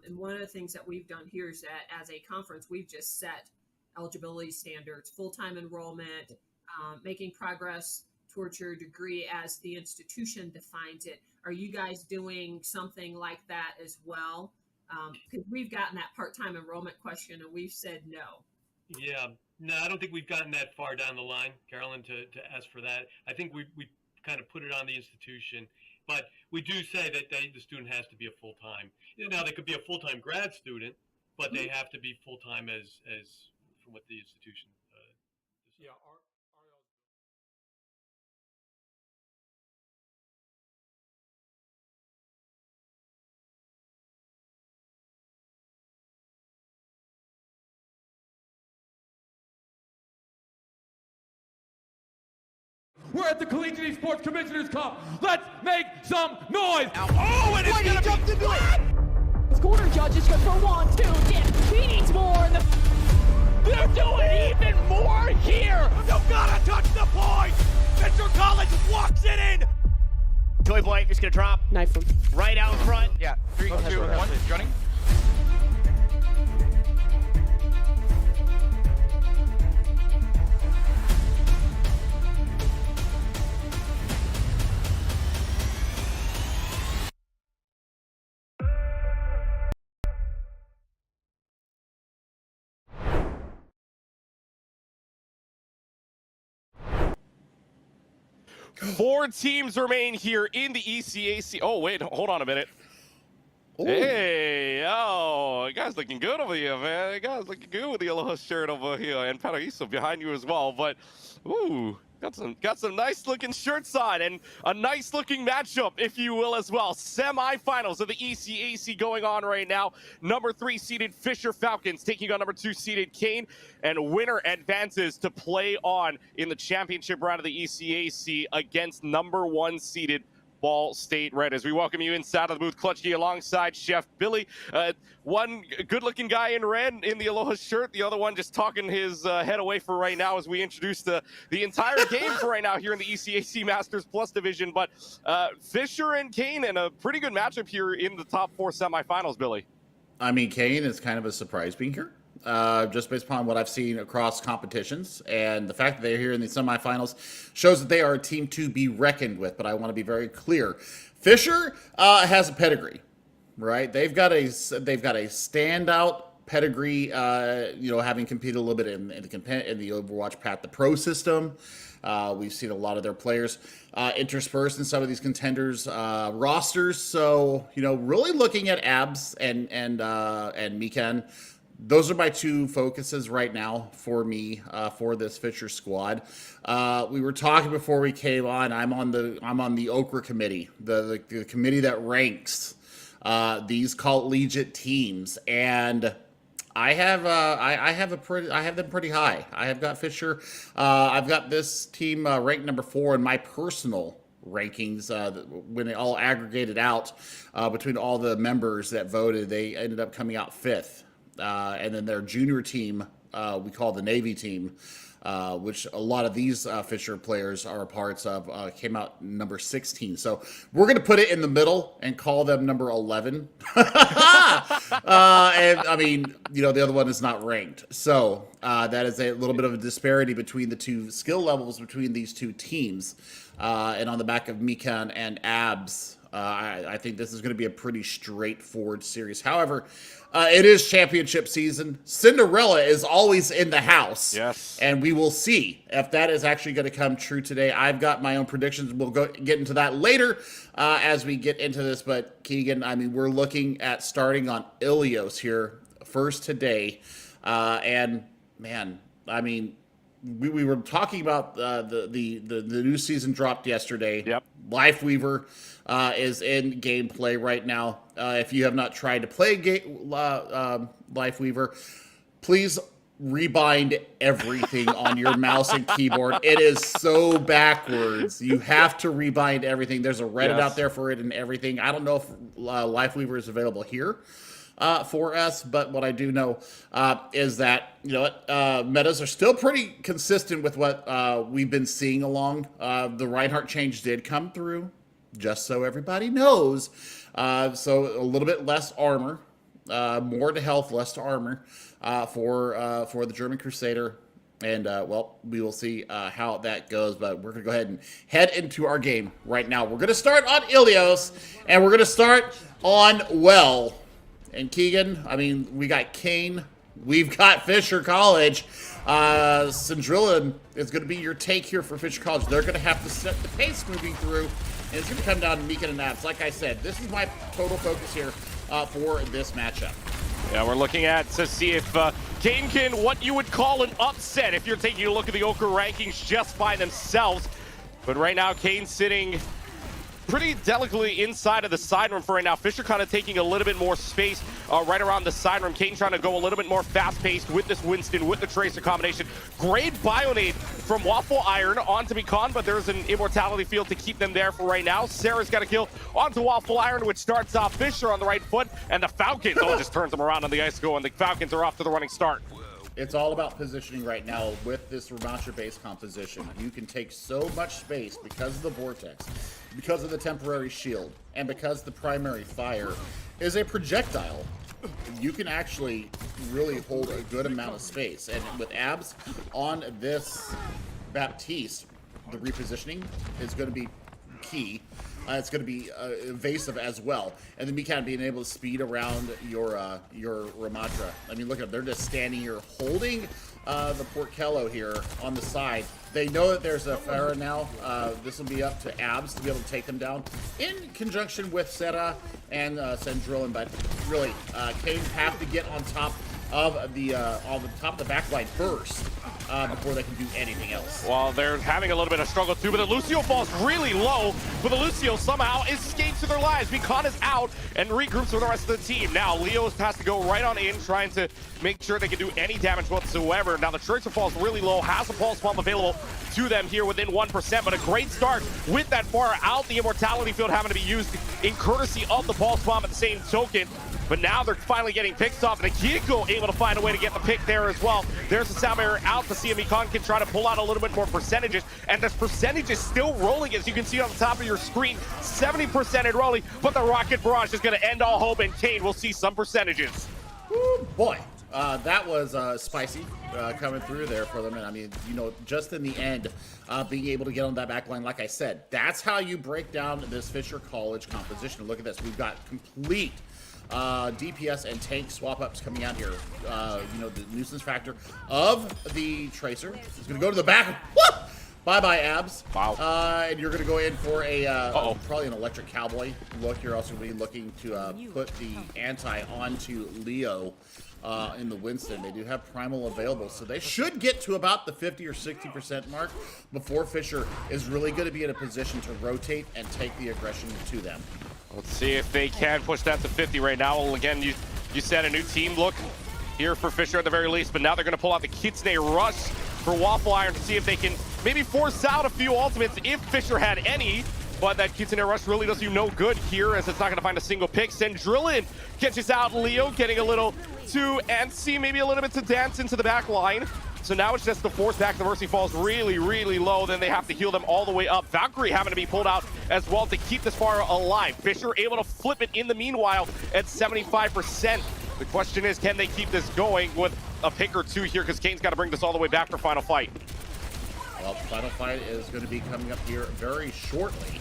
and one of the things that we've done here is that as a conference, we've just set eligibility standards, full-time enrollment, making progress towards your degree as the institution defines it. Are you guys doing something like that as well? Because we've gotten that part-time enrollment question and we've said no. Yeah, no, I don't think we've gotten that far down the line, Carolyn, to ask for that. I think we kind of put it on the institution, but we do say that the student has to be a full-time. Now, they could be a full-time grad student, but they have to be full-time as from what the institution Yeah. We're at the Collegiate Esports Commissioners Cup. Let's make some noise. Oh, and it's gonna jumped into it. Corner judges go for 1, 2, dip. He needs more. And they're doing even more here. You gotta touch the point. Mr. Collins walks it in. Toy Boy is gonna drop. Knife him. Right out front. Yeah, 3, 2, 1, running. Four teams remain here in the ECAC. Oh, wait, hold on a minute. Ooh. Hey, you guys looking good over here, man. You guys looking good with the Aloha shirt over here, and Paraíso behind you as well. But, ooh, got some nice looking shirts on, and a nice looking matchup, if you will, as well. Semifinals of the ECAC going on right now. Number 3 seeded Fisher Falcons taking on number 2 seeded Kean, and winner advances to play on in the championship round of the ECAC against number 1 seeded Ball State Red. As we welcome you inside of the booth, Clutchy alongside Chef Billy. One good-looking guy in red in the Aloha shirt, the other one just talking his head away for right now as we introduce the entire game for right now here in the ECAC Masters Plus division. But Fisher and Kean, and a pretty good matchup here in the top 4 semifinals, Billy. I mean, Kean is kind of a surprise being here. Just based upon what I've seen across competitions, and the fact that they're here in the semifinals shows that they are a team to be reckoned with. But I want to be very clear: Fisher has a pedigree, right? They've got a standout pedigree, having competed a little bit in the Overwatch Path the Pro system. We've seen a lot of their players interspersed in some of these contenders' rosters. So, really looking at Abs and Mikan. Those are my two focuses right now for me for this Fisher squad. We were talking before we came on. I'm on the Okra committee, the committee that ranks these collegiate teams, and I have them pretty high. I have got Fisher. I've got this team ranked number 4 in my personal rankings. When they all aggregated out between all the members that voted, they ended up coming out 5th. And then their junior team, we call the Navy team, which a lot of these Fisher players are parts of, came out number 16. So we're going to put it in the middle and call them number 11. And I mean, the other one is not ranked. So that is a little bit of a disparity between the two skill levels between these two teams. And on the back of Mikan and Abs, I think this is going to be a pretty straightforward series. However, it is championship season. Cinderella is always in the house. Yes. And we will see if that is actually going to come true today. I've got my own predictions. We'll get into that later as we get into this. But Keegan, I mean, we're looking at starting on Ilios here first today. And man, I mean, we were talking about the new season dropped yesterday. Yep. Lifeweaver is in gameplay right now. If you have not tried to play Lifeweaver, please rebind everything on your mouse and keyboard. It is so backwards. You have to rebind everything. There's a Reddit out there for it and everything. I don't know if Lifeweaver is available here for us, but what I do know is that metas are still pretty consistent with what we've been seeing along. The Reinhardt change did come through, just so everybody knows. So a little bit less armor, more to health, less to armor for the German Crusader. And, we will see how that goes, but we're going to go ahead and head into our game right now. We're going to start on Ilios, and we're going to start on Well. And Keegan, I mean, we got Kean, we've got Fisher College. Sandrillan is going to be your take here for Fisher College. They're going to have to set the pace moving through, and it's going to come down to Mikan and Abs. Like I said, this is my total focus here for this matchup. Yeah, we're looking at to see if Kean can, what you would call an upset if you're taking a look at the Okra rankings just by themselves. But right now, Kean sitting pretty delicately inside of the side room for right now. Fisher kind of taking a little bit more space right around the side room. Kean trying to go a little bit more fast-paced with this Winston, with the Tracer combination. Great Bionade from Waffle Iron onto Mikan, but there's an Immortality field to keep them there for right now. Sarah's got a kill onto Waffle Iron, which starts off Fisher on the right foot, and the Falcons, just turns them around on the ice go, and the Falcons are off to the running start. It's all about positioning right now with this Ramasher-based composition. You can take so much space because of the Vortex, because of the temporary shield, and because the primary fire is a projectile. You can actually really hold a good amount of space. And with Abs on this Baptiste, the repositioning is going to be key. It's going to be evasive as well. And then Mikan being able to speed around your Ramatra. I mean, look at them. They're just standing here holding the Porkello here on the side. They know that there's a Farah now. This will be up to Abs to be able to take them down in conjunction with Seta and Sandrillan. But really, Kean have to get on top of the backline first before they can do anything else. Well, they're having a little bit of struggle too, but the Lucio falls really low, but the Lucio somehow escapes to their lives. Mikan is out and regroups with the rest of the team. Now, Leo has to go right on in, trying to make sure they can do any damage whatsoever. Now, the Tracer falls really low, has a Pulse Bomb available to them here within 1%, but a great start with that far out. The Immortality field having to be used in courtesy of the Pulse Bomb at the same token. But now they're finally getting picked off, and Akiko able to find a way to get the pick there as well. There's the sound barrier out to see if Mikan can try to pull out a little bit more percentages, and this percentage is still rolling, as you can see on the top of your screen. 70% and rolling, but the Rocket Barrage is going to end all hope, and Kean will see some percentages. Woo, boy. That was spicy coming through there for them. And I mean, you know, just in the end, being able to get on that back line, like I said, that's how you break down this Fisher College composition. Look at this. We've got complete DPS and tank swap-ups coming out here. You know, the nuisance factor of the Tracer is going to go to the back. Woo! Bye-bye, abs. Wow. And you're going to go in for a probably an electric cowboy look. You're also going to be looking to put the anti onto Leo in the Winston. They do have Primal available, so they should get to about the 50 or 60% mark before Fisher is really going to be in a position to rotate and take the aggression to them. Let's see if they can push that to 50 right now. Well, again, you said a new team look here for Fisher at the very least, but now they're going to pull out the Kitsune Rush for Waffle Iron to see if they can maybe force out a few ultimates if Fisher had any. But that Kitsune Rush really does you no good here, as it's not going to find a single pick. Sendrillin catches out Leo, getting a little too antsy, maybe a little bit to dance into the back line. So now it's just the force back. The Mercy falls really, really low. Then they have to heal them all the way up. Valkyrie having to be pulled out as well to keep this fire alive. Fisher able to flip it in the meanwhile at 75%. The question is, can they keep this going with a pick or two here? Because Kean's got to bring this all the way back for final fight. Well, final fight is going to be coming up here very shortly.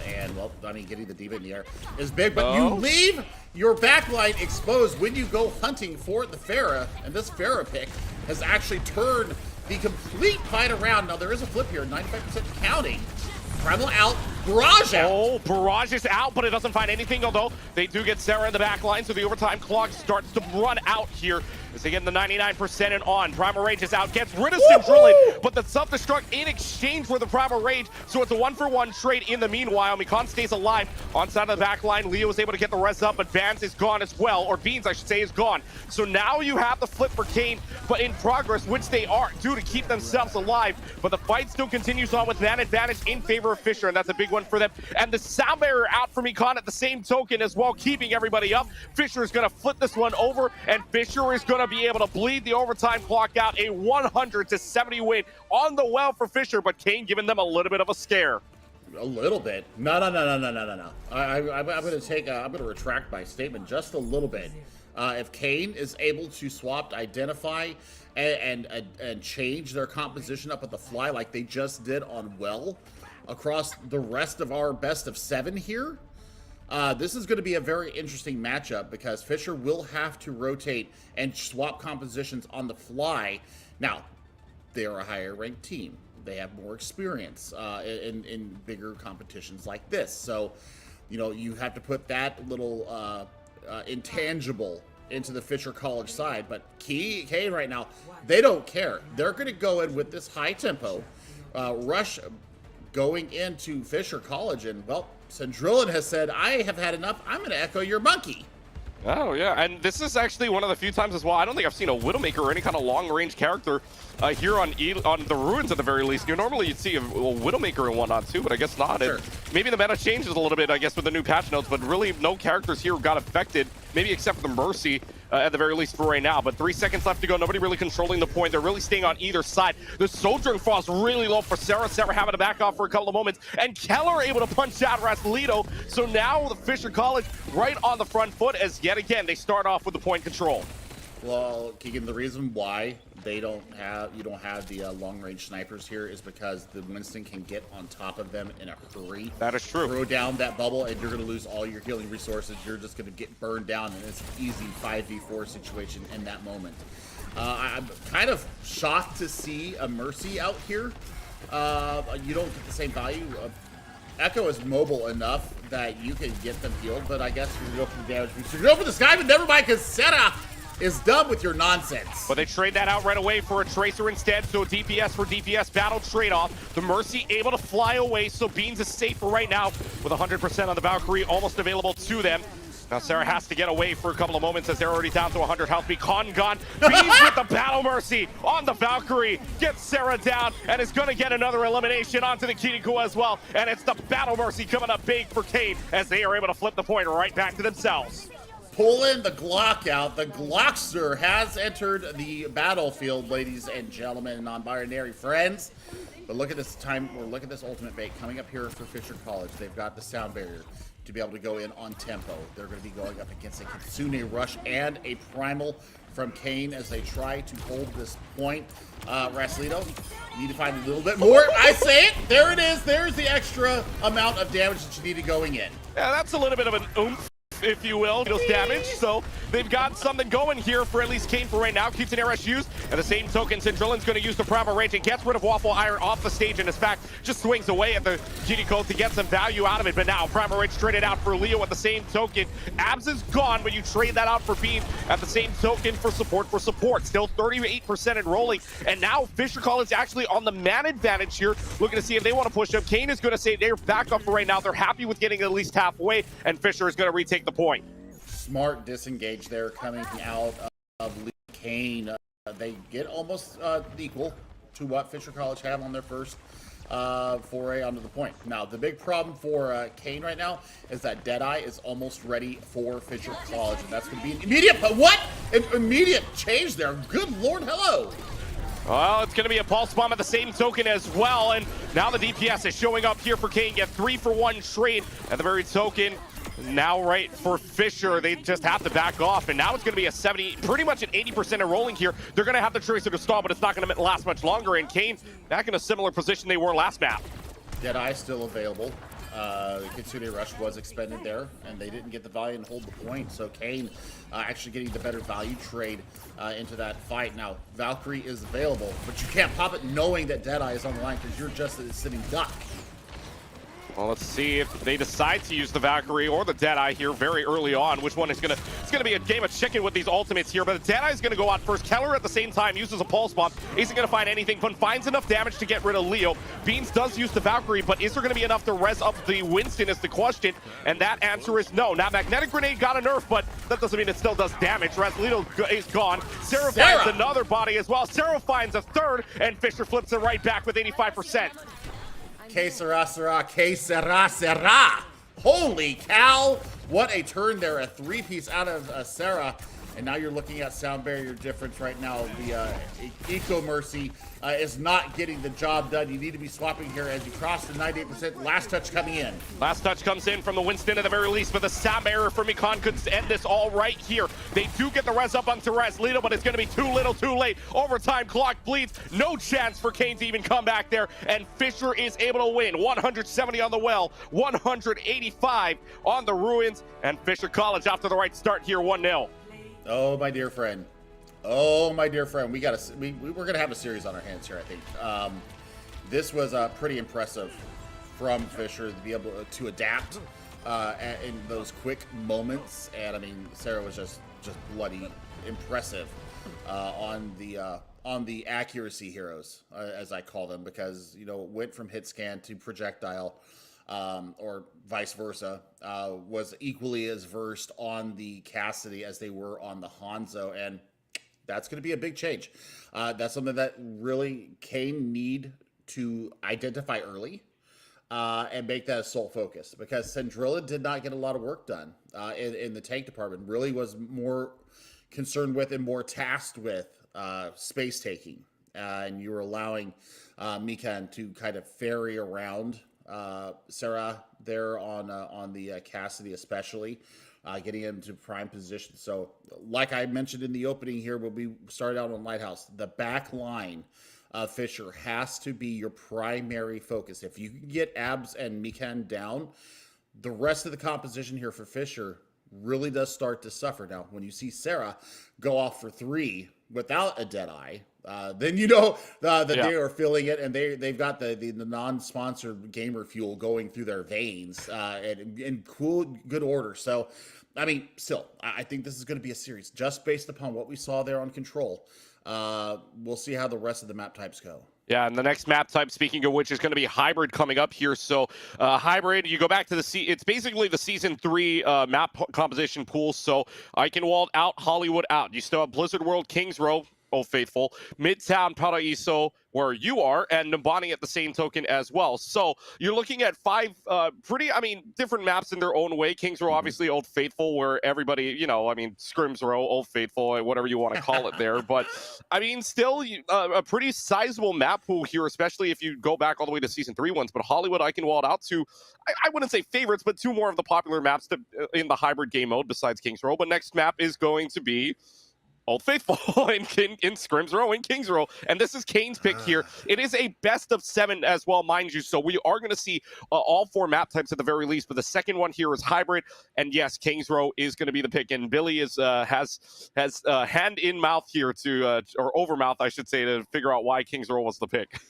And, well, I mean, getting the D.Va in the air is big, but you leave your backline exposed when you go hunting for the Pharah, and this Pharah pick has actually turned the complete fight around. Now, there is a flip here, 95% counting. Primal out, Barrage out. Oh, Barrage is out, but it doesn't find anything, although they do get Sarah in the back line, so the overtime clock starts to run out here. As they get the 99% and on. Primal Rage is out, gets rid of Sindrillin, but the self-destruct in exchange for the Primal Rage, so it's a 1-for-1 trade in the meanwhile. Mikan stays alive on side of the back line. Leo is able to get the res up, but Vans is gone as well, or Beans, I should say, is gone. So now you have the flip for Kean, but in progress, which they are, due to keep themselves alive. But the fight still continues on with an advantage in favor of Fisher, and that's a big one for them. And the sound barrier out for Mikan at the same token as well, keeping everybody up. Fisher is going to flip this one over, and Fisher is going to be able to bleed the overtime clock out. A 100-70 win on the well for Fisher, but Kean giving them a little bit of a scare. A little bit? No. I'm going to retract my statement just a little bit. If Kean is able to swap, identify, and change their composition up at the fly like they just did on well across the rest of our best of 7 here, this is going to be a very interesting matchup because Fisher will have to rotate and swap compositions on the fly. Now, they are a higher ranked team. They have more experience in bigger competitions like this. So, you know, you have to put that little intangible into the Fisher College side. But Kean right now, they don't care. They're going to go in with this high tempo rush going into Fisher College, and, well, Sandrillin has said, I have had enough. I'm going to echo your monkey. Oh, yeah, and this is actually one of the few times as well. I don't think I've seen a Widowmaker or any kind of long-range character here on the Ruins at the very least. Normally you'd see a Widowmaker and whatnot too, but I guess not. Sure. Maybe the meta changes a little bit, I guess, with the new patch notes, but really no characters here got affected, maybe except for the Mercy at the very least for right now. But 3 seconds left to go. Nobody really controlling the point. They're really staying on either side. The Sojourn falls really low for Sarah. Sarah having to back off for a couple of moments, and Keller able to punch out Raslito. So now the Fisher College right on the front foot as yet again they start off with the point control. Well, Keegan, the reason why you don't have the long-range snipers here is because the Winston can get on top of them in a hurry. That is true. Throw down that bubble, and you're going to lose all your healing resources. You're just going to get burned down, and it's an easy 5v4 situation in that moment. I'm kind of shocked to see a Mercy out here. You don't get the same value. Echo is mobile enough that you can get them healed, but I guess you're going to go for the damage. You're going to go for the Sky, but never mind, because Seta is done with your nonsense. But they trade that out right away for a Tracer instead, so DPS for DPS battle trade-off. The Mercy able to fly away, so Beans is safe for right now with 100% on the Valkyrie almost available to them. Now Sarah has to get away for a couple of moments as they're already down to 100 health. Beacon gone. Beans with the Battle Mercy on the Valkyrie. Gets Sarah down and is going to get another elimination onto the Kiriko as well. And it's the Battle Mercy coming up big for Kean as they are able to flip the point right back to themselves. Pulling the Glock out. The Glockster has entered the battlefield, ladies and gentlemen, non-binary friends. But look at this time, or look at this ultimate bait coming up here for Fisher College. They've got the sound barrier. to be able to go in on tempo. They're going to be going up against a Kitsune Rush and a Primal from Kean as they try to hold this point. Raslito, you need to find a little bit more. I say it. There it is. There's the extra amount of damage that you needed going in. Yeah, that's a little bit of an oomph, if you will, deals damage. So they've got something going here for at least Kean for right now. Keeps an rush used. At the same token, Centrilion's going to use the Primal Rage and gets rid of Waffle Iron off the stage. And in fact, just swings away at the GD code to get some value out of it. But now Primal Rage traded out for Leo at the same token. Abs is gone, but you trade that out for Bean at the same token for support. Still 38% enrolling. And now Fisher College actually on the man advantage here, looking to see if they want to push up. Kean is going to say they're back up for right now. They're happy with getting at least halfway, and Fisher is going to retake the point. Smart disengage there coming out of Kean. They get almost equal to what Fisher College have on their first foray onto the point. Now, the big problem for Kean right now is that Deadeye is almost ready for Fisher College, and that's going to be an immediate, but what? An immediate change there. Good Lord, hello. Well, it's going to be a pulse bomb at the same token as well, and now the DPS is showing up here for Kean. Get 3-for-1 trade at the very token. Now right for Fisher, they just have to back off, and now it's going to be a 70, pretty much an 80% enrolling here. They're going to have the Tracer to stall, but it's not going to last much longer, and Kean back in a similar position they were last map. Deadeye still available. The Kitsune Rush was expended there, and they didn't get the value and hold the point, so Kean actually getting the better value trade into that fight. Now, Valkyrie is available, but you can't pop it knowing that Deadeye is on the line because you're just a sitting duck. Well, let's see if they decide to use the Valkyrie or the Deadeye here very early on. Which one is gonna? It's gonna be a game of chicken with these ultimates here. But the Deadeye is gonna go out first. Keller at the same time uses a pulse bomb. Isn't gonna find anything, but finds enough damage to get rid of Leo. Beans does use the Valkyrie, but is there gonna be enough to res up the Winston is the question. And that answer is no. Now, Magnetic Grenade got a nerf, but that doesn't mean it still does damage. Raslito is gone. Sarah finds another body as well. Sarah finds a third, and Fisher flips it right back with 85%. Que sera, sera, que sera, sera. Holy cow. What a turn there. A three-piece out of Sarah. And now you're looking at sound barrier difference right now. The Eco Mercy is not getting the job done. You need to be swapping here as you cross the 98%. Last touch coming in. Last touch comes in from the Winston at the very least, but the sound barrier from Econ could end this all right here. They do get the res up onto Raslito, but it's going to be too little, too late. Overtime clock bleeds. No chance for Kean to even come back there, and Fisher is able to win. 170 on the well, 185 on the ruins, and Fisher College off to the right start here, 1-0. Oh, my dear friend. Oh, my dear friend. We're going to have a series on our hands here, I think. This was pretty impressive from Fisher to be able to adapt in those quick moments. And, I mean, Sarah was just bloody impressive on the accuracy heroes, as I call them, because, you know, it went from hit scan to projectile. Or vice versa, was equally as versed on the Cassidy as they were on the Hanzo, and that's going to be a big change. That's something that really Kean need to identify early and make that a sole focus, because Centrilla did not get a lot of work done in the tank department. Really was more concerned with and more tasked with space taking, and you were allowing Mikan to kind of ferry around Sarah there on the Cassidy, especially getting him to prime position. So like I mentioned in the opening here, when we started out on Lighthouse, the back line of Fisher has to be your primary focus. If you can get Abs and Mikan down, the rest of the composition here for Fisher really does start to suffer. Now, when you see Sarah go off for 3 without a Deadeye, then you know that they are feeling it, and they've got the non-sponsored gamer fuel going through their veins in cool, good order. So, I mean, still, I think this is going to be a series just based upon what we saw there on Control. We'll see how the rest of the map types go. Yeah, and the next map type, speaking of which, is going to be Hybrid coming up here. So Hybrid, you go back to it's basically the Season 3 map composition pool. So Eichenwald out, Hollywood out. You still have Blizzard World, Kings Row, Old Faithful, Midtown Paraíso, where you are, and Numbani at the same token as well. So you're looking at 5 pretty, different maps in their own way. Kings Row, obviously Old Faithful, where everybody, Scrims Row, Old Faithful, whatever you want to call it there. But, still a pretty sizable map pool here, especially if you go back all the way to Season 3 ones. But Hollywood, Eichenwald out to, I wouldn't say favorites, but 2 more of the popular maps in the hybrid game mode besides Kings Row. But next map is going to be Old Faithful in Scrims Row and Kings Row, and this is Kane's pick here. It is a best of 7 as well, mind you, so we are going to see all 4 map types at the very least, but the second one here is hybrid, and yes, Kings Row is going to be the pick, and Billy is has hand in mouth here to, or over mouth, I should say, to figure out why Kings Row was the pick.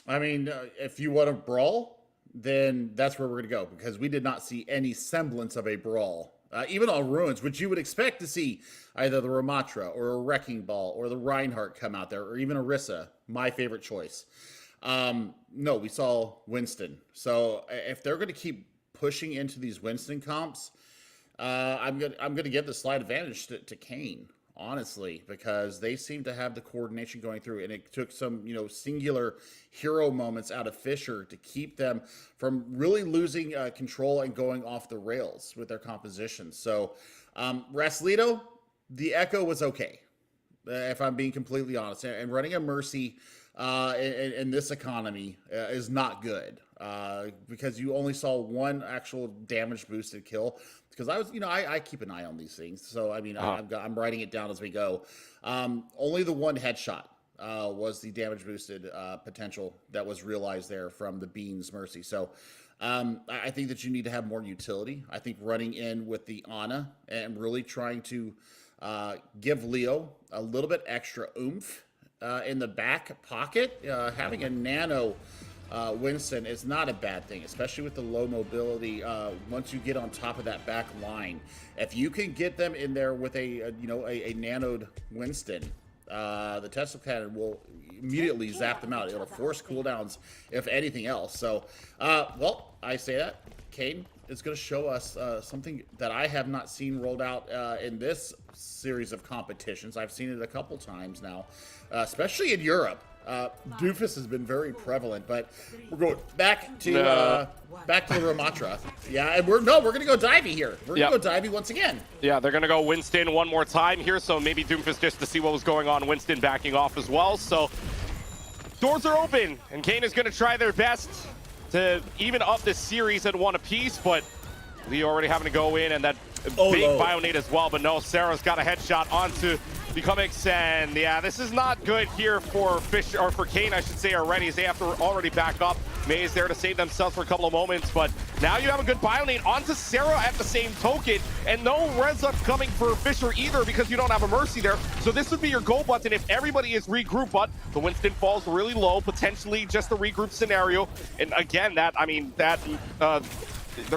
If you want to brawl, then that's where we're going to go, because we did not see any semblance of a brawl. Even on Ruins, which you would expect to see either the Ramatra or a Wrecking Ball or the Reinhardt come out there, or even Orisa, my favorite choice. No, we saw Winston. So if they're going to keep pushing into these Winston comps, I'm gonna give the slight advantage to Kean, honestly, because they seem to have the coordination going through, and it took some singular hero moments out of Fisher to keep them from really losing control and going off the rails with their composition. So Raslito, the Echo was okay, if I'm being completely honest, and running a Mercy in this economy is not good, because you only saw 1 actual damage boosted kill. Because I was, I keep an eye on these things. So, I'm writing it down as we go. Only the 1 headshot was the damage boosted potential that was realized there from the Beans Mercy. So, I think that you need to have more utility. I think running in with the Ana and really trying to give Leo a little bit extra oomph in the back pocket. Having a nano Winston is not a bad thing, especially with the low mobility. Once you get on top of that back line, if you can get them in there with a nanoed Winston, the Tesla cannon will immediately zap them out. It'll force cooldowns, if anything else. So, I say that Kean is going to show us something that I have not seen rolled out in this series of competitions. I've seen it a couple times now, especially in Europe. Doofus has been very prevalent, but we're going back to the Ramatra. Yeah, and we're gonna go divey here. We're gonna go divey once again. Yeah, they're gonna go Winston one more time here, so maybe Doofus just to see what was going on. Winston backing off as well, so doors are open, and Kean is gonna try their best to even up this series at 1 apiece, but Leo already having to go in, and that big Bionate as well, but no, Sarah's got a headshot onto Becomix, and yeah, this is not good here for Fisher, or for Kean, I should say, already, as they have to already back up. May is there to save themselves for a couple of moments, but now you have a good Bionate onto Sarah at the same token, and no res up coming for Fisher either, because you don't have a Mercy there. So this would be your go button if everybody is regroup, but the Winston falls really low, potentially just a regroup scenario. And again, they're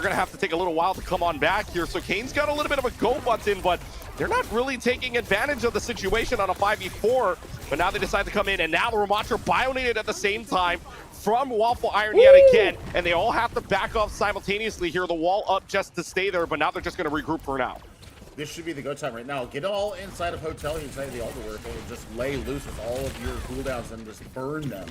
going to have to take a little while to come on back here. So Kane's got a little bit of a go button, but they're not really taking advantage of the situation on a 5v4. But now they decide to come in, and now the Ramatra Bionated at the same time from Waffle Iron yet again. And they all have to back off simultaneously here. The wall up just to stay there, but now they're just going to regroup for now. This should be the go time right now. Get all inside of Hotel, inside of the altar work, and just lay loose with all of your cooldowns and just burn them.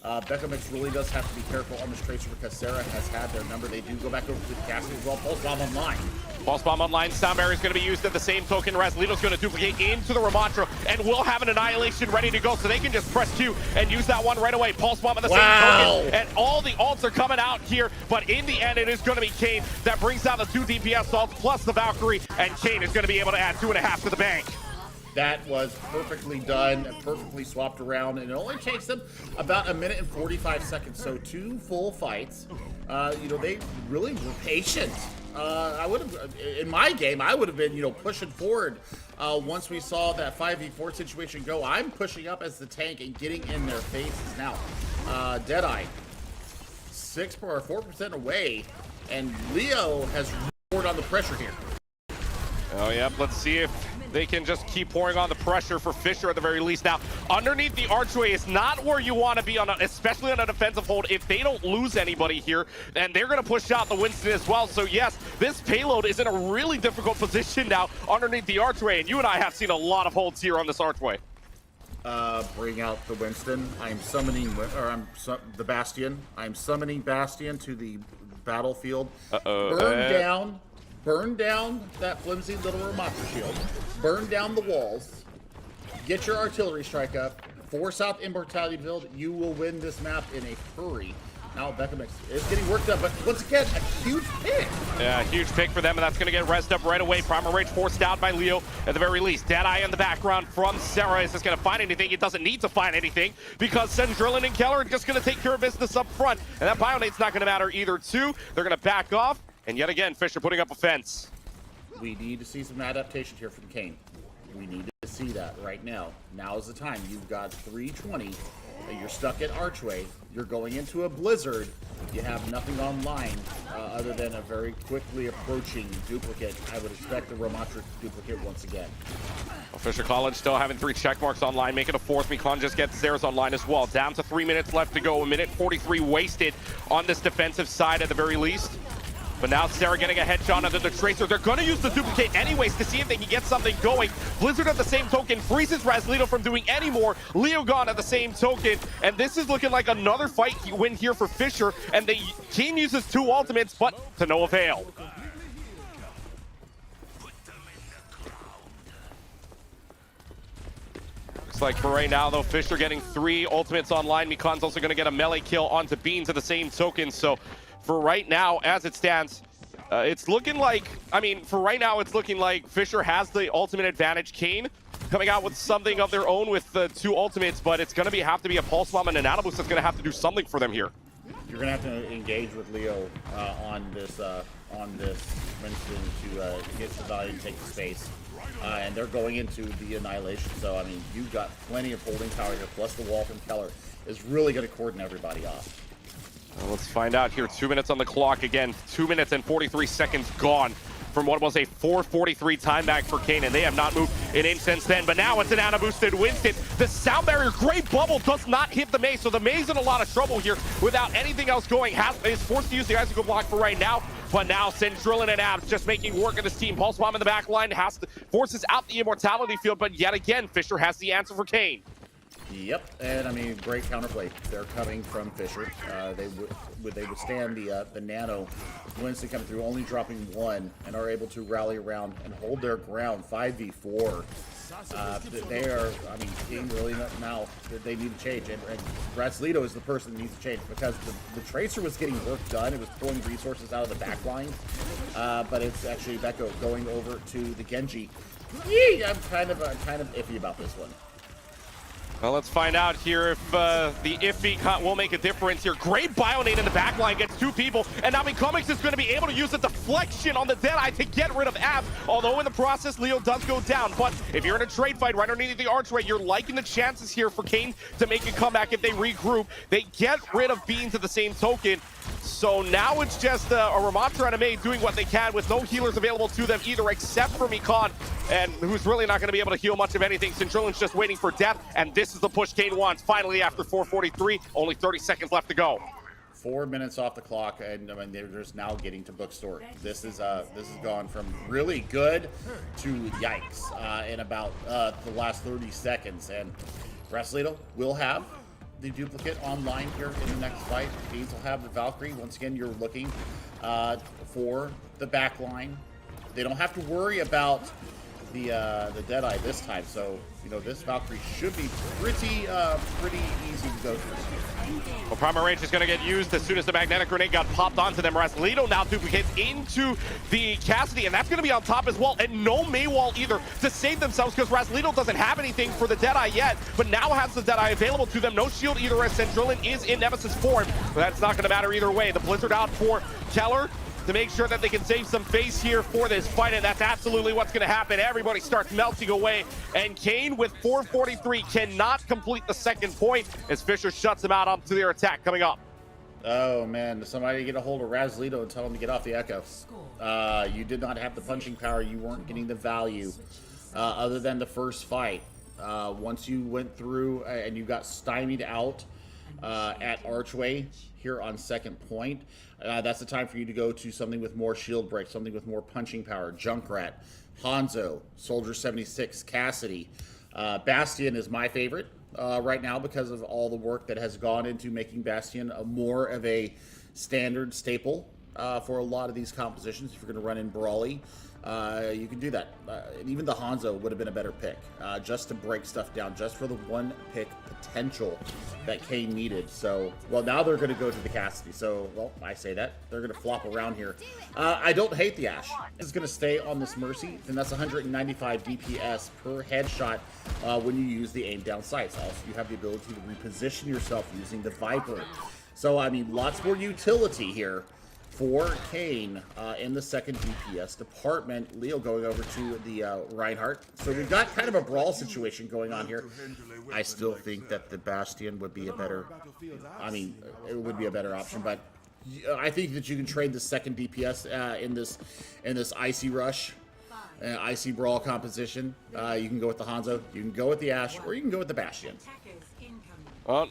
Beckham really does have to be careful on this Tracer because Sarah has had their number. They do go back over to the castle as well. Pulse Bomb online. Pulse Bomb online. Sound Barrier is going to be used at the same token. Razlito's going to duplicate into the Ramatra and will have an Annihilation ready to go, so they can just press Q and use that one right away. Pulse Bomb at the same token, and all the ults are coming out here, but in the end, it is going to be Kean that brings out the 2 DPS ults plus the Valkyrie, and Kean is going to be able to add 2.5 to the bank. That was perfectly done, perfectly swapped around, and it only takes them about 1 minute and 45 seconds. So 2 full fights. They really were patient. I would have, in my game, I would have been, pushing forward once we saw that 5v4 situation go. I'm pushing up as the tank and getting in their faces now. Deadeye, 4% away, and Leo has poured on the pressure here. Oh, yep. Let's see if they can just keep pouring on the pressure for Fisher at the very least. Now, underneath the archway is not where you want to be, especially on a defensive hold. If they don't lose anybody here, and they're going to push out the Winston as well. So, yes, this payload is in a really difficult position now underneath the archway. And you and I have seen a lot of holds here on this archway. bring out the Winston. I'm summoning, the Bastion. I'm summoning Bastion to the battlefield. Burn down that flimsy little Ramatra shield. Burn down the walls. Get your artillery strike up. Force out the immortality build. You will win this map in a hurry. Now Beckham is getting worked up, but once again, a huge pick. Yeah, huge pick for them, and that's going to get rezzed up right away. Primal Rage forced down by Leo at the very least. Deadeye in the background from Sarah. Is this going to find anything? It doesn't need to find anything because Sendrillin and Keller are just going to take care of business up front, and that Bionate's not going to matter either, too. They're going to back off, and yet again, Fisher putting up a fence. We need to see some adaptation here from Kean. We need to see that right now. Now is the time. You've got 320. You're stuck at Archway. You're going into a blizzard. You have nothing online other than a very quickly approaching duplicate. I would expect the Ramatra duplicate once again. Fisher College still having 3 check marks online, making a 4th. Mikan just gets theirs online as well. Down to 3 minutes left to go. 1:43 wasted on this defensive side at the very least. But now Sarah getting a headshot under the Tracer. They're going to use the duplicate anyways to see if they can get something going. Blizzard at the same token freezes Razlito from doing any more. Leo gone at the same token. And this is looking like another fight win here for Fisher. And the team uses 2 ultimates, but to no avail. Looks like for right now, though, Fisher getting 3 ultimates online. Mikan's also going to get a melee kill onto Beans at the same token. So for right now, as it stands, it's looking like, for right now, it's looking like Fisher has the ultimate advantage. Kean coming out with something of their own with the 2 ultimates, but it's going to have to be a Pulse Bomb and an Nano Boost that's going to have to do something for them here. You're going to have to engage with Leo on this Winston to get the value and take the space. And they're going into the Annihilation, so, you've got plenty of holding power here, plus the wall from Keller is really going to cordon everybody off. Let's find out here. 2 minutes on the clock again. 2 minutes and 43 seconds gone from what was a 4:43 time back for Kean, and they have not moved an inch since then. But now it's an Ana-boosted Winston. The sound barrier, great bubble, does not hit the Maze, so the Maze in a lot of trouble here without anything else going. Is forced to use the Icicle Block for right now, but now Sendrillin and Abs just making work of this team. Pulse Bomb in the back line forces out the Immortality field, but yet again, Fisher has the answer for Kean. Yep, and great counterplay. They're coming from Fisher. They withstand the Nano. Winston coming through, only dropping 1, and are able to rally around and hold their ground. 5v4. They are, Kean really now they need to change, and Razlito is the person that needs to change because the Tracer was getting work done. It was pulling resources out of the back line, but it's actually Beko going over to the Genji. Yee! I'm kind of iffy about this one. Well, let's find out here if the iffy will make a difference here. Great Bionate in the backline gets 2 people, and now Comics is going to be able to use the deflection on the Deadeye to get rid of Abs, although in the process, Leo does go down. But if you're in a trade fight right underneath the archway, you're liking the chances here for Kean to make a comeback if they regroup. They get rid of Beans at the same token. So now it's just a Ramatra and a May doing what they can with no healers available to them either, except for Mikan, and who's really not going to be able to heal much of anything. Sendrillin's just waiting for death, and this is the push Kean wants. Finally, after 4:43, only 30 seconds left to go. 4 minutes off the clock, and they're just now getting to bookstore. This has gone from really good to yikes in about the last 30 seconds, and Razlito will have the duplicate online here in the next fight. Beans will have the Valkyrie. Once again, you're looking for the back line. They don't have to worry about the Deadeye this time, so this Valkyrie should be pretty easy to go through. Well, Primal Rage is going to get used as soon as the magnetic grenade got popped onto them. Razlito now duplicates into the Cassidy, and that's going to be on top as well, and no Maywall either to save themselves because Razlito doesn't have anything for the Deadeye yet, but now has the Deadeye available to them. No shield either as Sendrillin is in Nemesis form, but that's not going to matter either way. The Blizzard out for Keller to make sure that they can save some face here for this fight, and that's absolutely what's going to happen. Everybody starts melting away, and Kean with 4:43 cannot complete the second point as Fisher shuts him out onto their attack coming up. Oh man, somebody get a hold of Razlito and tell him to get off the Echo. You did not have the punching power. You weren't getting the value other than the first fight. Once you went through and you got stymied out at Archway here on second point, that's the time for you to go to something with more shield break, something with more punching power. Junkrat, Hanzo, Soldier 76, Cassidy. Bastion is my favorite right now because of all the work that has gone into making Bastion more of a standard staple for a lot of these compositions. If you're going to run in Brawly, you can do that. And even the Hanzo would have been a better pick, just to break stuff down, just for the one pick potential that Kean needed. So, well, now they're going to go to the Cassidy. So, well, I say that. They're going to flop around here. I don't hate the Ashe. This is going to stay on this Mercy, and that's 195 DPS per headshot when you use the aim down sights. Also, you have the ability to reposition yourself using the Viper. So, I mean, lots more utility here for Kean in the second DPS department. Leo going over to the Reinhardt. So we've got kind of a brawl situation going on here. I still think that the Bastion would be a better, I mean, it would be a better option, but I think that you can trade the second DPS in this Icy Rush, Icy Brawl composition. You can go with the Hanzo, you can go with the Ashe, or you can go with the Bastion.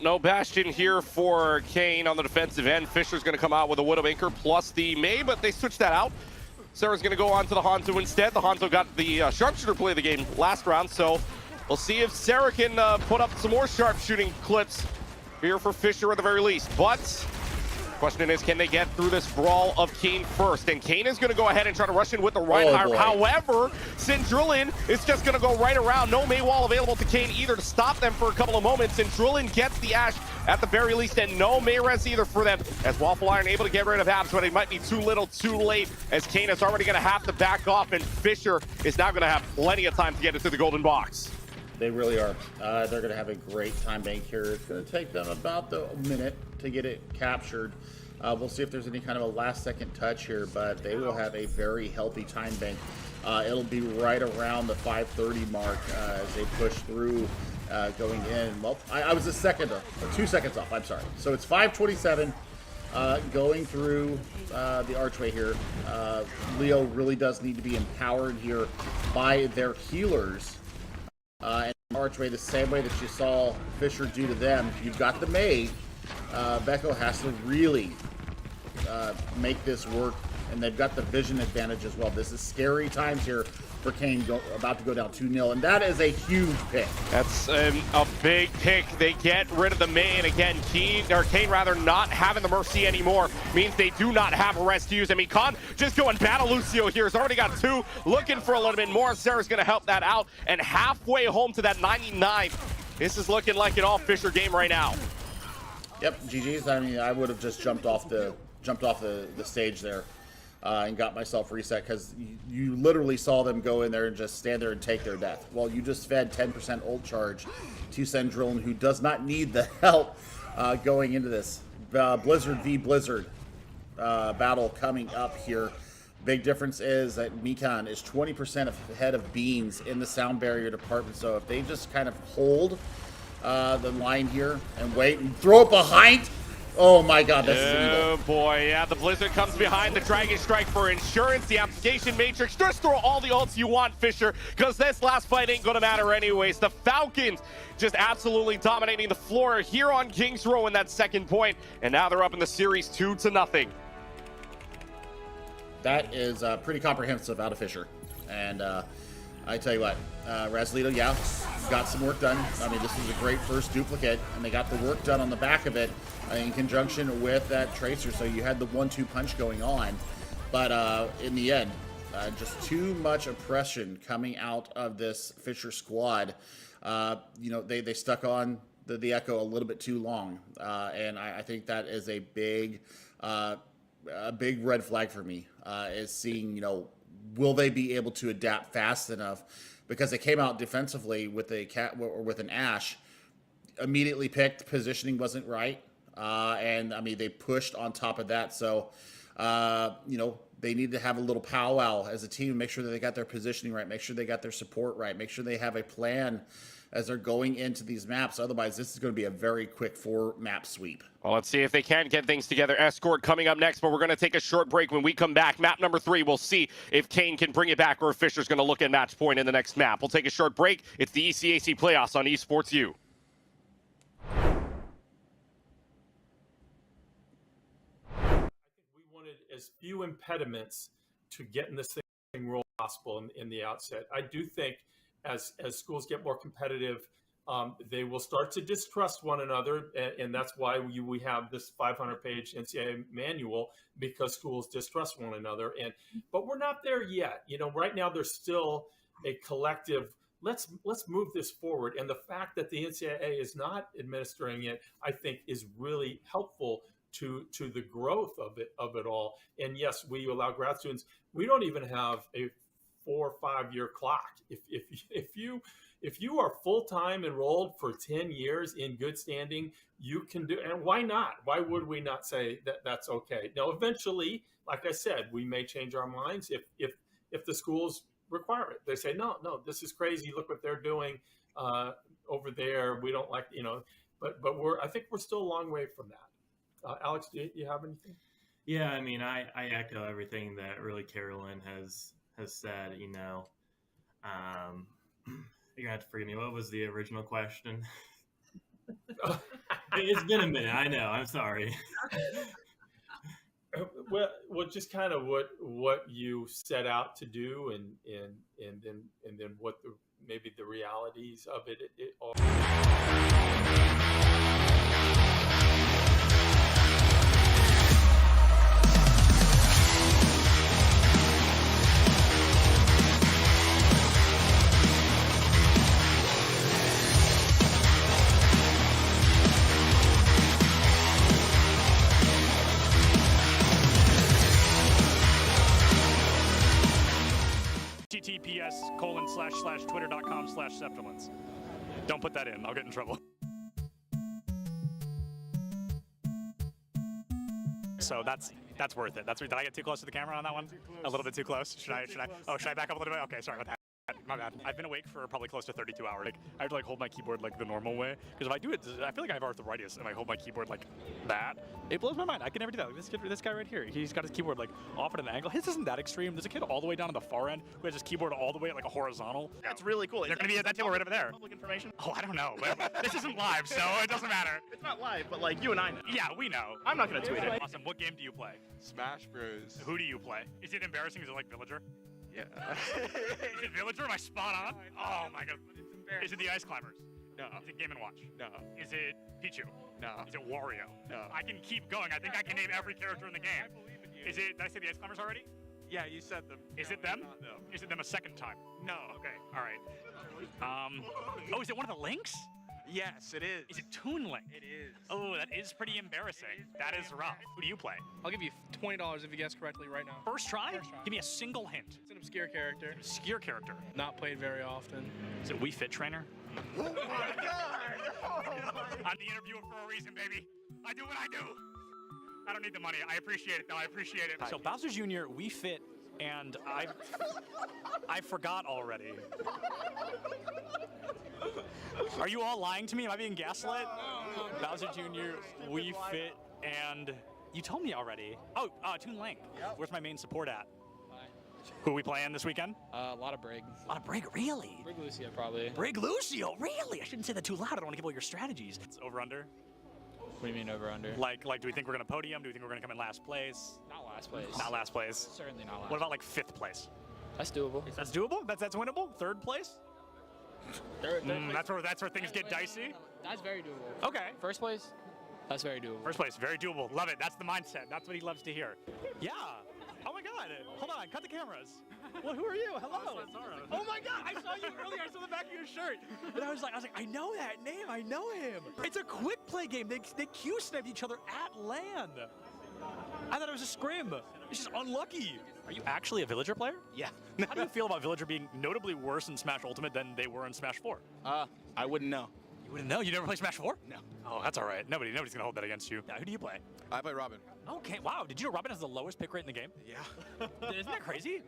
No Bastion here for Kean on the defensive end. Fisher's going to come out with a Widowmaker plus the May, but they switched that out. Sarah's going to go on to the Hanzo instead. The Hanzo got the sharpshooter play of the game last round, so we'll see if Sarah can put up some more sharpshooting clips here for Fisher at the very least. But question is, can they get through this brawl of Kean first? And Kean is going to go ahead and try to rush in with the Reinhardt. However, Syndrillin is just going to go right around. No May wall available to Kean either to stop them for a couple of moments. Syndrillin gets the Ashe at the very least, and no May res either for them, as Waffle Iron able to get rid of Abs, but it might be too little too late, as Kean is already going to have to back off, and Fisher is now going to have plenty of time to get into the golden box. They really are. They're going to have a great time bank here. It's going to take them about a minute to get it captured. We'll see if there's any kind of a last-second touch here, but they will have a very healthy time bank. It'll be right around the 5:30 mark as they push through, going in. Well, I was 2 seconds off. I'm sorry. So it's 5:27 going through the archway here. Leo really does need to be empowered here by their healers. And archway the same way that you saw Fisher do to them. You've got the May. Becco has to really make this work, and they've got the vision advantage as well. This is scary times here for Kean, about to go down 2-0, and that is a huge pick. That's a big pick. They get rid of the May, and again, Kean rather not having the Mercy anymore means they do not have a rest to use. I mean, Con just going battle Lucio here. Has already got 2, looking for a little bit more. Sarah's going to help that out, and halfway home to that 99. This is looking like an all Fisher game right now. Yep, GG's. I mean, I would have just jumped off the stage there and got myself reset, because you literally saw them go in there and just stand there and take their death. Well, you just fed 10% ult charge to Syndrillin, who does not need the help going into this. Blizzard v Blizzard battle coming up here. Big difference is that Mikan is 20% ahead of Beans in the sound barrier department, so if they just kind of hold the line here and wait and throw it behind. Oh my god, this is evil. Oh boy, yeah, the Blizzard comes behind the Dragon Strike for insurance, the application matrix. Just throw all the ults you want, Fisher, because this last fight ain't gonna matter anyways. The Falcons just absolutely dominating the floor here on Kings Row in that second point, and now they're up in the series 2-0. That is pretty comprehensive out of Fisher. And I tell you what, Razlito, yeah, got some work done. I mean, this is a great first duplicate, and they got the work done on the back of it in conjunction with that Tracer, so you had the 1-2 punch going on. But in the end, just too much oppression coming out of this Fisher squad. You know, they stuck on the Echo a little bit too long, and I think that is a big red flag for me, is seeing, you know, will they be able to adapt fast enough? Because they came out defensively with a cat or with an Ashe, immediately picked, positioning wasn't right, and I mean they pushed on top of that. So you know, they need to have a little powwow as a team, make sure that they got their positioning right, make sure they got their support right, make sure they have a plan as they're going into these maps. Otherwise, this is going to be a very quick 4-map sweep. Well, let's see if they can get things together. Escort coming up next, but we're going to take a short break. When we come back, map number 3, we'll see if Kean can bring it back or if Fisher's going to look at match point in the next map. We'll take a short break. It's the ECAC playoffs on Esports U. I think we wanted as few impediments to getting this thing rolled possible in the outset. I do think as schools get more competitive, they will start to distrust one another, and that's why we have this 500-page NCAA manual, because schools distrust one another. But we're not there yet. Right now there's still a collective. Let's move this forward, and the fact that the NCAA is not administering it, I think, is really helpful to the growth of it all. And yes, we allow grad students. We don't even have a 4 or 5 year clock. If you are full-time enrolled for 10 years in good standing, you can do. And why not? Why would we not say that that's okay? Now, eventually, like I said, we may change our minds if the schools require it. They say, no, this is crazy. Look what they're doing over there. We don't like, but I think we're still a long way from that. Alex, do you have anything? Yeah, I mean, I echo everything that really Carolyn has said. You're gonna have to forgive me. What was the original question? It's been a minute. I know. I'm sorry. Well, just kind of what you set out to do, and then what maybe the realities of it are. https://twitter.com/septilence. Don't put that in. I'll get in trouble. So that's worth it. Did I get too close to the camera on that one? A little bit too close. Should I back up a little bit? Okay, sorry about that. My bad. I've been awake for probably close to 32 hours. I have to hold my keyboard the normal way, because if I do it, I feel like I have arthritis, and I hold my keyboard like that. It blows my mind. I can never do that. This guy right here, he's got his keyboard off at an angle. His isn't that extreme. There's a kid all the way down to the far end who has his keyboard all the way at a horizontal. That's really cool. They're going to be at that table right over there. Public information? Oh, I don't know. But this isn't live, so it doesn't matter. It's not live, but you and I know. Yeah, we know. I'm not going to tweet it. Awesome. What game do you play? Smash Bros. Who do you play? Is it embarrassing? Is it like Villager? Yeah. Is it Villager? Am I spot on? Oh my god. Is it the Ice Climbers? No. Is it Game & Watch? No. Is it Pichu? No. Is it Wario? No. I can keep going. I think I can name every character in the game. I believe in you. Is it? Did I say the Ice Climbers already? Yeah, you said them. Is it them? Not them. Is it them a second time? No. Okay. All right. Oh, is it one of the links? Yes, it is. Is it Toon Link? It is. Oh, that is pretty embarrassing. That is rough. Who do you play? I'll give you $20 if you guess correctly right now. First try? Give me a single hint. It's an obscure character. Obscure character. Not played very often. Is it Wii Fit Trainer? Oh my god! Oh my. I'm the interviewer for a reason, baby. I do what I do. I don't need the money. I appreciate it, though. I appreciate it. So Bowser Jr., Wii Fit, and I forgot already. Are you all lying to me? Am I being gaslit? No. Bowser Jr., Wii Fit, and you told me already. Oh, Toon Link. Yep. Where's my main support at? Who are we playing this weekend? A lot of Brig. A lot of Brig, really? Brig Lucio, probably. Brig Lucio, really? I shouldn't say that too loud. I don't want to give away your strategies. It's over-under? What do you mean over-under? Like, do we think we're going to podium? Do we think we're going to come in last place? Not last place. Not last place? Certainly not last. What about 5th place? That's doable. That's doable? That's winnable? 3rd place? Third place. That's where things get dicey? That's very doable. Okay. First place? That's very doable. First place, very doable. Love it. That's the mindset. That's what he loves to hear. Yeah. Oh my god. Hold on. Cut the cameras. Well, who are you? Hello. Oh my god. I saw you earlier. I saw the back of your shirt. And I was like, I know that name. I know him. It's a quick play game. They Q-sniped each other at land. I thought it was a scrim. It's just unlucky. Are you actually a Villager player? Yeah. How do you feel about Villager being notably worse in Smash Ultimate than they were in Smash 4? I wouldn't know. You wouldn't know? You never played Smash 4? No. Oh, that's all right. Nobody's gonna hold that against you. Now, who do you play? I play Robin. Okay, wow. Did you know Robin has the lowest pick rate in the game? Yeah. Isn't that crazy?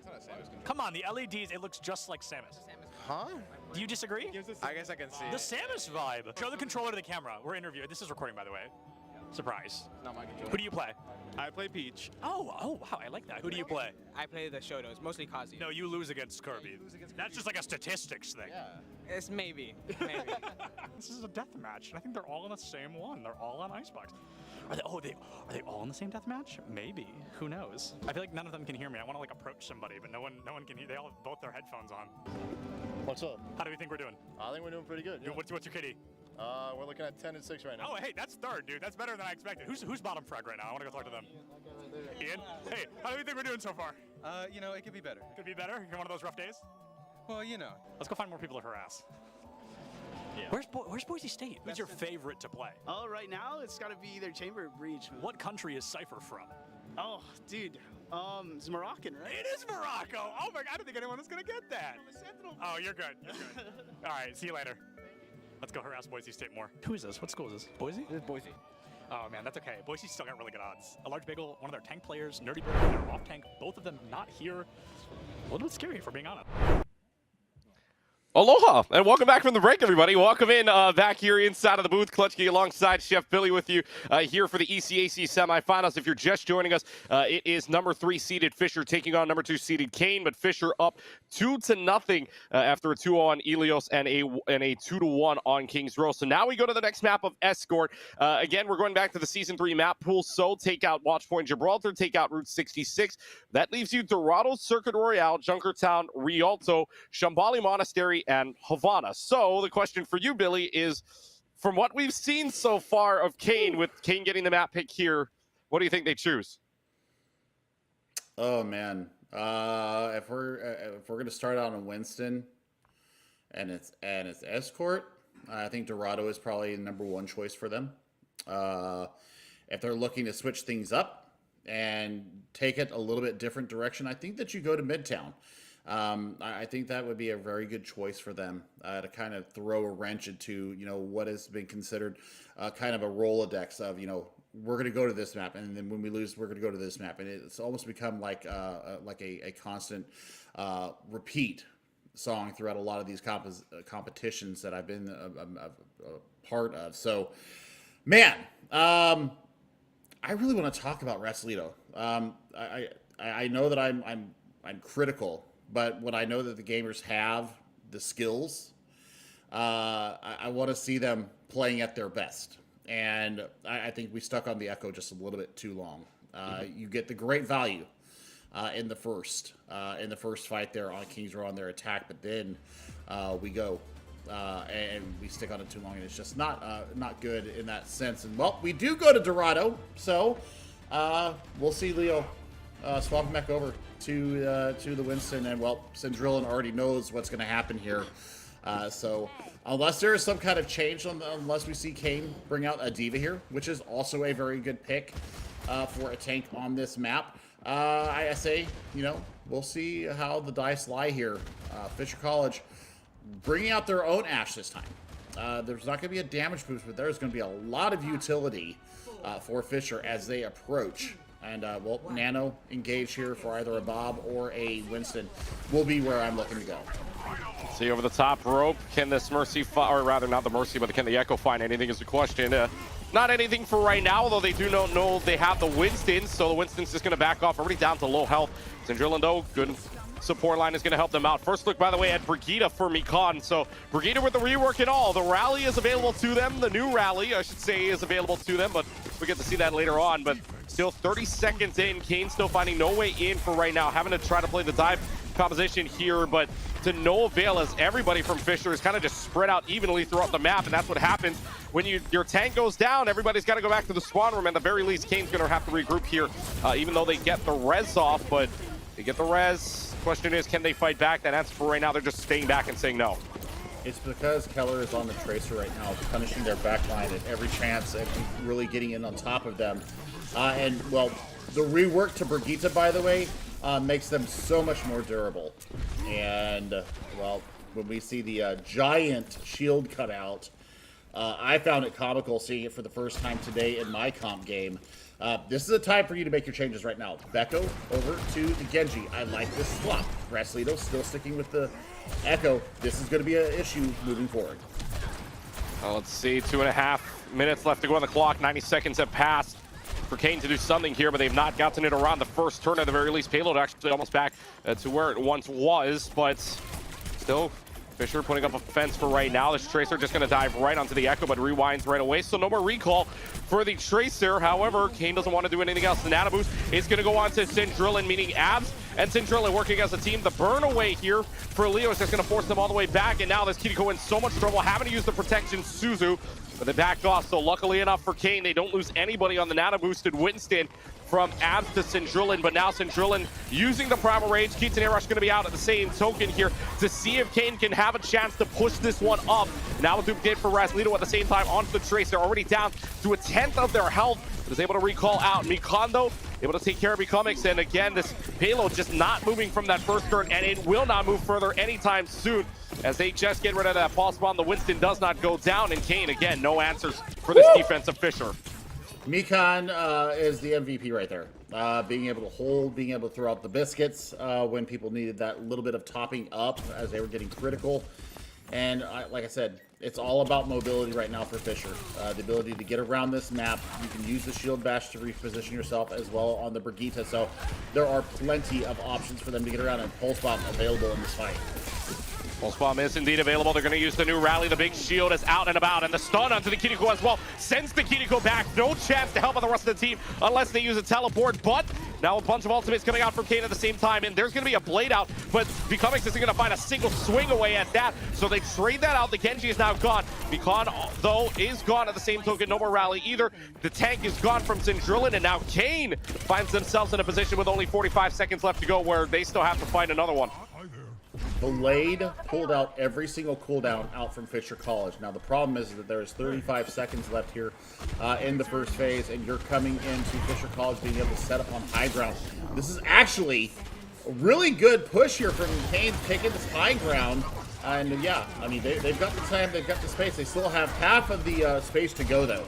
Come on, the LEDs, it looks just like Samus. Huh? Do you disagree? I guess I can see The it. Samus vibe. Show the controller to the camera. We're interviewing. This is recording, by the way. Surprise. Not my controller. Who do you play? I play Peach. Oh, wow. I like that. Who do you play? I play the Shotos, mostly Kazuya. No, you lose against Kirby. That's just like a statistics thing. Yeah. It's maybe. This is a death match, and I think they're all in the same one. They're all on Icebox. Are they all in the same death match? Maybe. Who knows? I feel like none of them can hear me. I want to approach somebody, but no one can hear. They all have both their headphones on. What's up? How do you think we're doing? I think we're doing pretty good. Yeah. What's your KD? We're looking at 10-6 right now. Oh, hey, that's third, dude. That's better than I expected. Who's bottom frag right now? I want to go talk to them. Ian? Hey, how do you think we're doing so far? You know, it could be better. Could be better? You're one of those rough days? Well, you know. Let's go find more people to harass. Yeah. Where's Boise State? Who's your favorite to play? Oh, right now it's got to be either Chamber or Breach. What country is Cypher from? Oh, dude. It's Moroccan, right? It is Morocco. Oh my God, I don't think anyone was gonna get that. Oh, you're good. You're good. All right, see you later. Let's go harass Boise State more. Who is this? What school is this? Boise? This is Boise. Oh man, that's okay. Boise's still got really good odds. A Large Bagel, one of their tank players, Nerdy Bird, their off tank, both of them not here. A little bit scary if we're being honest. Aloha, and welcome back from the break, everybody. Welcome in back here inside of the booth. Clutchkey alongside Chef Billy with you here for the ECAC semifinals. If you're just joining us, it is number 3 seeded Fisher taking on number 2 seeded Kean, but Fisher up 2-0 after a 2-0 on Elios and a 2-1 on Kings Row. So now we go to the next map of Escort. Again, we're going back to the Season 3 map pool. So take out Watchpoint Gibraltar, take out Route 66. That leaves you Dorado, Circuit Royale, Junkertown, Rialto, Shambhala Monastery, and Havana. So the question for you, Billy, is from what we've seen so far of Kean, with Kean getting the map pick here, what do you think they choose? Oh man, if we're gonna start out on Winston, and it's Escort, I think Dorado is probably the number 1 choice for them. If they're looking to switch things up and take it a little bit different direction, I think that you go to Midtown. I think that would be a very good choice for them to kind of throw a wrench into, what has been considered kind of a Rolodex of, we're going to go to this map, and then when we lose, we're going to go to this map. And it's almost become like a constant repeat song throughout a lot of these competitions that I've been a part of. So, man, I really want to talk about Wrestlito. I know that I'm critical, but when I know that the gamers have the skills, I want to see them playing at their best. And I think we stuck on the Echo just a little bit too long. You get the great value in the first fight there on Kings Row on their attack, but then we go and we stick on it too long, and it's just not good in that sense. And well, we do go to Dorado, so we'll see Leo swapping back over to the Winston, and well, Sindrillan already knows what's going to happen here. So unless there is some kind of change, unless we see Kean bring out a Diva here, which is also a very good pick for a tank on this map, I say, we'll see how the dice lie here. Fisher College bringing out their own Ash this time. There's not going to be a damage boost, but there's going to be a lot of utility for Fisher as they approach. And, well, Nano engaged here for either a Bob or a Winston will be where I'm looking to go. See over the top rope. Can this Mercy, or rather not the Mercy, but can the Echo find anything is the question. Not anything for right now, although they do not know they have the Winston, so the Winston's just going to back off, already down to low health. Sindrillan, though, good support line is going to help them out. First look, by the way, at Brigida for Mikan. So Brigida with the rework and all. The rally is available to them. The new rally, I should say, is available to them, but we get to see that later on. But still 30 seconds in. Kean still finding no way in for right now. Having to try to play the dive composition here, but to no avail as everybody from Fisher is kind of just spread out evenly throughout the map, and that's what happens when your tank goes down. Everybody's got to go back to the spawn room, and at the very least, Kean's going to have to regroup here, even though they get the res off, but they get the res. Question is, can they fight back? That answer for right now, they're just staying back and saying no. It's because Keller is on the Tracer right now, punishing their backline at every chance and really getting in on top of them. And, well, the rework to Brigitte, by the way, makes them so much more durable. And, well, when we see the giant shield cutout, I found it comical seeing it for the first time today in my comp game. This is a time for you to make your changes right now. Becco over to the Genji. I like this swap. Wrestlito still sticking with the Echo. This is going to be an issue moving forward. Let's see, 2.5 minutes left to go on the clock. 90 seconds have passed for Kean to do something here, but they've not gotten it around the first turn at the very least. Payload actually almost back to where it once was, but still Fisher putting up a fence for right now. This Tracer just going to dive right onto the Echo, but rewinds right away, so no more recall for the Tracer. However, Kean doesn't want to do anything else. The Nano Boost is going to go on to Sindrillan, meaning Abs and Centrelli working as a team. The burn away here for Leo is just going to force them all the way back, and now this Kiriko in so much trouble, having to use the protection Suzu, but they backed off. So luckily enough for Kean, they don't lose anybody on the nano boosted Winston from Abs to Centrelli, but now Centrelli using the Primal Rage. Keats and Airrush going to be out at the same token here to see if Kean can have a chance to push this one up. Now a duplicate for Razlito at the same time onto the Trace. They're already down to a 10th of their health. Was able to recall out. Mikando able to take care of Mechanics, and again, this payload just not moving from that first turn, and it will not move further anytime soon as they just get rid of that pulse bomb. The Winston does not go down, and Kean, again, no answers for this defense of Fisher. Mikan is the MVP right there. Being able to hold, being able to throw out the biscuits when people needed that little bit of topping up as they were getting critical. And like I said, it's all about mobility right now for Fisher. The ability to get around this map. You can use the shield bash to reposition yourself as well on the Brigitte. So there are plenty of options for them to get around, and Pulse Bomb available in this fight. Pulse Bomb is indeed available. They're going to use the new rally. The big shield is out and about, and the stun onto the Kiriko as well sends the Kiriko back. No chance to help out the rest of the team unless they use a teleport, but now a bunch of ultimates coming out from Kean at the same time, and there's going to be a blade out, but Mechanics isn't going to find a single swing away at that, so they trade that out. The Genji is now gone. Mikan, though, is gone at the same token. No more rally either. The tank is gone from Centrelli, and now Kean finds themselves in a position with only 45 seconds left to go where they still have to find another one. Blade pulled out every single cooldown out from Fisher College. Now, the problem is that there is 35 seconds left here in the first phase, and you're coming into Fisher College being able to set up on high ground. This is actually a really good push here from Kean taking this high ground. And yeah, I mean, they've got the time, they've got the space. They still have half of the space to go, though.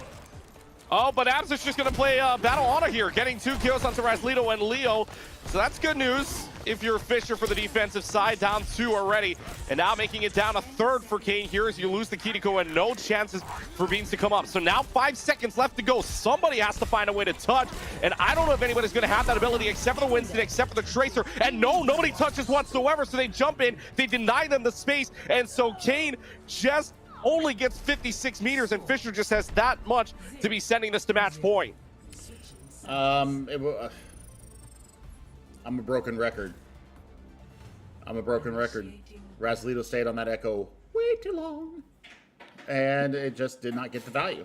Oh, but Abs is just going to play Battle Honor here, getting 2 kills onto Razlito and Leo. So that's good news if you're Fisher for the defensive side, down 2 already. And now making it down a 3rd for Kean here as you lose the Kiriko and no chances for Beans to come up. So now 5 seconds left to go. Somebody has to find a way to touch. And I don't know if anybody's going to have that ability except for the Winston, except for the Tracer. And no, nobody touches whatsoever. So they jump in, they deny them the space. And so Kean just only gets 56 meters, and Fisher just has that much to be sending this to match point. I'm a broken record. Razlito stayed on that Echo way too long, and it just did not get the value.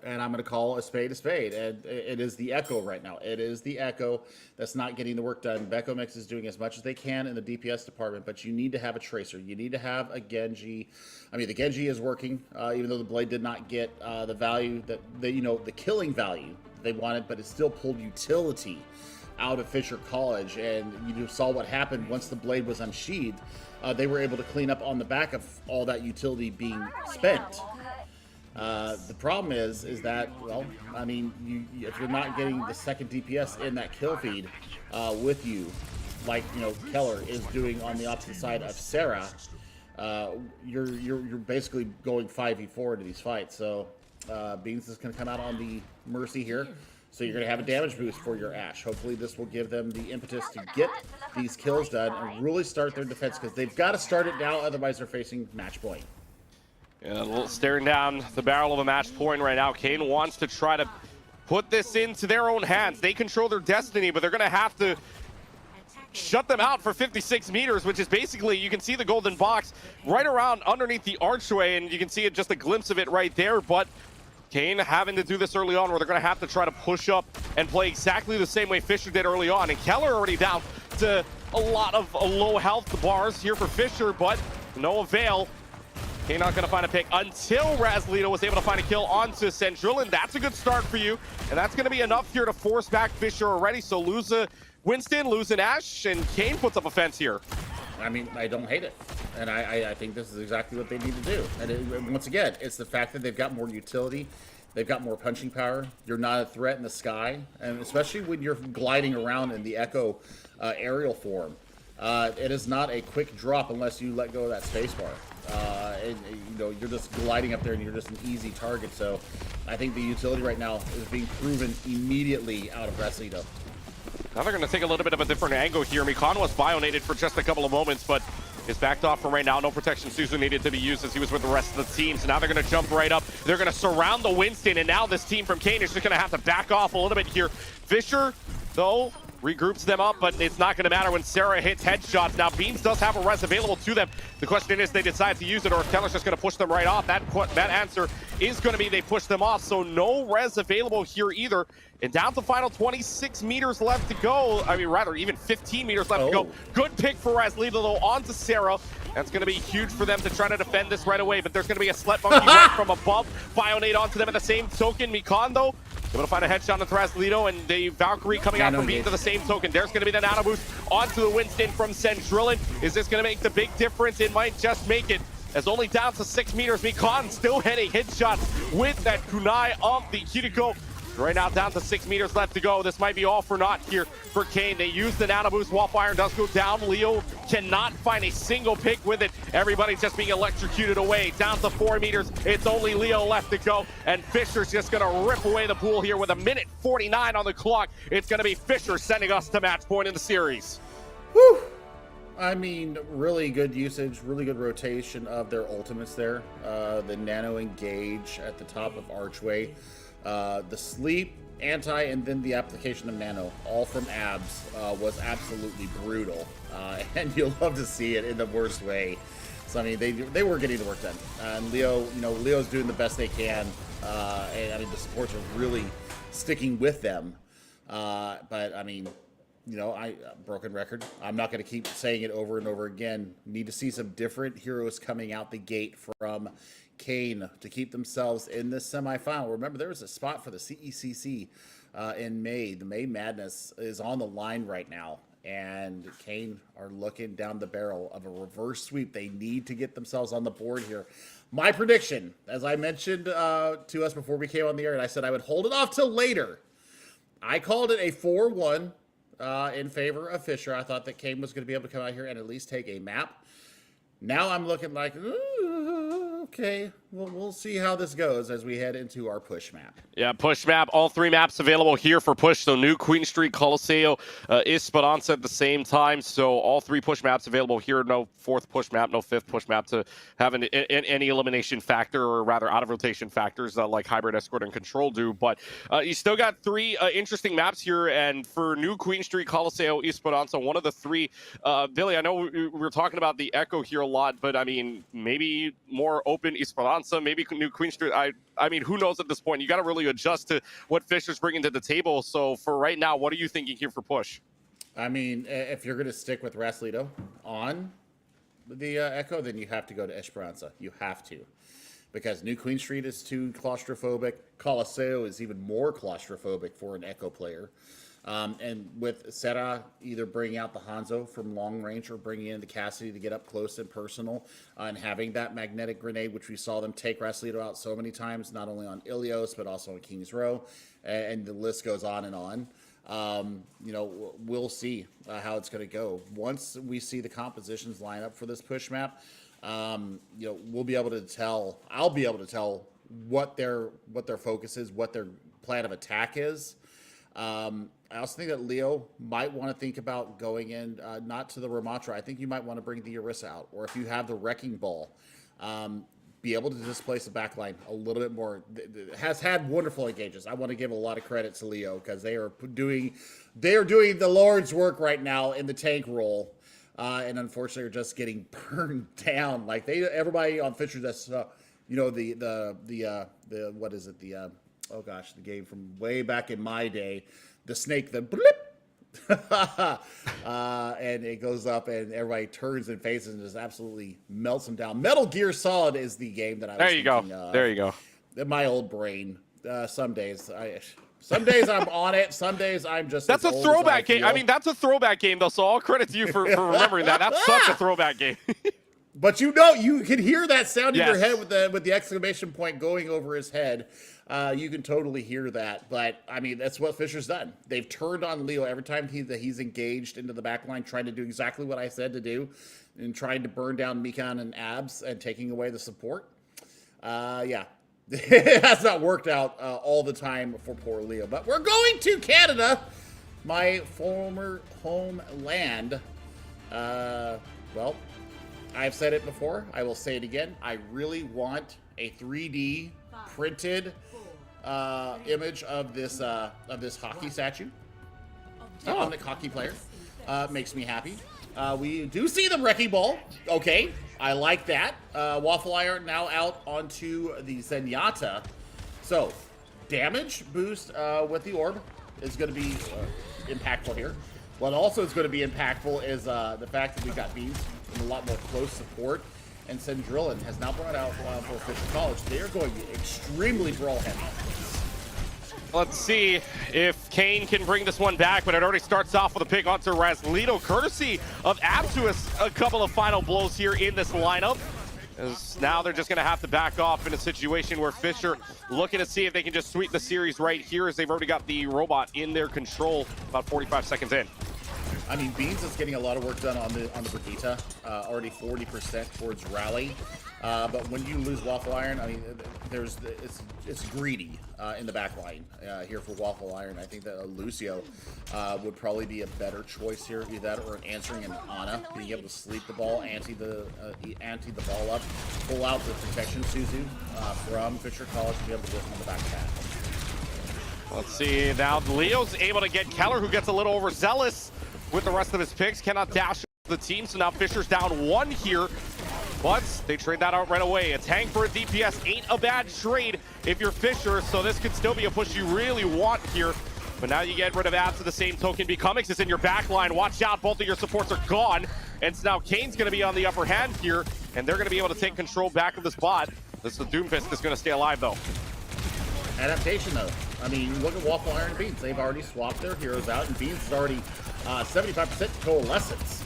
And I'm going to call a spade, and it is the Echo right now. It is the Echo that's not getting the work done. Becomix is doing as much as they can in the DPS department, but you need to have a Tracer. You need to have a Genji. I mean, the Genji is working, even though the Blade did not get the value that the killing value they wanted, but it still pulled utility out of Fisher College, and you saw what happened once the Blade was unsheathed. They were able to clean up on the back of all that utility being spent. The problem is that, well, I mean, if you're not getting the second DPS in that kill feed with you, like Keller is doing on the opposite side of Sarah, you're basically going 5v4 into these fights. So Beans is going to come out on the Mercy here. So you're going to have a damage boost for your Ashe. Hopefully this will give them the impetus to get these kills done and really start their defense, because they've got to start it now, otherwise they're facing match point. Yeah, staring down the barrel of a match point right now. Kean wants to try to put this into their own hands. They control their destiny, but they're going to have to shut them out for 56 meters, which is basically, you can see the golden box right around underneath the archway, and you can see it, just a glimpse of it right there. But Kean having to do this early on, where they're going to have to try to push up and play exactly the same way Fisher did early on. And Keller already down to a lot of low health bars here for Fisher, but no avail. Kean not going to find a pick until Razlito was able to find a kill onto Centrelli. That's a good start for you, and that's going to be enough here to force back Fisher already. So lose a Winston, lose an Ashe, and Kean puts up a fence here. I mean, I don't hate it. And I think this is exactly what they need to do. And once again, it's the fact that they've got more utility. They've got more punching power. You're not a threat in the sky. And especially when you're gliding around in the Echo aerial form. It is not a quick drop unless you let go of that spacebar. And you're just gliding up there and you're just an easy target. So I think the utility right now is being proven immediately out of Razlito. Now they're going to take a little bit of a different angle here. Mikan was bionated for just a couple of moments, but is backed off for right now. No protection Suzu needed to be used as he was with the rest of the team. So now they're going to jump right up. They're going to surround the Winston, and now this team from Kean is just going to have to back off a little bit here. Fisher, though, regroups them up, but it's not going to matter when Sarah hits headshots. Now, Beans does have a res available to them. The question is, they decide to use it, or if Teller's just going to push them right off. That answer is going to be they push them off, so no res available here either. And down to final 26 meters left to go. I mean, rather, even 15 meters left to go. Good pick for Razlita, though, onto Sarah. That's going to be huge for them to try to defend this right away, but there's going to be a Slut Monkey right from above. Bionade onto them at the same token. Mikan, though, able to find a headshot on Razlito, and the Valkyrie coming out from Bean to the same token. There's going to be the nano boost onto the Winston from Sendrillin. Is this going to make the big difference? It might just make it. As only down to 6 meters, Mikan still hitting headshots with that kunai of the Kiriko. Right now down to 6 meters left to go. This might be all for naught here for Kean. They use the nano boost. Wildfire does go down. Leo cannot find a single pick with it. Everybody's just being electrocuted away. Down to 4 meters. It's only Leo left to go. And Fisher's just going to rip away the pool here with a minute 49 on the clock. It's going to be Fisher sending us to match point in the series. Whew. I mean, really good usage, really good rotation of their ultimates there. The nano engage at the top of Archway. The sleep, anti, and then the application of nano, all from abs, was absolutely brutal. And you'll love to see it in the worst way. So, I mean, they were getting the work done. And Leo, Leo's doing the best they can. And, I mean, the supports are really sticking with them. But, I mean, broken record. I'm not going to keep saying it over and over again. Need to see some different heroes coming out the gate from Kean to keep themselves in this semifinal. Remember, there was a spot for the CECC in May. The May Madness is on the line right now, and Kean are looking down the barrel of a reverse sweep. They need to get themselves on the board here. My prediction, as I mentioned to us before we came on the air, and I said I would hold it off till later. I called it a 4-1 in favor of Fisher. I thought that Kean was going to be able to come out here and at least take a map. Now I'm looking like, okay, well, we'll see how this goes as we head into our push map. Yeah, push map. All 3 maps available here for push. So New Queen Street, Coliseo, Esperanza at the same time. So all 3 push maps available here. No 4th push map, no 5th push map to have any elimination factor, or rather out of rotation factors like Hybrid, Escort, and Control do. But you still got 3 interesting maps here. And for New Queen Street, Coliseo, Esperanza, one of the 3. Billy, I know we were talking about the Echo here a lot, but I mean, maybe more open Esperanza, maybe New Queen Street. I mean, who knows at this point? You got to really adjust to what Fisher's bringing to the table. So for right now, what are you thinking here for push? I mean, if you're going to stick with Razlito on the Echo, then you have to go to Esperanza. You have to. Because New Queen Street is too claustrophobic. Coliseo is even more claustrophobic for an Echo player. And with Serra either bringing out the Hanzo from long range or bringing in the Cassidy to get up close and personal, and having that magnetic grenade, which we saw them take Razlito out so many times, not only on Ilios, but also on King's Row, and the list goes on and on. We'll see how it's going to go. Once we see the compositions line up for this push map, we'll be able to tell, I'll be able to tell what their focus is, what their plan of attack is. I also think that Leo might want to think about going in, not to the Ramatra. I think you might want to bring the Orisa out, or if you have the Wrecking Ball, be able to displace the backline a little bit more. It has had wonderful engages. I want to give a lot of credit to Leo because they are doing the Lord's work right now in the tank role, and unfortunately are just getting burned down. Like everybody on Fisher that's the what is it, the game from way back in my day, the snake, the blip, and it goes up and everybody turns and faces and just absolutely melts them down. Metal Gear Solid is the game that I was thinking of. There you go. My old brain. Some days I'm on it. Some days I'm just. That's a throwback game. I mean, that's a throwback game, though. So all credit to you for remembering that. That's such a throwback game. But you can hear that sound in your head with the exclamation point going over his head. You can totally hear that. But, I mean, that's what Fisher's done. They've turned on Leo every time he's engaged into the back line, trying to do exactly what I said to do, and trying to burn down Mikan and Abs and taking away the support. It has not worked out all the time for poor Leo. But we're going to Canada, my former homeland. Well, I've said it before. I will say it again. I really want a 3D printed image of this hockey statue. on the cocky player. Makes me happy. We do see them wrecking ball. Okay, I like that. Waffle Iron now out onto the Zenyatta. So, damage boost with the orb is going to be impactful here. What also is going to be impactful is the fact that we've got Beans and a lot more close support. And Sendrillin has now brought out for Fisher College. They are going extremely brawl heavy. Let's see if Kean can bring this one back, but it already starts off with a pick onto Razlito, courtesy of OW2 a couple of final blows here in this lineup. As now they're just going to have to back off in a situation where Fisher looking to see if they can just sweep the series right here, as they've already got the robot in their control about 45 seconds in. I mean, Beans is getting a lot of work done on the Brigitte, already 40% towards rally. But when you lose Waffle Iron, I mean, it's greedy in the back line here for Waffle Iron. I think that Lucio would probably be a better choice here, either that or answering an Ana, being able to sleep the ball, ante the ball up, pull out the protection Suzu from Fisher College to be able to work on the back path. Let's see, now Leo's able to get Keller, who gets a little overzealous with the rest of his picks, cannot dash the team, so now Fisher's down one here, but they trade that out right away. A tank for a DPS ain't a bad trade if you're Fisher, so this could still be a push you really want here. But now you get rid of Abs to the same token. Becomix is in your back line. Watch out, both of your supports are gone. And so now Kane's going to be on the upper hand here, and they're going to be able to take control back of the spot. This is the Doomfist is going to stay alive, though. Adaptation, though. I mean, look at Waffle Iron and Beans. They've already swapped their heroes out, and Beans is already 75% Coalescence.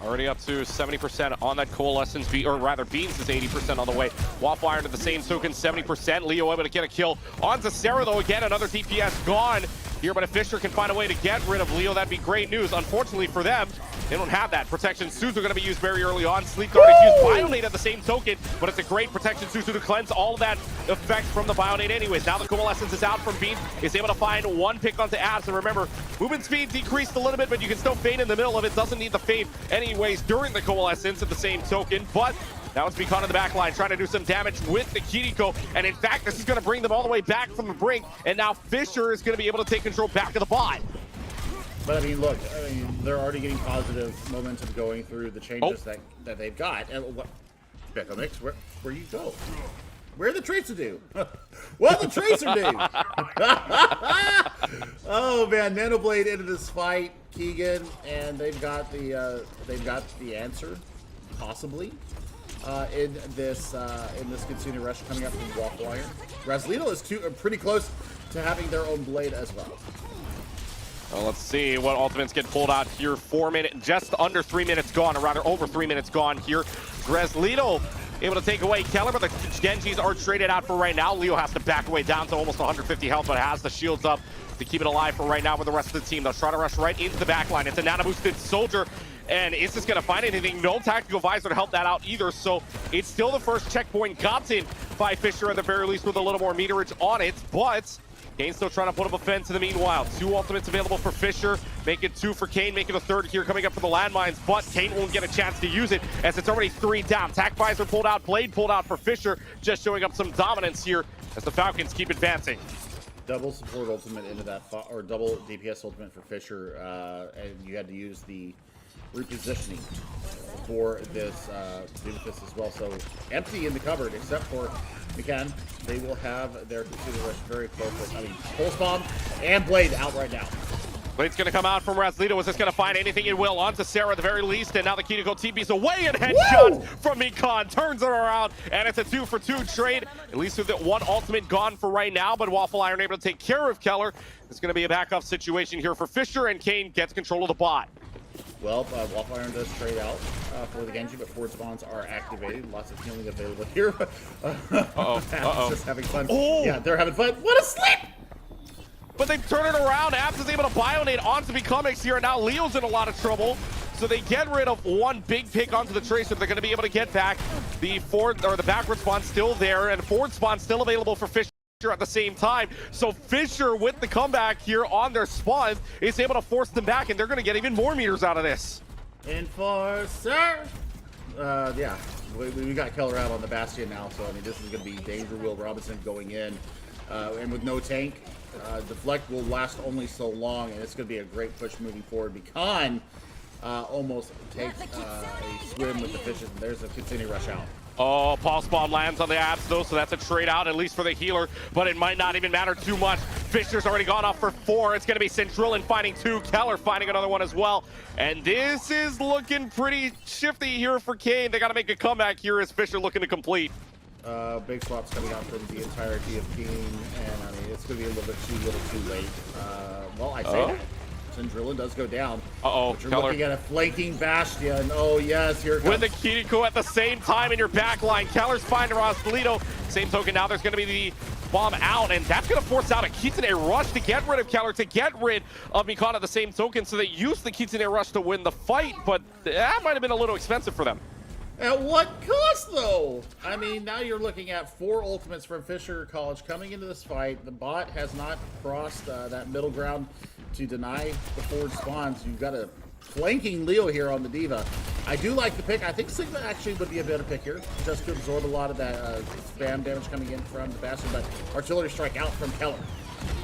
Already up to 70% on that Coalescence, or rather Beans is 80% on the way. Waffle Iron at the same token, 70%. Leo able to get a kill onto Sarah, though. Again, another DPS gone here, but if Fisher can find a way to get rid of Leo, that'd be great news. Unfortunately for them, they don't have that. Protection Suzu going to be used very early on. Sleep Guard is used. Bionate at the same token, but it's a great Protection Suzu to cleanse all of that effect from the Bionate anyways. Now the Coalescence is out from Beans, is able to find one pick onto Abs. And remember, movement speed decreased a little bit, but you can still fade in the middle of it. Doesn't need the fade anyways during the Coalescence at the same token, but now it's Beacon in the back line trying to do some damage with the Kiriko, and in fact, this is going to bring them all the way back from the brink, and now Fisher is going to be able to take control back of the bot. But I mean, look, they're already getting positive momentum going through the changes that they've got. And what, Becomix, where you go? Where the Tracer do? What the Tracer do? Oh man, Nanoblade into this fight, Keegan, and they've got the answer, possibly, in this Kitsune Rush coming up from Waffle Iron. Razlito is pretty close to having their own blade as well. Well, let's see what ultimates get pulled out here. 4 minutes, just under 3 minutes gone, or rather over 3 minutes gone here. Razlito able to take away Keller, but the Genjis are traded out for right now. Leo has to back away down to almost 150 health, but has the shields up to keep it alive for right now with the rest of the team. They'll try to rush right into the back line. It's a nano-boosted soldier, and is this going to find anything? No tactical visor to help that out either, so it's still the first checkpoint gotten by Fisher at the very least with a little more meterage on it, but Kean still trying to put up a fence in the meanwhile. 2 ultimates available for Fisher, make it 2 for Kean, make it a 3rd here coming up for the landmines, but Kean won't get a chance to use it as it's already 3 down. Tac visor pulled out, blade pulled out for Fisher, just showing up some dominance here as the Falcons keep advancing. Double support ultimate into that, or double DPS ultimate for Fisher, and you had to use the repositioning for this Doomfist as well. So empty in the cupboard except for McCann. They will have their Kitsune Rush very close. I mean, Pulse Bomb and Blade out right now. Blade's going to come out from Razlito. Is this going to find anything? It will. On to Sarah at the very least. And now the Kiriko TP's away and headshot from Mikon. Turns it around. And it's a 2-for-2 trade. At least with that 1 ultimate gone for right now. But Waffle Iron able to take care of Keller. It's going to be a backup situation here for Fisher. And Kean gets control of the bot. Well, Waffle Iron does trade out for the Genji, but forward spawns are activated. Lots of healing available here. Just having fun. Oh. Yeah, they're having fun. What a slip! But they turn it around. Abs is able to bionate onto Becomix here. And now Leo's in a lot of trouble. So they get rid of 1 big pick onto the Tracer. They're going to be able to get back the forward, or the backward spawn still there, and forward spawn still available for Fisher at the same time. So Fisher with the comeback here on their spawn is able to force them back, and they're going to get even more meters out of this. Enforcer! Yeah, we got Keller out on the Bastion now, so I mean this is going to be Danger Will Robinson going in, and with no tank, Deflect will last only so long, and it's going to be a great push moving forward. Kean almost takes a swim with the fishes, and there's a Kitsune rush out. Oh, pulse bomb lands on the abs though, so that's a trade out, at least for the healer, but it might not even matter too much. Fisher's already gone off for 4. It's going to be Centrillin finding 2, Keller finding another one as well. And this is looking pretty shifty here for Kean. They got to make a comeback here as Fisher looking to complete. Big swaps coming out from the entirety of Kean, and I mean, it's going to be a little bit too little too late. Well, I say that. Centrillin does go down. But you're looking at a flanking Bastion. Oh, yes, here it comes. With the Kiriko at the same time in your back line. Keller's finding Rosalito. Same token, now there's going to be the bomb out, and that's going to force out a Kitsune rush to get rid of Keller, to get rid of Mikan at the same token, so they used the Kitsune rush to win the fight, but that might have been a little expensive for them. At what cost, though? I mean, now you're looking at 4 ultimates from Fisher College coming into this fight. The bot has not crossed that middle ground to deny the forward spawns. You've got a flanking Leo here on the Diva. I do like the pick. I think Sigma actually would be a better pick here, just to absorb a lot of that spam damage coming in from the Bastion, but artillery strike out from Keller.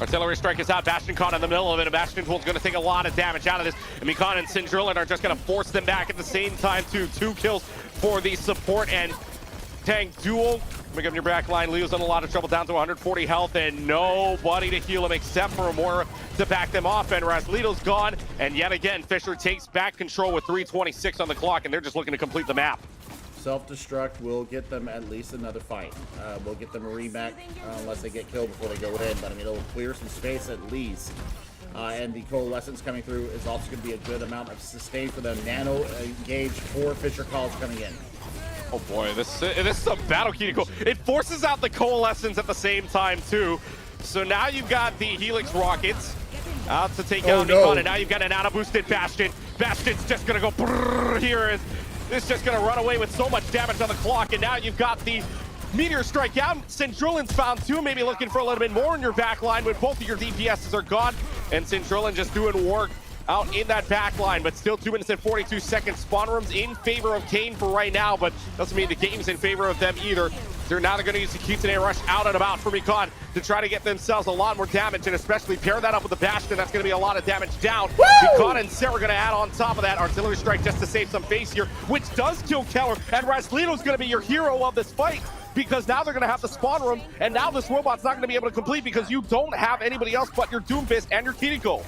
Artillery strike is out. Bastion caught in the middle of it, and Bastion Pool's going to take a lot of damage out of this. And Mikan and Centrillin are just going to force them back at the same time, too. 2 kills for the support and tank duel. Pick up your back line. Leo's in a lot of trouble, down to 140 health, and nobody to heal him except for Amora to back them off. And Raslito's gone, and yet again, Fisher takes back control with 3:26 on the clock, and they're just looking to complete the map. Self-destruct will get them at least another fight. We'll get them a remake unless they get killed before they go in, but I mean, it'll clear some space at least. And the Coalescence coming through is also going to be a good amount of sustain for them. Nano engage for Fisher College coming in. Oh boy, this is a battle key to go. It forces out the Coalescence at the same time too. So now you've got the Helix Rockets out to take out Mikan, and now you've got an auto-boosted Bastion. Bastion's just gonna go brrr here. It's just gonna run away with so much damage on the clock, and now you've got the Meteor Strike out. Centrillin's found 2, maybe looking for a little bit more in your back line when both of your DPSs are gone, and Centrillin just doing work out in that back line, but still 2 minutes and 42 seconds. Spawn rooms in favor of Kean for right now, but doesn't mean the game's in favor of them either. They're now going to use the Kitsune rush out and about for Mikan to try to get themselves a lot more damage, and especially pair that up with the Bastion. That's going to be a lot of damage down. Mikan and Sarah going to add on top of that artillery strike just to save some face here, which does kill Keller, and Raslito's going to be your hero of this fight, because now they're going to have the spawn room, and now this robot's not going to be able to complete because you don't have anybody else but your Doomfist and your Kiriko.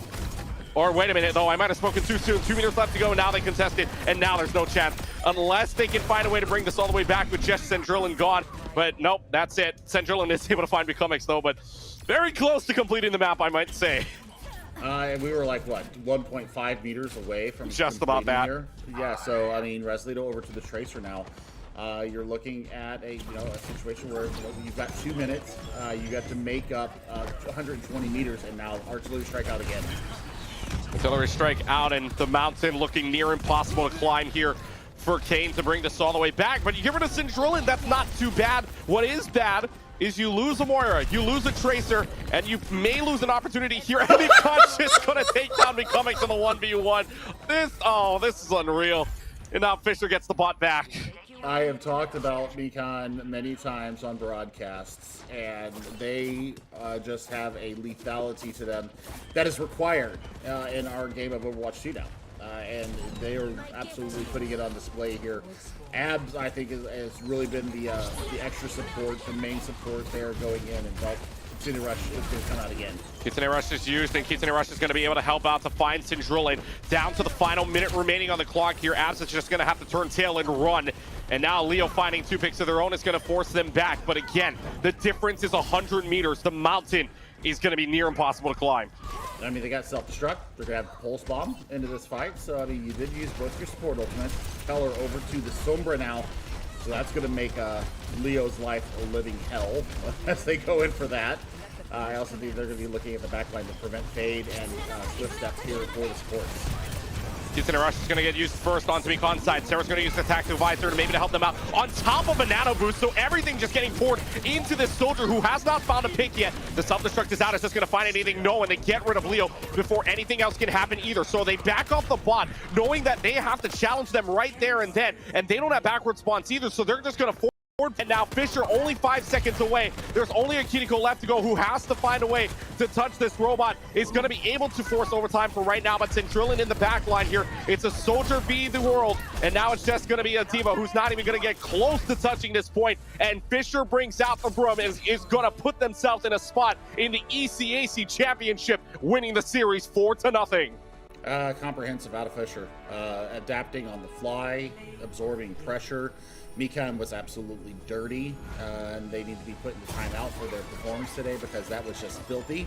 Or wait a minute, though, I might have spoken too soon. 2 minutes left to go, now they contest it, and now there's no chance. Unless they can find a way to bring this all the way back with just Centrillin gone. But nope, that's it. Centrillin is able to find Becomix, though, but very close to completing the map, I might say. And we were like, what, 1.5 meters away from just about that. Here. Yeah, so, I mean, Raslito over to the Tracer now. You're looking at a situation where you've got 2 minutes. You got to make up 120 meters, and now artillery strike out again. Artillery strike out, and the mountain looking near impossible to climb here for Kean to bring this all the way back. But you give it to Centrillin, that's not too bad. What is bad is you lose a Moira, you lose a Tracer, and you may lose an opportunity here. And Mikan's just going to take down Becoming to the 1v1. This is unreal. And now Fisher gets the bot back. I have talked about Mikan many times on broadcasts, and they just have a lethality to them that is required in our game of Overwatch 2 now. And they are absolutely putting it on display here. Abs, I think, has really been the extra support, the main support there going in, and but Kitsune Rush is going to come out again. Kitsune Rush is used, and Kitsune Rush is going to be able to help out to find Centrillin. Down to the final minute remaining on the clock here. Abs is just going to have to turn tail and run. And now Leo finding 2 picks of their own is going to force them back. But again, the difference is 100 meters. The mountain is going to be near impossible to climb. I mean, they got self-destruct. They're going to have Pulse Bomb into this fight. So, I mean, you did use both your support ultimates. Keller over to the Sombra now. So that's going to make Leo's life a living hell as they go in for that. I also think they're going to be looking at the backline to prevent fade and swift steps here for the supports. Kitsune Rush is going to get used first onto Mikan's side. Sarah's going to use the tactical visor to maybe to help them out on top of a nano boost. So everything just getting poured into this soldier who has not found a pick yet. The self-destruct is out. It's just going to find anything. No, and they get rid of Leo before anything else can happen either. So they back off the bot, knowing that they have to challenge them right there and then. And they don't have backward spawns either. So they're just going to force And now Fisher only 5 seconds away. There's only a Kiriko left to go who has to find a way to touch this robot. Is going to be able to force overtime for right now, but Centrillion in the back line here. It's a Soldier v the world, and now it's just going to be a Diva who's not even going to get close to touching this point. And Fisher brings out the broom, is going to put themselves in a spot in the ECAC championship, winning the series 4-0. Comprehensive out of Fisher. Adapting on the fly, absorbing pressure. Kean was absolutely dirty, and they need to be put in the timeout for their performance today because that was just filthy.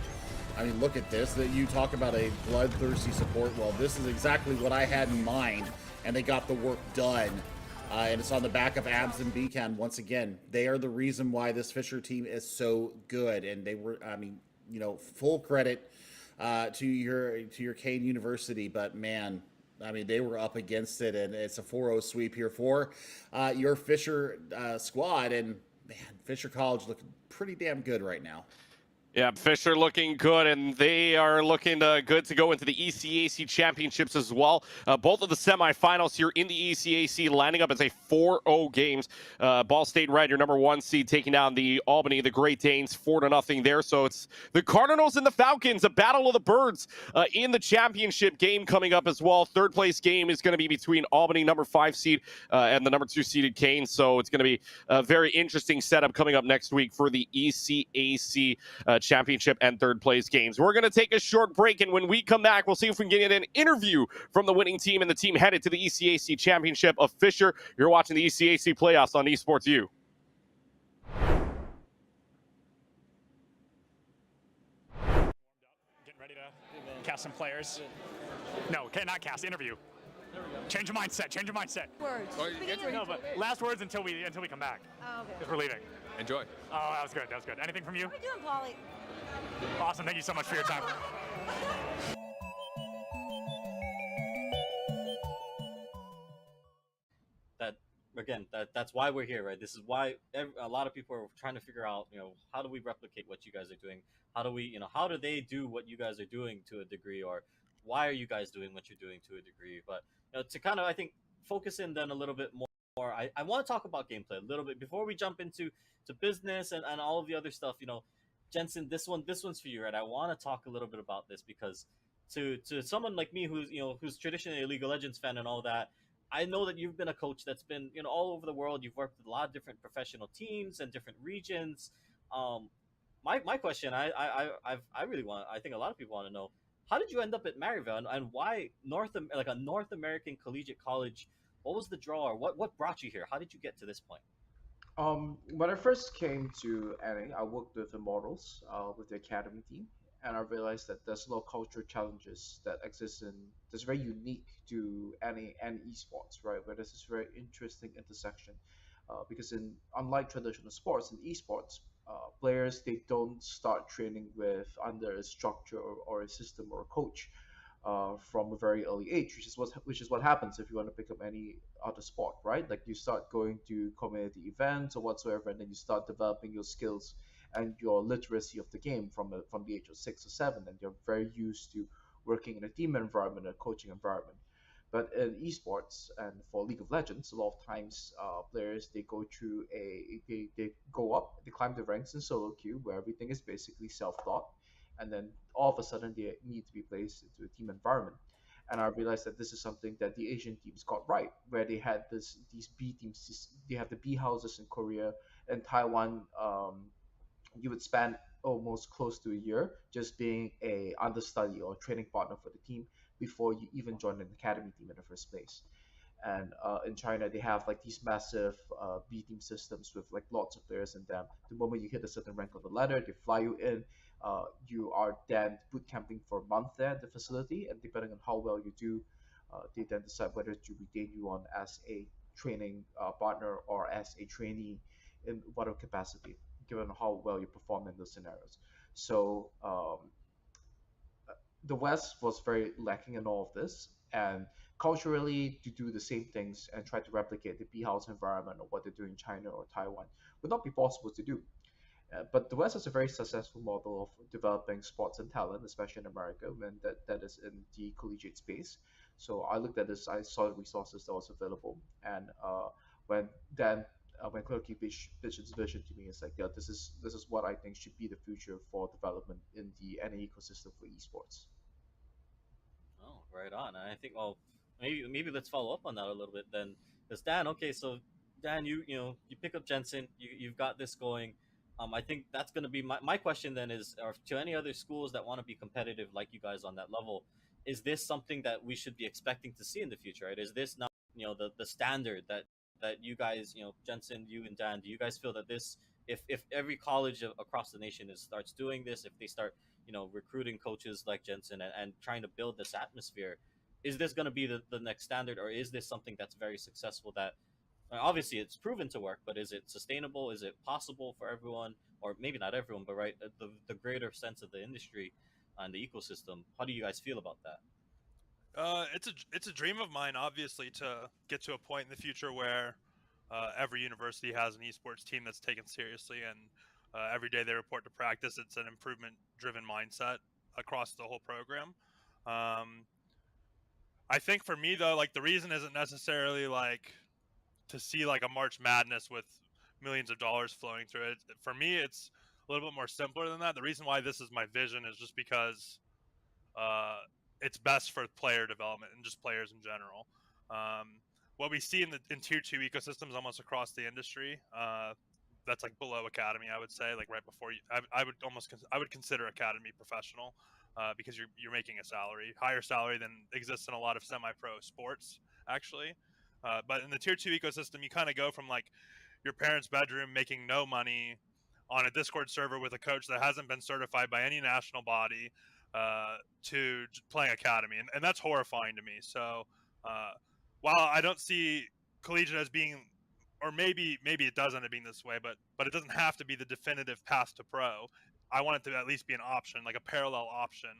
I mean, look at this. That you talk about a bloodthirsty support. Well, this is exactly what I had in mind, and they got the work done. And it's on the back of Abs and Kean once again. They are the reason why this Fisher team is so good, and they were, I mean, you know, full credit to your Kean University, but man, I mean, they were up against it, and it's a 4-0 sweep here for your Fisher squad. And, man, Fisher College looking pretty damn good right now. Yeah, Fisher looking good, and they are looking good to go into the ECAC championships as well. Both of the semifinals here in the ECAC lining up as a 4-0 games. Ball State Red, your number 1 seed, taking down the Albany, the Great Danes, 4-0 there. So it's the Cardinals and the Falcons, a battle of the birds in the championship game coming up as well. Third place game is going to be between Albany, number 5 seed, and the number 2 seeded Kean. So it's going to be a very interesting setup coming up next week for the ECAC championship and third place games. We're going to take a short break, and when we come back, we'll see if we can get an interview from the winning team and the team headed to the ECAC championship of Fisher. You're watching the ECAC playoffs on Esports U. Getting ready to cast some players. No, not cast, interview. Change your mindset, change your mindset. Words. No, but last words until we come back. Oh, okay. Because we're leaving. Enjoy. Oh, that was good, that was good. Anything from you? How are we doing, Polly? Awesome, thank you so much for your time. That's why we're here, right? This is why a lot of people are trying to figure out, you know, how do we replicate what you guys are doing? How do we, you know, how do they do what you guys are doing to a degree, or why are you guys doing what you're doing to a degree? But you know, to kind of, I think, focus in then a little bit more. I want to talk about gameplay a little bit before we jump into business and all of the other stuff. You know, Jensen, this one's for you, right? I want to talk a little bit about this because to someone like me who's traditionally a League of Legends fan and all that, I know that you've been a coach that's been, you know, all over the world. You've worked with a lot of different professional teams and different regions. My question, I really want, I think a lot of people want to know, how did you end up at Maryville, and why a North American collegiate college? What was the draw, or what brought you here? How did you get to this point? When I first came to NA, I worked with Immortals, with the academy team, and I realized that there's a lot of cultural challenges that exist that's very unique to NA and esports, right? Where there's this very interesting intersection, because unlike traditional sports, in esports, players, they don't start training under a structure or a system or a coach. From a very early age, which is what happens if you want to pick up any other sport, right? Like you start going to community events or whatsoever, and then you start developing your skills and your literacy of the game from the age of 6 or 7, and you're very used to working in a team environment, a coaching environment. But in esports and for League of Legends, a lot of times players, they go through they go up, they climb the ranks in solo queue where everything is basically self-taught, and then all of a sudden they need to be placed into a team environment. And I realized that this is something that the Asian teams got right, where they had these B teams. They have the B houses in Korea and Taiwan. You would spend almost close to a year just being a understudy or training partner for the team before you even join an academy team in the first place. And in China, they have like these massive B team systems with like lots of players in them. The moment you hit a certain rank on the ladder, they fly you in. You are then boot camping for a month there at the facility, and depending on how well you do, they then decide whether to retain you on as a training partner or as a trainee in whatever capacity, given how well you perform in those scenarios. So the West was very lacking in all of this, and culturally to do the same things and try to replicate the B house environment or what they do in China or Taiwan would not be possible to do. But the West has a very successful model of developing sports and talent, especially in America, when that is in the collegiate space. So I looked at this, I saw the resources that was available, and when then when Clerky pitched vision to me, it's like, yeah, this is what I think should be the future for development in the NA ecosystem for esports. Oh, right on. I think, well, maybe let's follow up on that a little bit then. Because Dan, okay, so Dan, you pick up Jensen, you've got this going. I think that's going to be my question then is, or to any other schools that want to be competitive like you guys on that level, is this something that we should be expecting to see in the future, right? Is this now, the standard that you guys, Jensen, you and Dan, do you guys feel that this, if every college across the nation starts doing this, if they start, recruiting coaches like Jensen and trying to build this atmosphere, is this going to be the next standard, or is this something that's very successful that obviously it's proven to work, but is it sustainable? Is it possible for everyone, or maybe not everyone, but right, the greater sense of the industry and the ecosystem? How do you guys feel about that? It's a dream of mine, obviously, to get to a point in the future where every university has an esports team that's taken seriously, and every day they report to practice. It's an improvement-driven mindset across the whole program. I think for me, though, like, the reason isn't necessarily like to see like a March Madness with millions of dollars flowing through it. For me, it's a little bit more simpler than that. The reason why this is my vision is just because it's best for player development and just players in general. What we see in tier 2 ecosystems almost across the industry, that's like below academy, I would say, like right before you, I would consider academy professional, because you're making a higher salary than exists in a lot of semi-pro sports, actually. But in the tier 2 ecosystem, you kind of go from like your parents' bedroom making no money on a Discord server with a coach that hasn't been certified by any national body, to playing academy, and that's horrifying to me. So while I don't see collegiate as being, or maybe it does end up being this way, but it doesn't have to be the definitive path to pro. I want it to at least be an option, like a parallel option,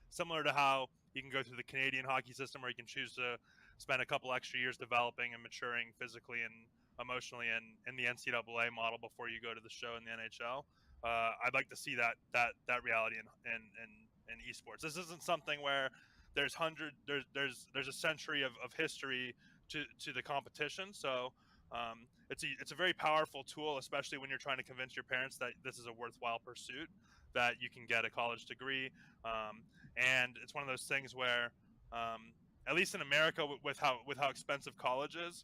similar to how you can go through the Canadian hockey system, where you can choose to spend a couple extra years developing and maturing physically and emotionally in the NCAA model before you go to the show in the NHL. I'd like to see that reality in esports. This isn't something where there's a century of history to the competition. So it's a very powerful tool, especially when you're trying to convince your parents that this is a worthwhile pursuit, that you can get a college degree. And it's one of those things where, at least in America, with how expensive college is,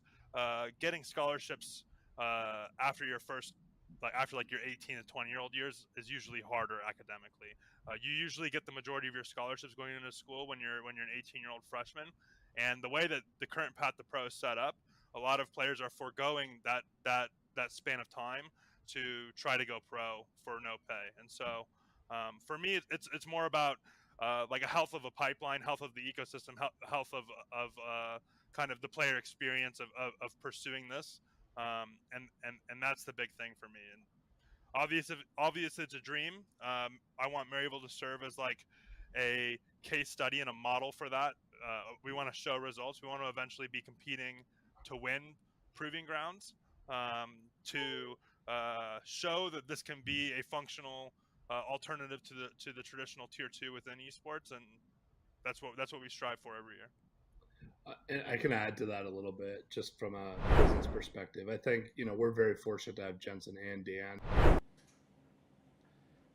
getting scholarships after your first, after your 18 to 20-year-old years is usually harder academically. You usually get the majority of your scholarships going into school when you're an 18-year-old freshman, and the way that the current path to pro is set up, a lot of players are foregoing that span of time to try to go pro for no pay. And so for me, it's more about like a health of a pipeline, health of the ecosystem, health of kind of the player experience of pursuing this, and that's the big thing for me. And obvious it's a dream. I want Maryville to serve as like a case study and a model for that. We want to show results. We want to eventually be competing to win proving grounds, to show that this can be a functional alternative to the traditional tier 2 within esports, and that's what we strive for every year. And I can add to that a little bit, just from a business perspective. I think we're very fortunate to have Jensen and Dan.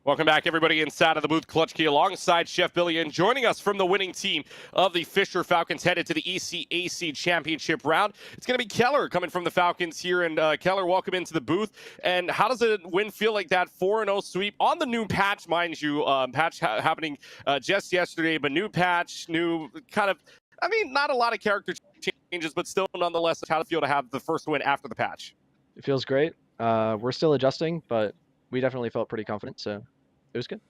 Welcome back, everybody, inside of the booth. Clutch Key alongside Chef Billy, and joining us from the winning team of the Fisher Falcons headed to the ECAC championship round. It's going to be Keller coming from the Falcons here. And Keller, welcome into the booth. And how does a win feel like that 4-0 sweep on the new patch, mind you? Patch happening just yesterday, but new patch, new kind of, I mean, not a lot of character changes, but still nonetheless, how does it feel to have the first win after the patch? It feels great. We're still adjusting, but we definitely felt pretty confident, so it was good.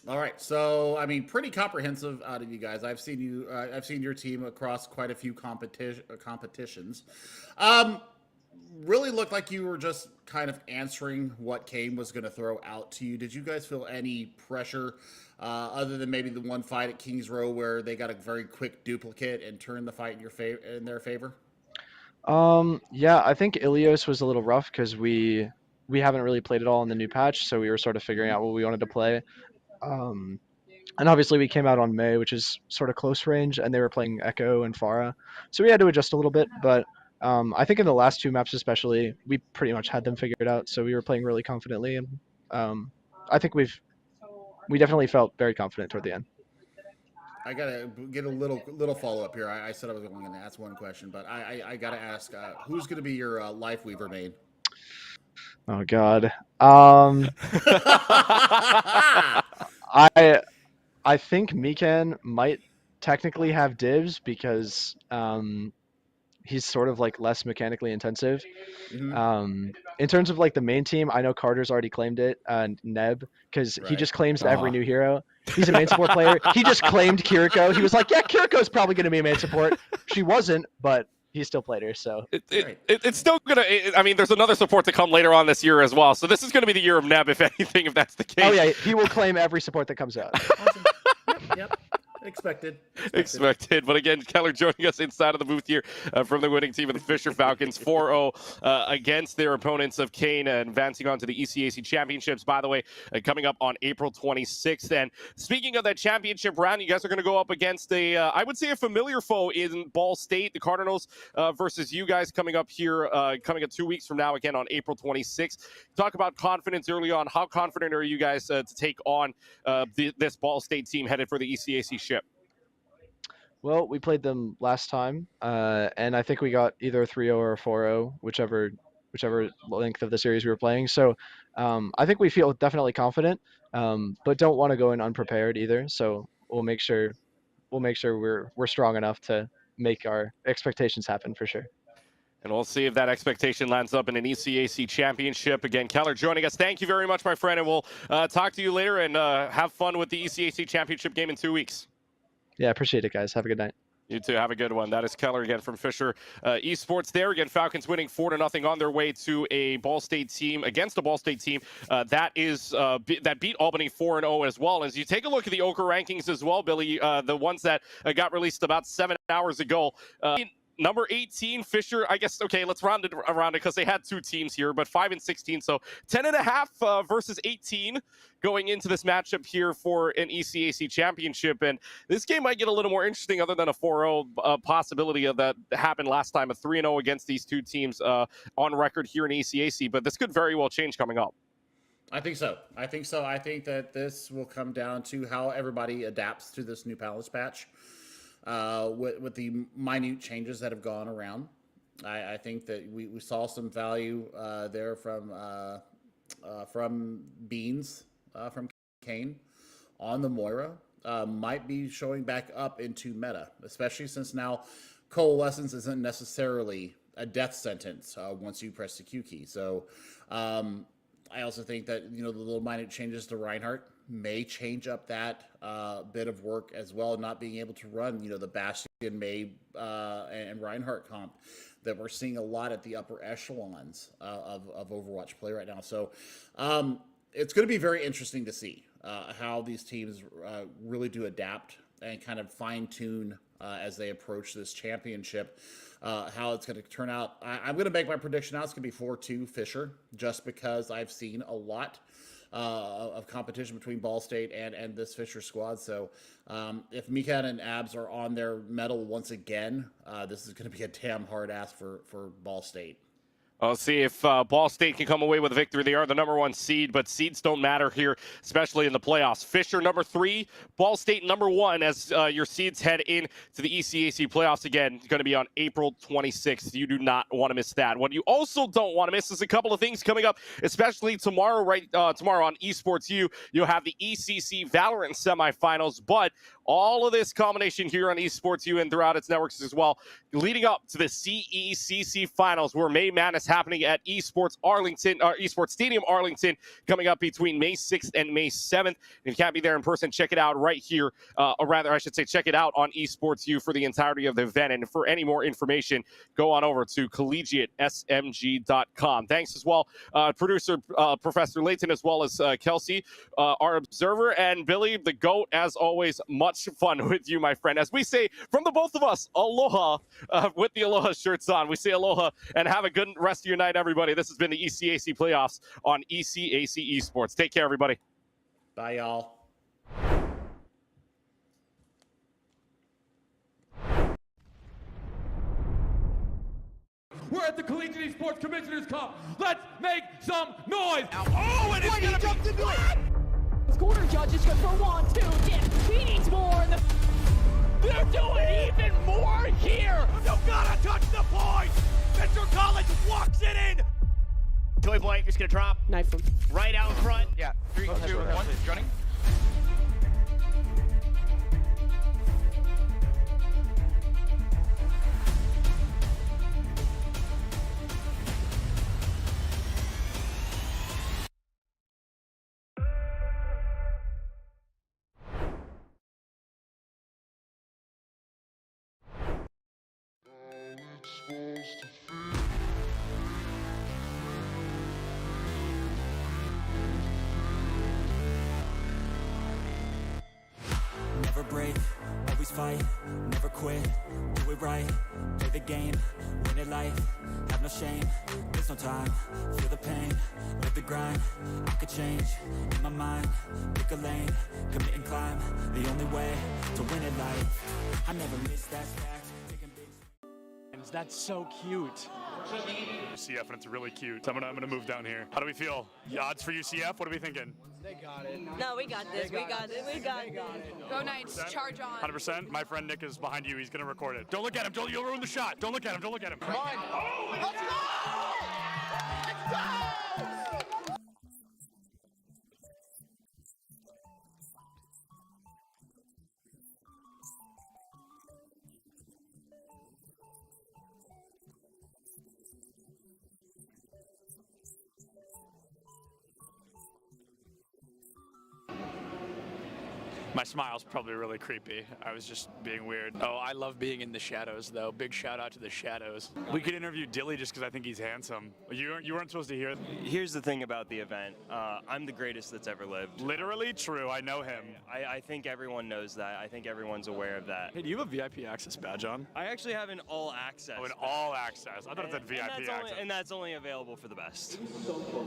All right, so I mean, pretty comprehensive out of you guys. I've seen your team across quite a few competitions. Really looked like you were just kind of answering what Kean was going to throw out to you. Did you guys feel any pressure, other than maybe the one fight at Kings Row where they got a very quick duplicate and turned the fight in their favor? Yeah, I think Ilios was a little rough because we haven't really played it all in the new patch, so we were sort of figuring out what we wanted to play. And obviously we came out on May, which is sort of close range, and they were playing Echo and Pharah, so we had to adjust a little bit. But I think in the last 2 maps especially, we pretty much had them figured out, so we were playing really confidently, and I think we definitely felt very confident toward the end. I gotta get a little follow up here. I said I was only going to ask one question, but I gotta ask, who's going to be your Life Weaver main? Oh God. I think Mikan might technically have dibs because he's sort of like less mechanically intensive. In terms of like the main team, I know Carter's already claimed it, Neb, because he just claims every new hero. He's a main support player. He just claimed Kiriko. He was like, yeah, Kiriko's probably going to be a main support. She wasn't, but he still played her, so. It's still going to, I mean, there's another support to come later on this year as well, so this is going to be the year of Neb, if anything, if that's the case. Oh yeah, he will claim every support that comes out. Awesome. Yep. Expected. But again, Keller joining us inside of the booth here from the winning team of the Fisher Falcons, 4-0 against their opponents of Kean, advancing on to the ECAC Championships, by the way, coming up on April 26th. And speaking of that championship round, you guys are going to go up against I would say a familiar foe in Ball State, the Cardinals versus you guys coming up here, coming up 2 weeks from now, again on April 26th. Talk about confidence early on. How confident are you guys to take on this Ball State team headed for the ECAC ship? Well, we played them last time, and I think we got either a 3-0 or a 4-0, whichever length of the series we were playing. So I think we feel definitely confident, but don't want to go in unprepared either. So we'll make sure we're strong enough to make our expectations happen for sure. And we'll see if that expectation lands up in an ECAC championship. Again, Keller joining us. Thank you very much, my friend, and we'll talk to you later, and have fun with the ECAC championship game in 2 weeks. Yeah, appreciate it, guys. Have a good night. You too. Have a good one. That is Keller again from Fisher Esports there. Again, Falcons winning 4-0 on their way to a Ball State team, against a Ball State team that beat Albany 4-0 as well. As you take a look at the Ochre rankings as well, Billy, the ones that got released about 7 hours ago. Number 18, Fisher, I guess, okay, let's round it around it because they had 2 teams here, but 5 and 16, so 10.5 versus 18 going into this matchup here for an ECAC championship. And this game might get a little more interesting other than a 4-0 possibility of that happened last time, a 3-0 against these 2 teams on record here in ECAC, but this could very well change coming up. I think so. I think that this will come down to how everybody adapts to this new Palace patch. With the minute changes that have gone around, I think that we saw some value there from Beans from Kean on the Moira. Might be showing back up into meta, especially since now Coalescence isn't necessarily a death sentence once you press the Q key. So I also think that the little minute changes to Reinhardt may change up that bit of work as well, not being able to run, the Bastion, May, and Reinhardt comp that we're seeing a lot at the upper echelons of Overwatch play right now. So it's going to be very interesting to see how these teams really do adapt and kind of fine-tune as they approach this championship. How it's going to turn out. I'm going to make my prediction now. It's going to be 4-2 Fisher, just because I've seen a lot of competition between Ball State and this Fisher squad. So if Mikan and Abs are on their mettle once again, this is going to be a damn hard ask for Ball State. I'll see if Ball State can come away with a victory. They are the #1 seed, but seeds don't matter here, especially in the playoffs. Fisher number 3, Ball State number 1 as your seeds head in to the ECAC playoffs again. It's going to be on April 26th. You do not want to miss that. What you also don't want to miss is a couple of things coming up, especially tomorrow. Tomorrow on Esports U, you'll have the ECC Valorant semifinals, but all of this combination here on Esports U and throughout its networks as well, leading up to the CECC finals, where May Madness happening at Esports Stadium Arlington, coming up between May 6th and May 7th. If you can't be there in person, check it out right here, or rather, I should say, check it out on Esports U for the entirety of the event. And for any more information, go on over to collegiatesmg.com. Thanks as well, producer Professor Layton, as well as Kelsey, our observer, and Billy, the GOAT, as always. Much fun with you, my friend. As we say from the both of us, aloha, with the aloha shirts on. We say aloha and have a good rest of your night, everybody. This has been the ECAC playoffs on ECAC Esports. Take care, everybody. Bye, y'all. We're at the Collegiate Esports Commissioners Cup. Let's make some noise. Oh, and it's gonna jumped into it. Corner judges good for 1, 2, dip. He needs more. And they're doing even more here. You gotta touch the point. Mr. College walks it in. Toy Blank is gonna drop. Knife him. Right out in front. Yeah. 3, 2, 1. Running. Never break, always fight, never quit, do it right, play the game, win it life, have no shame, there's no time, feel the pain, live the grind, I could change, in my mind, pick a lane, commit and climb, the only way to win it life, I never miss that fact, taking big. That's so cute. UCF, and it's really cute. So I'm gonna move down here. How do we feel? The odds for UCF? What are we thinking? They got it. No, we got this. We got it. We got it. Go Knights, charge on. 100%. My friend Nick is behind you. He's gonna record it. Don't look at him. You'll ruin the shot. Don't look at him. Don't look at him. Come on. Oh, let's go! Let's go! My smile's probably really creepy. I was just being weird. Oh, I love being in the shadows, though. Big shout out to the shadows. We could interview Dilly just because I think he's handsome. You weren't supposed to hear it. Here's the thing about the event. I'm the greatest that's ever lived. Literally true. I know him. I think everyone knows that. I think everyone's aware of that. Hey, do you have a VIP access badge on? I actually have an all access. Oh, an all access. I thought it said VIP access. And that's only available for the best.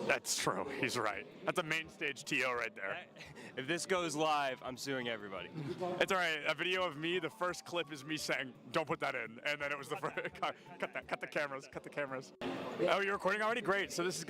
That's true. He's right. That's a main stage TO right there. If this goes live, I'm suing everybody. It's all right. A video of me, the first clip is me saying, don't put that in. And then it was the first, cut the cameras. Oh, you're recording already? Great. So this is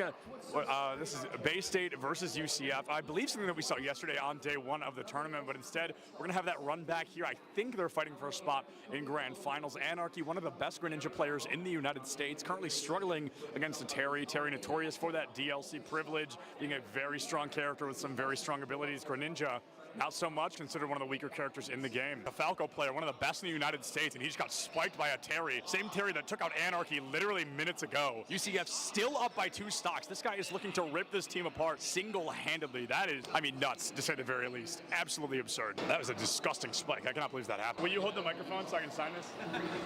this is Bay State versus UCF. I believe something that we saw yesterday on day 1 of the tournament, but instead we're going to have that run back here. I think they're fighting for a spot in Grand Finals. Anarchy, one of the best Greninja players in the United States, currently struggling against a Terry. Terry notorious for that DLC privilege, being a very strong character with some very strong abilities. Greninja, not so much, considered one of the weaker characters in the game. A Falco player, one of the best in the United States, and he just got spiked by a Terry. Same Terry that took out Anarchy literally minutes ago. UCF still up by 2 stocks. This guy is looking to rip this team apart single-handedly. That is, I mean, nuts, to say the very least. Absolutely absurd. That was a disgusting spike. I cannot believe that happened. Will you hold the microphone so I can sign this?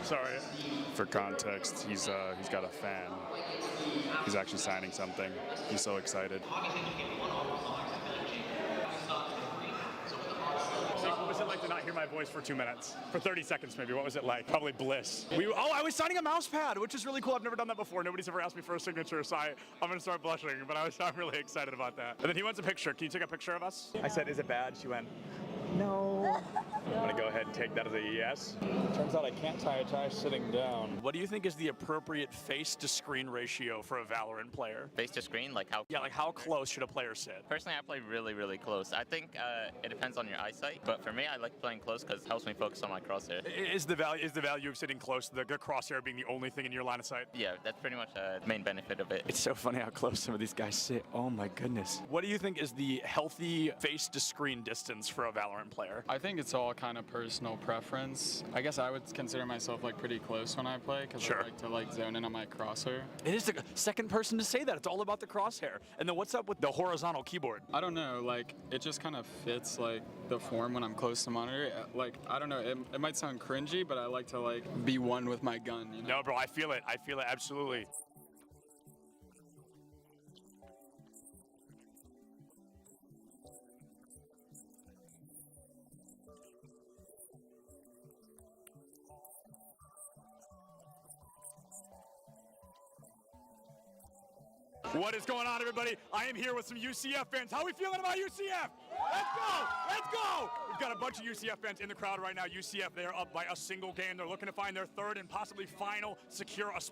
Sorry. For context, he's got a fan. He's actually signing something. He's so excited. What was it like to not hear my voice for 2 minutes? For 30 seconds, maybe. What was it like? Probably bliss. I was signing a mouse pad, which is really cool. I've never done that before. Nobody's ever asked me for a signature, so I'm going to start blushing, but I'm really excited about that. And then he wants a picture. Can you take a picture of us? I said, is it bad? She went, no. I'm going to go ahead and take that as a yes. Turns out I can't tie a tie sitting down. What do you think is the appropriate face-to-screen ratio for a Valorant player? Face to screen, like how? Yeah, like how close should a player sit? Personally, I play really, really close. I think it depends on your eyesight, but for me, I like playing close because it helps me focus on my crosshair. Is the value of sitting close, the crosshair being the only thing in your line of sight? Yeah, that's pretty much the main benefit of it. It's so funny how close some of these guys sit. Oh my goodness. What do you think is the healthy face-to-screen distance for a Valorant player? I think it's all kind of personal preference. I guess I would consider myself like pretty close when I play because I like to zone in on my crosshair. It is the second person to say that. It's all about the crosshair. And then what's up with the horizontal keyboard? I don't know. Like it just kind of fits like the form when I'm close to monitor. Like I don't know. It might sound cringy, but I like to like be one with my gun. You know? No, bro. I feel it. I feel it absolutely. What is going on, everybody? I am here with some UCF fans. How are we feeling about UCF? Let's go! Let's go! We've got a bunch of UCF fans in the crowd right now. UCF, they are up by a single game. They're looking to find their third and possibly final secure a spot.